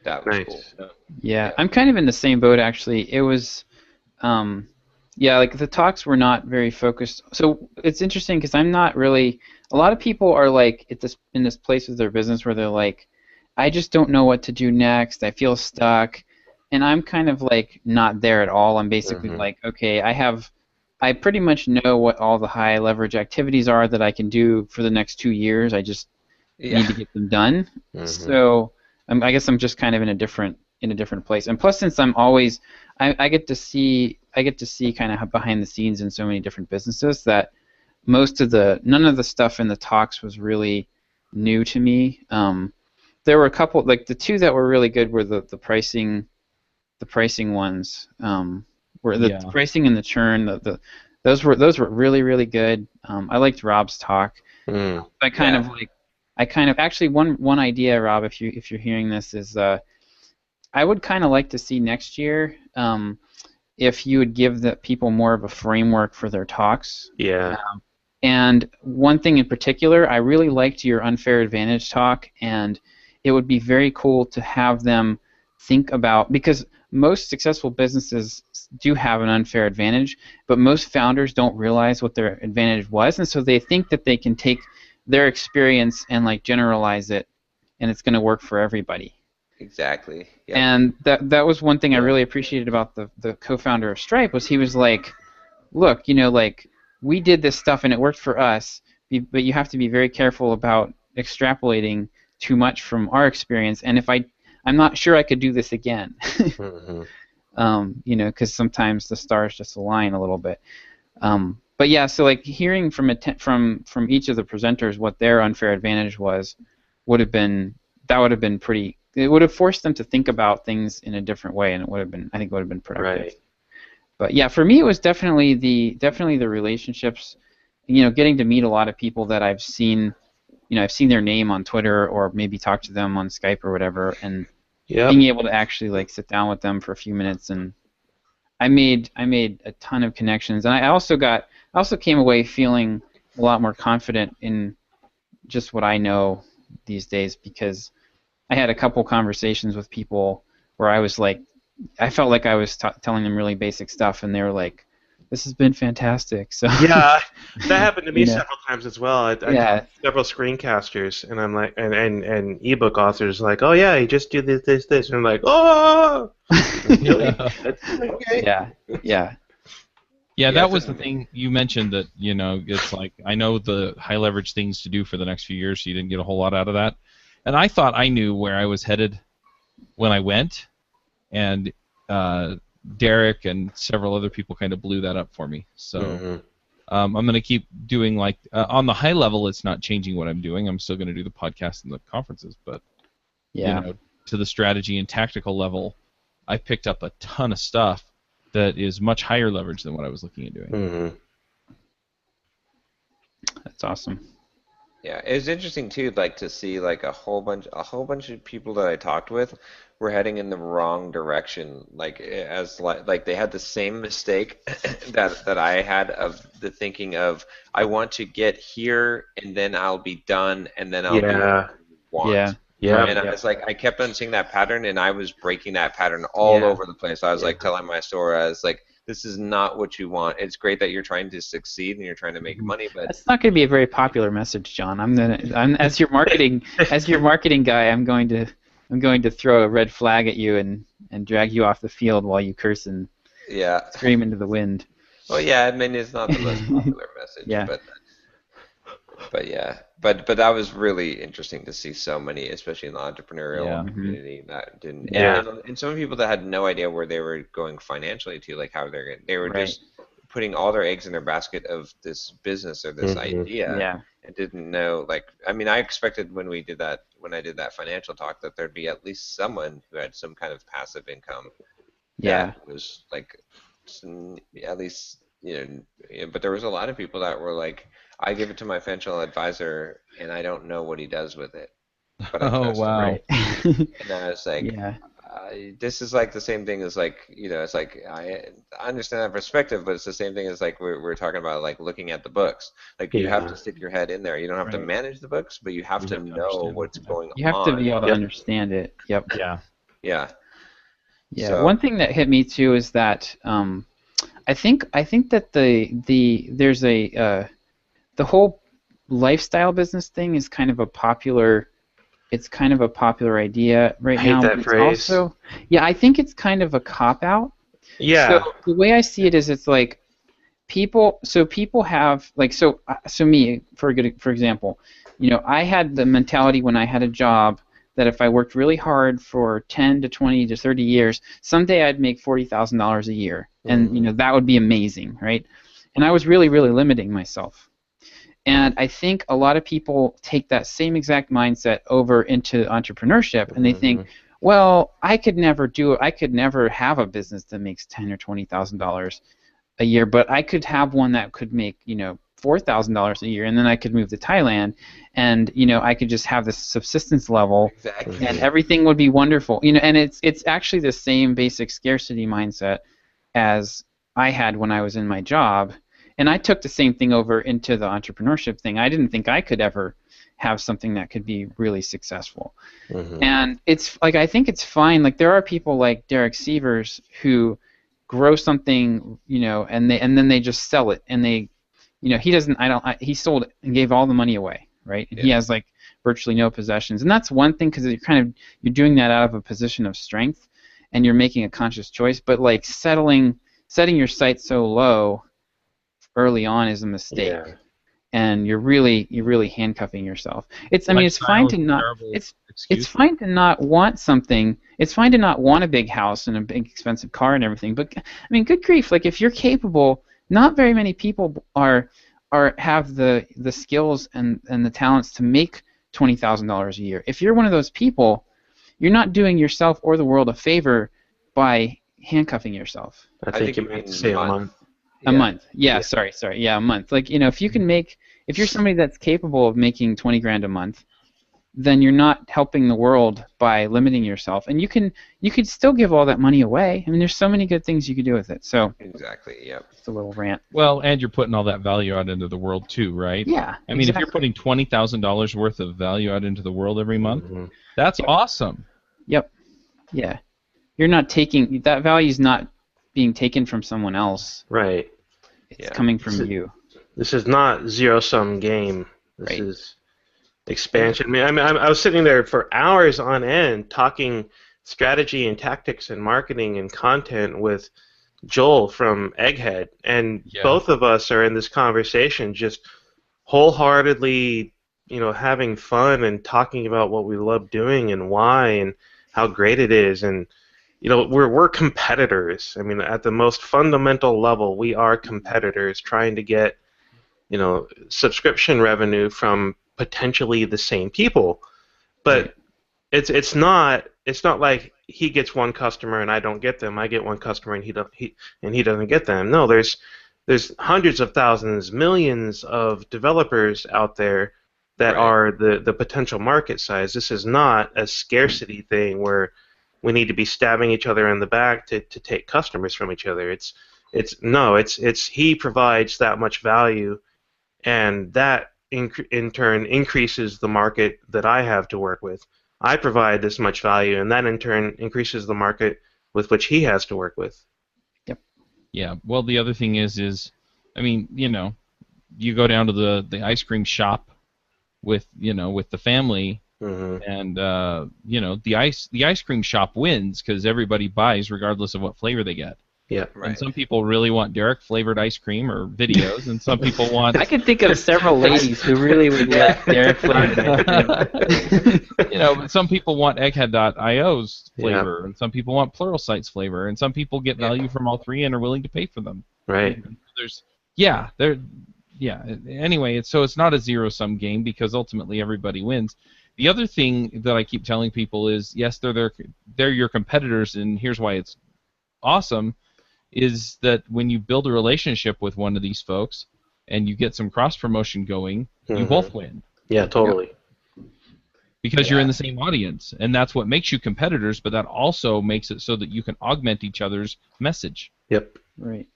[SPEAKER 1] that was cool.
[SPEAKER 3] Yeah, I'm kind of in the same boat actually. It was the talks were not very focused. So it's interesting because I'm not really. A lot of people are in this place with their business where they're like, I just don't know what to do next. I feel stuck, and I'm kind of not there at all. I'm basically okay, I pretty much know what all the high leverage activities are that I can do for the next 2 years. I just need to get them done. So I guess I'm just kind of in a different place. And plus, since I'm always, I get to see kind of behind the scenes in so many different businesses that none of the stuff in the talks was really new to me. There were a couple, the 2 that were really good were the pricing ones. Were the pricing and the churn. Those were really, really good. I liked Rob's talk. I kind of actually one idea, Rob, if you're hearing this, is I would kind of like to see next year if you would give the people more of a framework for their talks.
[SPEAKER 2] Yeah.
[SPEAKER 3] And one thing in particular, I really liked your unfair advantage talk, and it would be very cool to have them think about, because most successful businesses do have an unfair advantage, but most founders don't realize what their advantage was, and so they think that they can take their experience and like generalize it, and it's going to work for everybody.
[SPEAKER 1] Exactly. Yep.
[SPEAKER 3] And that was one thing I really appreciated about the co-founder of Stripe was he was like, look, like we did this stuff and it worked for us, but you have to be very careful about extrapolating too much from our experience. And if I'm not sure I could do this again, because sometimes the stars just align a little bit. But yeah, so like hearing from each of the presenters what their unfair advantage would have been pretty. It would have forced them to think about things in a different way, and I think it would have been productive.
[SPEAKER 2] Right.
[SPEAKER 3] But yeah, for me, it was definitely the relationships. Getting to meet a lot of people that I've seen. I've seen their name on Twitter or maybe talk to them on Skype or whatever, and being able to actually like sit down with them for a few minutes, and I made a ton of connections, and I also came away feeling a lot more confident in just what I know these days, because I had a couple conversations with people where I was like, I felt like I was telling them really basic stuff, and they were like, "This has been fantastic." So
[SPEAKER 2] yeah, that happened to me several times as well. I
[SPEAKER 3] yeah.
[SPEAKER 2] Several screencasters, and I'm like, and ebook authors like, "Oh yeah, you just do this, and I'm like, "Oh, really? Okay."
[SPEAKER 3] Yeah.
[SPEAKER 4] Yeah, that was the thing you mentioned that, it's like, I know the high leverage things to do for the next few years, so you didn't get a whole lot out of that. And I thought I knew where I was headed when I went, and Derek and several other people kind of blew that up for me. So I'm going to keep doing like, on the high level, it's not changing what I'm doing. I'm still going to do the podcast and the conferences, but to the strategy and tactical level, I picked up a ton of stuff that is much higher leverage than what I was looking at doing.
[SPEAKER 3] That's awesome.
[SPEAKER 1] Yeah, it was interesting too, like to see like a whole bunch of people that I talked with were heading in the wrong direction. Like like they had the same mistake that I had of the thinking of I want to get here and then I'll be done and then I'll do what I want.
[SPEAKER 2] Yeah.
[SPEAKER 1] And I was like, I kept on seeing that pattern, and I was breaking that pattern all over the place. I was like telling my story, I was like, this is not what you want. It's great that you're trying to succeed and you're trying to make money, but
[SPEAKER 3] that's not going to be a very popular message, John. I'm as your marketing guy, I'm going to throw a red flag at you and drag you off the field while you curse and scream into the wind.
[SPEAKER 1] Well, yeah, I mean it's not the most popular message, but yeah, but that was really interesting to see so many, especially in the entrepreneurial community, that didn't. And some people that had no idea where they were going financially to, like how they were just putting all their eggs in their basket of this business or this idea, and didn't know. Like, I mean, I expected when I did that financial talk that there'd be at least someone who had some kind of passive income.
[SPEAKER 3] Yeah,
[SPEAKER 1] it was like at least but there was a lot of people that were like, I give it to my financial advisor, and I don't know what he does with it. But I trust him.
[SPEAKER 3] Right.
[SPEAKER 1] And I was like, this is like the same thing as like, it's like I understand that perspective, but it's the same thing as like we're talking about like looking at the books. Like you have to stick your head in there. You don't have to manage the books, but you have to know what's going on.
[SPEAKER 3] You have to be able to understand it. Yep.
[SPEAKER 1] Yeah.
[SPEAKER 3] So, one thing that hit me too is that I think that there's the whole lifestyle business thing is kind of a popular idea right now.
[SPEAKER 2] I hate that phrase.
[SPEAKER 3] Also, I think it's kind of a cop-out.
[SPEAKER 2] Yeah.
[SPEAKER 3] So the way I see it is it's like people have like so me for example, I had the mentality when I had a job that if I worked really hard for 10 to 20 to 30 years, someday I'd make $40,000 a year, and that would be amazing, right? And I was really, really limiting myself. And I think a lot of people take that same exact mindset over into entrepreneurship, and they think, well, I could never do it. I could never have a business that makes $10,000 or $20,000 a year, but I could have one that could make, $4,000 a year, and then I could move to Thailand, and I could just have this subsistence level, and everything would be wonderful. And it's actually the same basic scarcity mindset as I had when I was in my job. And I took the same thing over into the entrepreneurship thing. I didn't think I could ever have something that could be really successful. And it's like, I think it's fine. Like there are people like Derek Sievers who grow something, and then they just sell it, and they, he doesn't. He sold it and gave all the money away, right? And he has like virtually no possessions, and that's one thing because you're doing that out of a position of strength, and you're making a conscious choice. But like setting your sights so low early on is a mistake.
[SPEAKER 2] Yeah.
[SPEAKER 3] And you're really handcuffing yourself. It's fine to not it's fine to not want something. It's fine to not want a big house and a big expensive car and everything. But I mean, good grief! Like if you're capable, not very many people have the skills and the talents to make $20,000 a year. If you're one of those people, you're not doing yourself or the world a favor by handcuffing yourself.
[SPEAKER 2] I think you meant to say a month.
[SPEAKER 3] A month. Yeah, sorry. Yeah, a month. Like, if you're somebody that's capable of making 20 grand a month, then you're not helping the world by limiting yourself. And you could still give all that money away. I mean, there's so many good things you could do with it. So
[SPEAKER 1] exactly, yeah.
[SPEAKER 3] It's a little rant.
[SPEAKER 4] Well, and you're putting all that value out into the world too, right?
[SPEAKER 3] Yeah.
[SPEAKER 4] I mean, if you're putting $20,000 worth of value out into the world every month, that's awesome.
[SPEAKER 3] Yep. Yeah. You're not taking that value's not being taken from someone else.
[SPEAKER 2] Right.
[SPEAKER 3] It's coming from you.
[SPEAKER 2] This is not zero-sum game. This is expansion. I was sitting there for hours on end talking strategy and tactics and marketing and content with Joel from Egghead, and both of us are in this conversation just wholeheartedly, having fun and talking about what we love doing and why and how great it is. And we're competitors. I mean, at the most fundamental level, we are competitors trying to get, subscription revenue from potentially the same people. But it's not like he gets one customer and I don't get them. I get one customer and he doesn't get them. No, there's hundreds of thousands, millions of developers out there that are the potential market size. This is not a scarcity thing where we need to be stabbing each other in the back to take customers from each other. It's he provides that much value, and that in turn increases the market that I have to work with. I provide this much value, and that in turn increases the market with which he has to work with.
[SPEAKER 3] Yep.
[SPEAKER 4] Yeah. Well, the other thing is, I mean, you go down to the ice cream shop with the family.
[SPEAKER 2] Mm-hmm.
[SPEAKER 4] And the ice cream shop wins because everybody buys regardless of what flavor they get.
[SPEAKER 2] Yeah,
[SPEAKER 4] right. And some people really want Derek flavored ice cream or videos, and some people want.
[SPEAKER 3] I could think of several ladies who really would like Derek flavored ice cream.
[SPEAKER 4] But some people want Egghead.io's flavor, and some people want Pluralsight's flavor, and some people get value from all three and are willing to pay for them.
[SPEAKER 2] Right.
[SPEAKER 4] Anyway, it's not a zero-sum game because ultimately everybody wins. The other thing that I keep telling people is, yes, they're your competitors, and here's why it's awesome, is that when you build a relationship with one of these folks and you get some cross-promotion going, you both win.
[SPEAKER 2] Yeah, totally.
[SPEAKER 4] Because you're in the same audience, and that's what makes you competitors, but that also makes it so that you can augment each other's message.
[SPEAKER 2] Yep.
[SPEAKER 3] Right.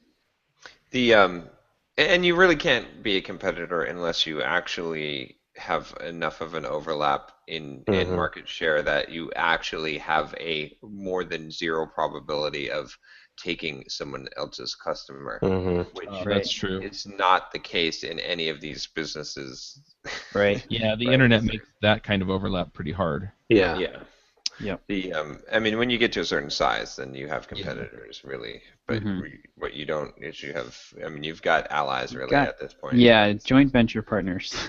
[SPEAKER 1] And you really can't be a competitor unless you actually have enough of an overlap in market share that you actually have a more than zero probability of taking someone else's customer, which
[SPEAKER 4] that's true.
[SPEAKER 1] It's not the case in any of these businesses.
[SPEAKER 3] Right.
[SPEAKER 4] Yeah, the internet makes that kind of overlap pretty hard.
[SPEAKER 2] Yeah.
[SPEAKER 1] Yeah.
[SPEAKER 3] Yep.
[SPEAKER 1] I mean, when you get to a certain size, then you have competitors, really. But what you don't is you have, I mean, you've got allies, really, at this point.
[SPEAKER 3] Yeah, joint venture partners.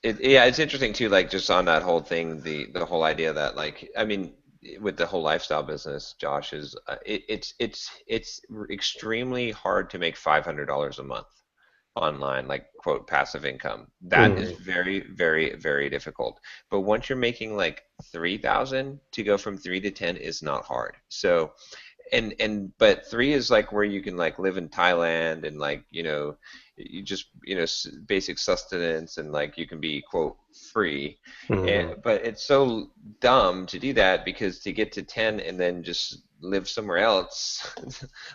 [SPEAKER 1] It's interesting too, like just on that whole thing, the whole idea that, like, I mean, with the whole lifestyle business, Josh, is it's extremely hard to make $500 a month online, like, quote, passive income. That is very, very, very difficult. But once you're making like 3,000, to go from 3 to 10 is not hard. So, but 3 is like where you can like live in Thailand and like, you just, basic sustenance, and like you can be, quote, free. But it's so dumb to do that, because to get to 10 and then just live somewhere else,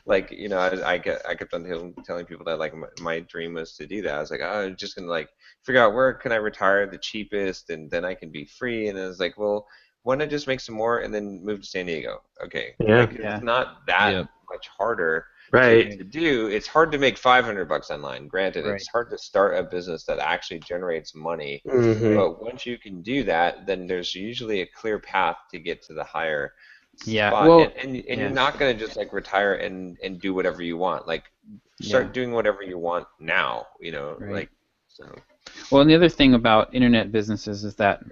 [SPEAKER 1] like, I kept on telling people that, like, my dream was to do that. I was like, oh, I'm just gonna like figure out where can I retire the cheapest, and then I can be free. And I was like, well, why not just make some more and then move to San Diego? Okay.
[SPEAKER 2] Yeah.
[SPEAKER 1] It's not that much harder.
[SPEAKER 2] Right.
[SPEAKER 1] to do. It's hard to make $500 online. Granted,
[SPEAKER 3] Right.
[SPEAKER 1] it's hard to start a business that actually generates money.
[SPEAKER 2] Mm-hmm.
[SPEAKER 1] But once you can do that, then there's usually a clear path to get to the higher
[SPEAKER 3] Yeah.
[SPEAKER 1] spot.
[SPEAKER 3] Well,
[SPEAKER 1] And you're
[SPEAKER 3] yeah.
[SPEAKER 1] not going to just like retire and do whatever you want. Like
[SPEAKER 3] Yeah.
[SPEAKER 1] start doing whatever you want now,
[SPEAKER 3] Right.
[SPEAKER 1] like so.
[SPEAKER 3] Well, and the other thing about internet businesses is that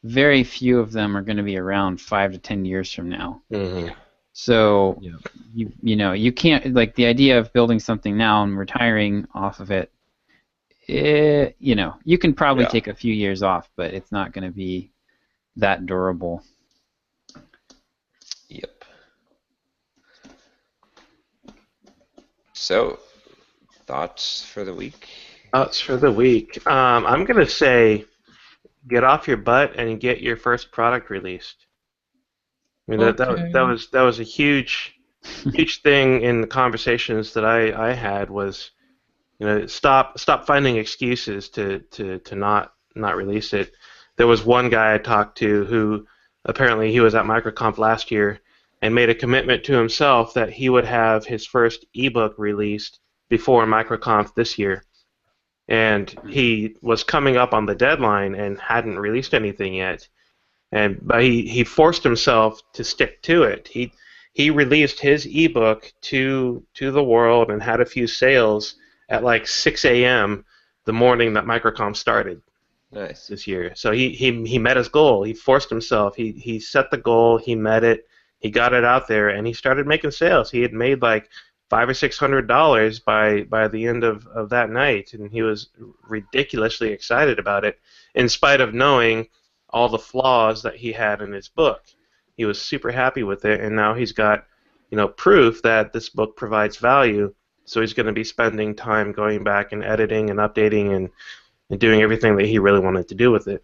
[SPEAKER 3] very few of them are going to be around 5 to 10 years from now.
[SPEAKER 2] Mm-hmm.
[SPEAKER 3] So
[SPEAKER 4] Yeah.
[SPEAKER 3] you can't, like, the idea of building something now and retiring off of it. You can probably take a few years off, but it's not going to be that durable.
[SPEAKER 1] Yep. So, thoughts for the week?
[SPEAKER 2] Thoughts for the week. I'm gonna say, get off your butt and get your first product released. I mean that was a huge thing in the conversations that I had was, stop finding excuses to not release it. There was one guy I talked to who apparently he was at MicroConf last year and made a commitment to himself that he would have his first ebook released before MicroConf this year. And he was coming up on the deadline and hadn't released anything yet. But he forced himself to stick to it. He released his ebook to the world and had a few sales at like 6 a.m. the morning that MicroCom started.
[SPEAKER 1] Nice.
[SPEAKER 2] This year. So he met his goal. He forced himself. He set the goal. He met it. He got it out there, and he started making sales. He had made like $500 or $600 by the end of that night, and he was ridiculously excited about it, in spite of knowing all the flaws that he had in his book. He was super happy with it, and now he's got proof that this book provides value. So he's going to be spending time going back and editing and updating and doing everything that he really wanted to do with it.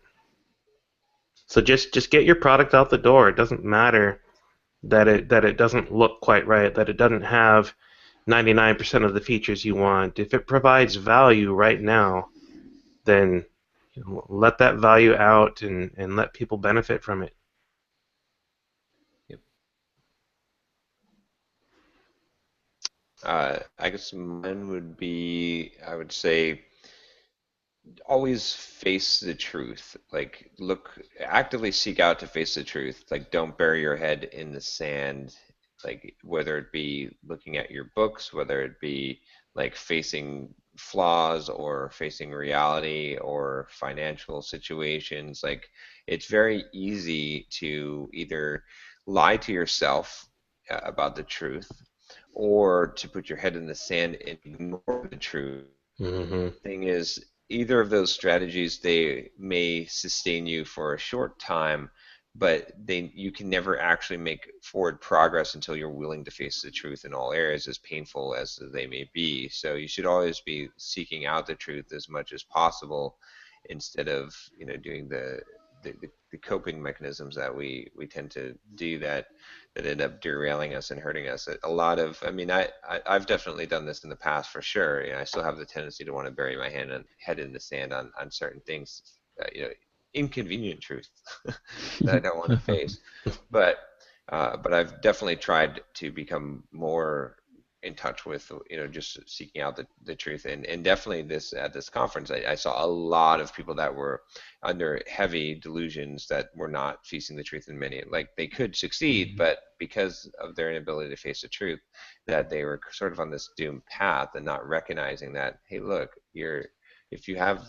[SPEAKER 2] So just get your product out the door. It doesn't matter that it doesn't look quite right, that it doesn't have 99% of the features you want. If it provides value right now, then let that value out and let people benefit from it.
[SPEAKER 1] Yep. I guess mine would be, I would say, always face the truth. Like actively seek out to face the truth. Like don't bury your head in the sand. Like whether it be looking at your books, whether it be like facing flaws or facing reality or financial situations. Like it's very easy to either lie to yourself about the truth or to put your head in the sand and ignore the truth.
[SPEAKER 2] Mm-hmm.
[SPEAKER 1] Thing is, either of those strategies, they may sustain you for a short time, but you can never actually make forward progress until you're willing to face the truth in all areas, as painful as they may be. So you should always be seeking out the truth as much as possible, instead of doing the coping mechanisms that we tend to do that end up derailing us and hurting us. A lot of, I mean, I've definitely done this in the past for sure. I still have the tendency to want to bury my head in the sand on certain things, inconvenient truth that I don't want to face. But I've definitely tried to become more in touch with just seeking out the truth, and definitely at this conference I saw a lot of people that were under heavy delusions that were not facing the truth in many, like they could succeed, but because of their inability to face the truth, that they were sort of on this doomed path and not recognizing that, hey, look, if you have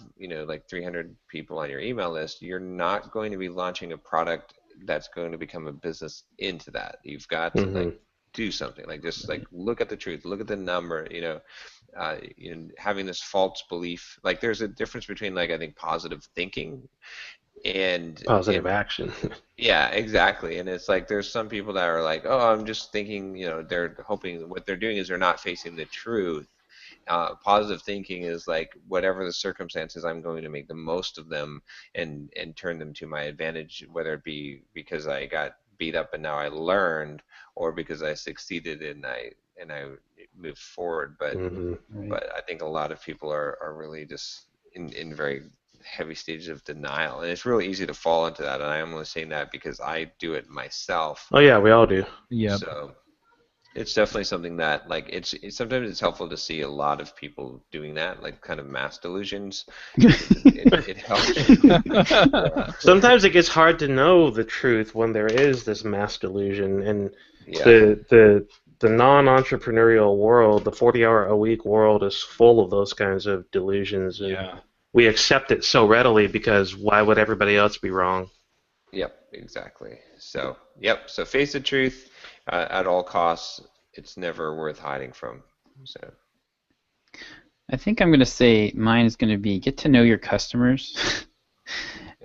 [SPEAKER 1] like 300 people on your email list, you're not going to be launching a product that's going to become a business into that. You've got to like do something, like just like look at the truth, look at the number, having this false belief. Like there's a difference between, like, I think positive thinking and
[SPEAKER 2] positive action.
[SPEAKER 1] Yeah, exactly. And it's like there's some people that are like, oh, I'm just thinking, they're hoping what they're doing is they're not facing the truth. Positive thinking is like, whatever the circumstances, I'm going to make the most of them and turn them to my advantage, whether it be because I got beat up and now I learned, or because I succeeded and I moved forward. But but I think a lot of people are really just in very heavy stages of denial, and it's really easy to fall into that. And I am only saying that because I do it myself.
[SPEAKER 2] Oh yeah, we all do.
[SPEAKER 4] Yeah.
[SPEAKER 1] So It's definitely something that, like, sometimes it's helpful to see a lot of people doing that, like kind of mass delusions. It helps. Yeah.
[SPEAKER 2] Sometimes it gets hard to know the truth when there is this mass delusion, and
[SPEAKER 1] Yeah.
[SPEAKER 2] the non-entrepreneurial world, the 40-hour-a-week world, is full of those kinds of delusions, and
[SPEAKER 4] Yeah.
[SPEAKER 2] we accept it so readily because why would everybody else be wrong?
[SPEAKER 1] Yep, exactly. So, yep. So face the truth at all costs. It's never worth hiding from. So,
[SPEAKER 3] I think I'm going to say mine is going to be get to know your customers,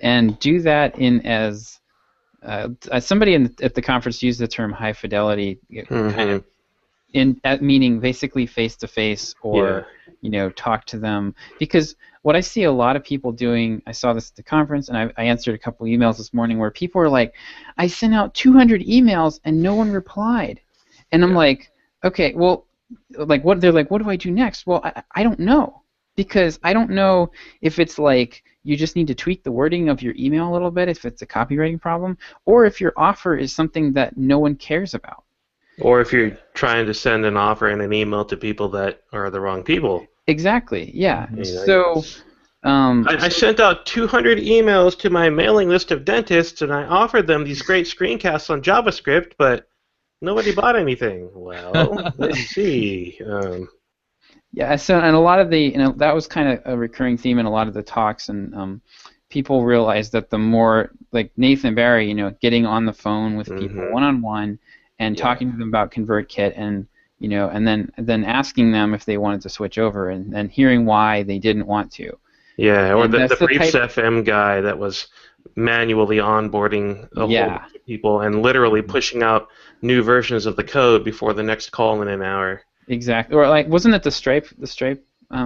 [SPEAKER 3] and do that in as somebody at the conference used the term high fidelity, kind of meaning basically face to face, or talk to them, because what I see a lot of people doing, I saw this at the conference, and I answered a couple emails this morning where people are like, I sent out 200 emails and no one replied, and I'm like, okay, well, like what do I do next? Well, I don't know, because I don't know if it's like you just need to tweak the wording of your email a little bit if it's a copywriting problem, or if your offer is something that no one cares about.
[SPEAKER 2] Or if you're trying to send an offer and an email to people that are the wrong people.
[SPEAKER 3] Exactly, yeah.
[SPEAKER 2] So I sent out 200 emails to my mailing list of dentists, and I offered them these great screencasts on JavaScript, but nobody bought anything. Well, let's see.
[SPEAKER 3] Yeah, so and a lot of the, that was kind of a recurring theme in a lot of the talks, and people realized that the more, like Nathan Barry, getting on the phone with people one-on-one and talking to them about ConvertKit, and and then asking them if they wanted to switch over, and hearing why they didn't want to.
[SPEAKER 2] Yeah, or the Briefs FM guy that was manually onboarding a whole bunch of people and literally pushing out new versions of the code before the next call in an hour.
[SPEAKER 3] Exactly. Or like, wasn't it the Stripe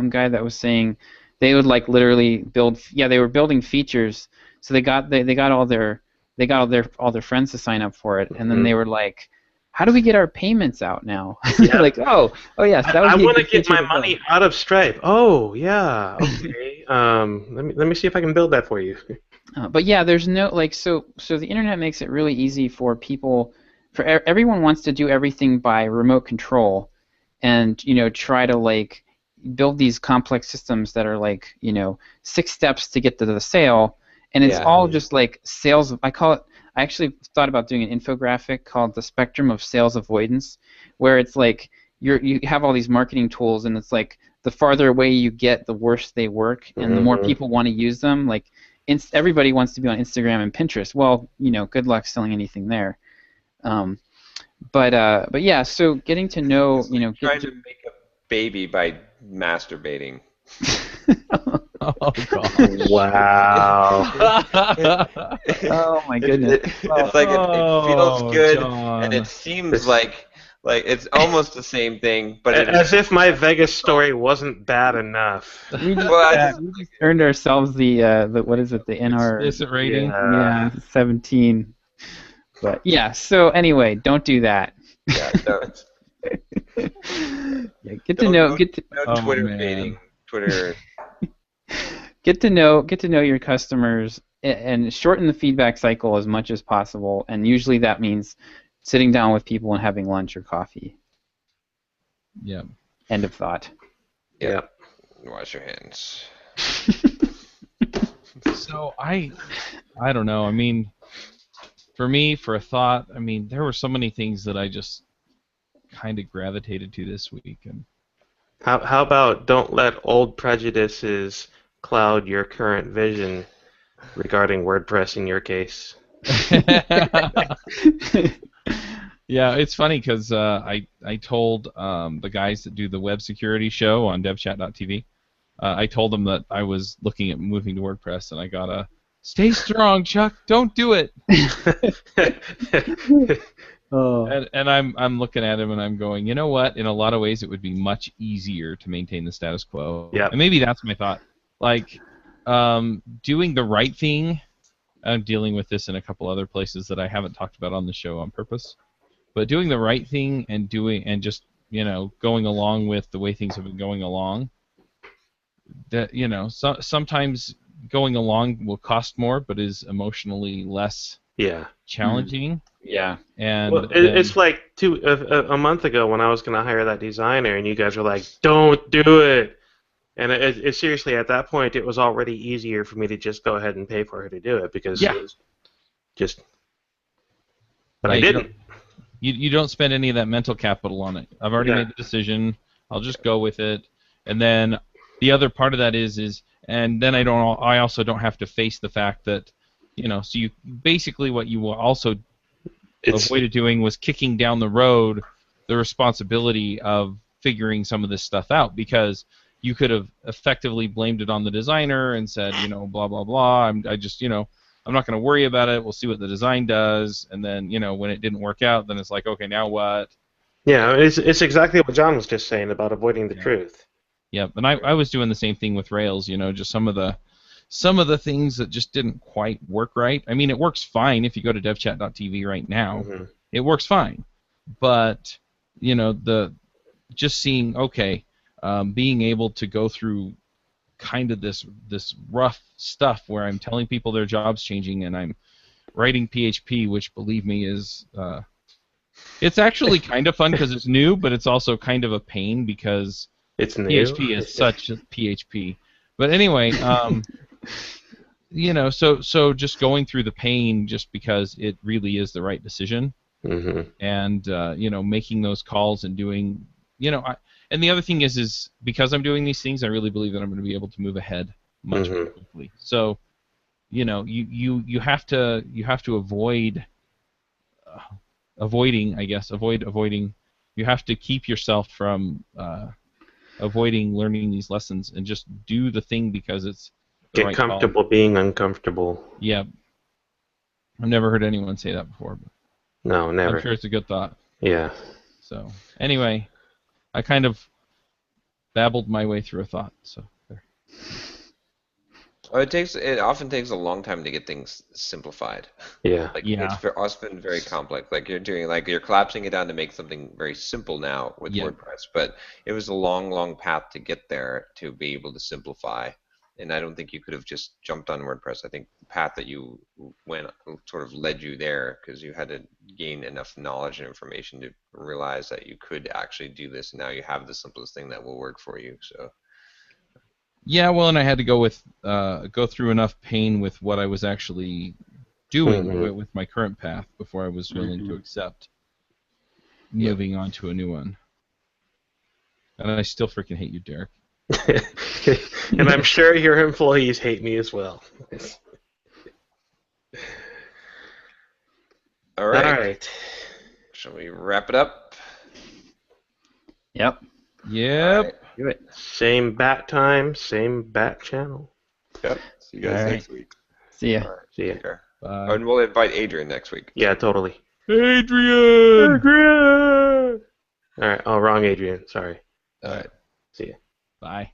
[SPEAKER 3] guy that was saying they would like literally build? Yeah, they were building features, so they got all their friends to sign up for it, and then they were like, how do we get our payments out now?
[SPEAKER 2] Yeah.
[SPEAKER 3] Like, oh yes, that would
[SPEAKER 2] I
[SPEAKER 3] be
[SPEAKER 2] want to get my money out of Stripe. Oh yeah, okay. Let me see if I can build that for you.
[SPEAKER 3] But yeah, there's no so the internet makes it really easy for people, everyone wants to do everything by remote control, and try to like build these complex systems that are like 6 steps to get to the sale, and it's all just like sales. I actually thought about doing an infographic called the spectrum of sales avoidance, where it's like you have all these marketing tools, and it's like the farther away you get, the worse they work, and the more people want to use them. Like everybody wants to be on Instagram and Pinterest. Well, good luck selling anything there. But yeah, so getting to know,
[SPEAKER 1] trying to make a baby by masturbating.
[SPEAKER 4] Oh God!
[SPEAKER 2] Wow!
[SPEAKER 3] Oh my goodness!
[SPEAKER 1] It's like it feels good, and it seems like it's almost the same thing, but
[SPEAKER 2] as if my Vegas story wasn't bad enough.
[SPEAKER 3] We just earned ourselves the what is it, the NR
[SPEAKER 4] explicit rating?
[SPEAKER 3] Yeah, 17. But yeah, so anyway, don't do that.
[SPEAKER 1] Yeah, don't.
[SPEAKER 3] Yeah, get to know
[SPEAKER 1] Twitter baiting. Twitter.
[SPEAKER 3] Get to know your customers, and shorten the feedback cycle as much as possible, and usually that means sitting down with people and having lunch or coffee.
[SPEAKER 4] Yeah.
[SPEAKER 3] End of thought.
[SPEAKER 1] Yeah. Wash your hands.
[SPEAKER 4] So I don't know. I mean, for me, for a thought, I mean, there were so many things that I just kind of gravitated to this week. And
[SPEAKER 2] how about don't let old prejudices cloud your current vision regarding WordPress in your case?
[SPEAKER 4] Yeah, it's funny because I told the guys that do the web security show on devchat.tv, I told them that I was looking at moving to WordPress, and I got a stay strong, Chuck. Don't do it. And I'm looking at him and I'm going, you know what? In a lot of ways, it would be much easier to maintain the status quo.
[SPEAKER 2] Yeah.
[SPEAKER 4] And maybe that's my thought. Like doing the right thing. I'm dealing with this in a couple other places that I haven't talked about on the show on purpose. But doing the right thing and just going along with the way things have been going along. That sometimes going along will cost more, but is emotionally less challenging.
[SPEAKER 3] Yeah.
[SPEAKER 4] And
[SPEAKER 2] well, it's like a month ago when I was going to hire that designer, and you guys were like, "Don't do it." And it seriously, at that point, it was already easier for me to just go ahead and pay for her to do it because it was just. But I didn't.
[SPEAKER 4] You don't spend any of that mental capital on it. I've already made the decision. I'll just go with it. And then the other part of that is and then I also don't have to face the fact that, so you basically what you also avoided doing was kicking down the road the responsibility of figuring some of this stuff out, because you could have effectively blamed it on the designer and said, blah blah blah. I'm not going to worry about it. We'll see what the design does, and then when it didn't work out, then it's like, okay, now what?
[SPEAKER 2] Yeah, it's exactly what John was just saying about avoiding the truth.
[SPEAKER 4] Yeah, and I was doing the same thing with Rails. Just some of the things that just didn't quite work right. I mean, it works fine if you go to devchat.tv right now.
[SPEAKER 2] Mm-hmm.
[SPEAKER 4] It works fine, but just seeing being able to go through kind of this rough stuff where I'm telling people their job's changing and I'm writing PHP, which, believe me, is it's actually kind of fun because it's new, but it's also kind of a pain because
[SPEAKER 2] it's new.
[SPEAKER 4] PHP is such a PHP. But anyway, so just going through the pain just because it really is the right decision, and making those calls and doing, and the other thing is because I'm doing these things, I really believe that I'm going to be able to move ahead much more quickly. So, you have to avoiding, I guess, avoiding. You have to keep yourself from avoiding learning these lessons and just do the thing because it's the right call. Get
[SPEAKER 2] comfortable being uncomfortable.
[SPEAKER 4] Yeah, I've never heard anyone say that before. But
[SPEAKER 2] no, never.
[SPEAKER 4] I'm sure it's a good thought.
[SPEAKER 2] Yeah.
[SPEAKER 4] So anyway, I kind of babbled my way through a thought. So there.
[SPEAKER 1] Oh, it often takes a long time to get things simplified.
[SPEAKER 2] Yeah.
[SPEAKER 1] It's often very complex. You're collapsing it down to make something very simple now with WordPress, but it was a long, long path to get there to be able to simplify. And I don't think you could have just jumped on WordPress. I think the path that you went sort of led you there because you had to gain enough knowledge and information to realize that you could actually do this. And now you have the simplest thing that will work for you. So.
[SPEAKER 4] Yeah, well, and I had to go through enough pain with what I was actually doing with my current path before I was willing to accept moving on to a new one. And I still freaking hate you, Derek.
[SPEAKER 2] And I'm sure your employees hate me as well.
[SPEAKER 1] All right. Shall we wrap it up?
[SPEAKER 3] Yep.
[SPEAKER 4] Right.
[SPEAKER 3] Do it.
[SPEAKER 2] Same bat time, same bat channel.
[SPEAKER 1] Yep. See you guys next week.
[SPEAKER 3] See ya.
[SPEAKER 1] All right.
[SPEAKER 2] See ya.
[SPEAKER 1] Bye. Oh, and we'll invite Adrian next week.
[SPEAKER 2] Yeah, totally.
[SPEAKER 4] Adrian!
[SPEAKER 2] All right. Oh, wrong Adrian. Sorry.
[SPEAKER 1] All right.
[SPEAKER 2] See ya.
[SPEAKER 4] Bye.